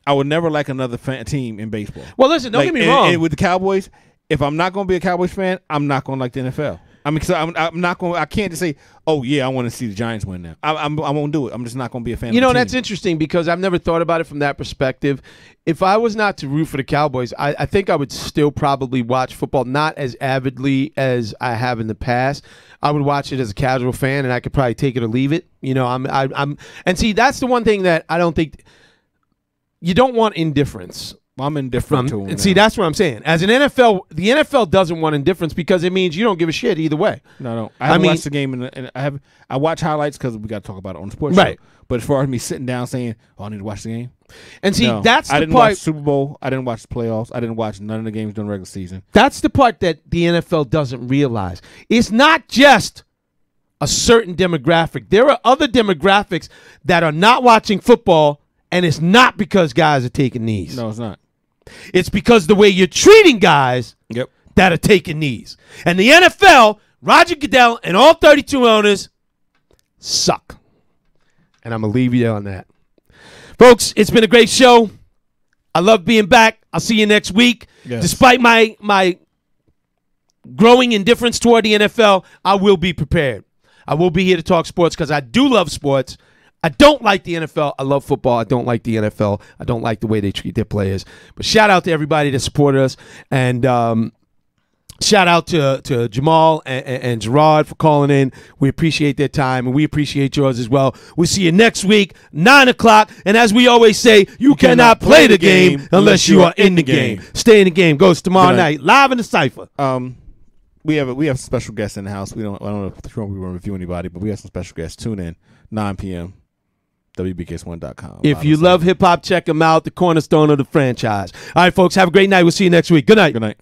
I would never like another team in baseball. Well, listen, don't get me wrong. And with the Cowboys, if I'm not going to be a Cowboys fan, I'm not going to like the NFL. I mean, I'm not going. I can't just say, "Oh yeah, I want to see the Giants win now." I won't do it. I'm just not going to be a fan. You know, of the that's interesting because I've never thought about it from that perspective. If I was not to root for the Cowboys, I think I would still probably watch football, not as avidly as I have in the past. I would watch it as a casual fan, and I could probably take it or leave it. You know, and see, that's the one thing that I don't think you don't want indifference. I'm indifferent to him. And see, that's what I'm saying. As an NFL, the NFL doesn't want indifference because it means you don't give a shit either way. No. I haven't watched the game, and I watch highlights because we got to talk about it on the sports show. But as far as me sitting down saying, "Oh, I need to watch the game," and see, that's the part. I didn't watch Super Bowl. I didn't watch the playoffs. I didn't watch none of the games during the regular season. That's the part that the NFL doesn't realize. It's not just a certain demographic. There are other demographics that are not watching football, and it's not because guys are taking knees. No, it's not. It's because the way you're treating guys that are taking knees. And the NFL, Roger Goodell, and all 32 owners suck. And I'm going to leave you on that. Folks, it's been a great show. I love being back. I'll see you next week. Yes. Despite my growing indifference toward the NFL, I will be prepared. I will be here to talk sports because I do love sports. I don't like the NFL. I love football. I don't like the NFL. I don't like the way they treat their players. But shout out to everybody that supported us. And shout out to Jamal and Gerard for calling in. We appreciate their time, and we appreciate yours as well. We'll see you next week, 9 o'clock. And as we always say, you cannot play the game unless you are in the game. Stay in the game. Goes tomorrow night, live in the Cypher. We have special guests in the house. I don't know if we want to review anybody, but we have some special guests. Tune in, 9 p.m. WBKS1.com. If you love hip-hop, check them out. The cornerstone of the franchise. All right, folks, have a great night. We'll see you next week. Good night. Good night.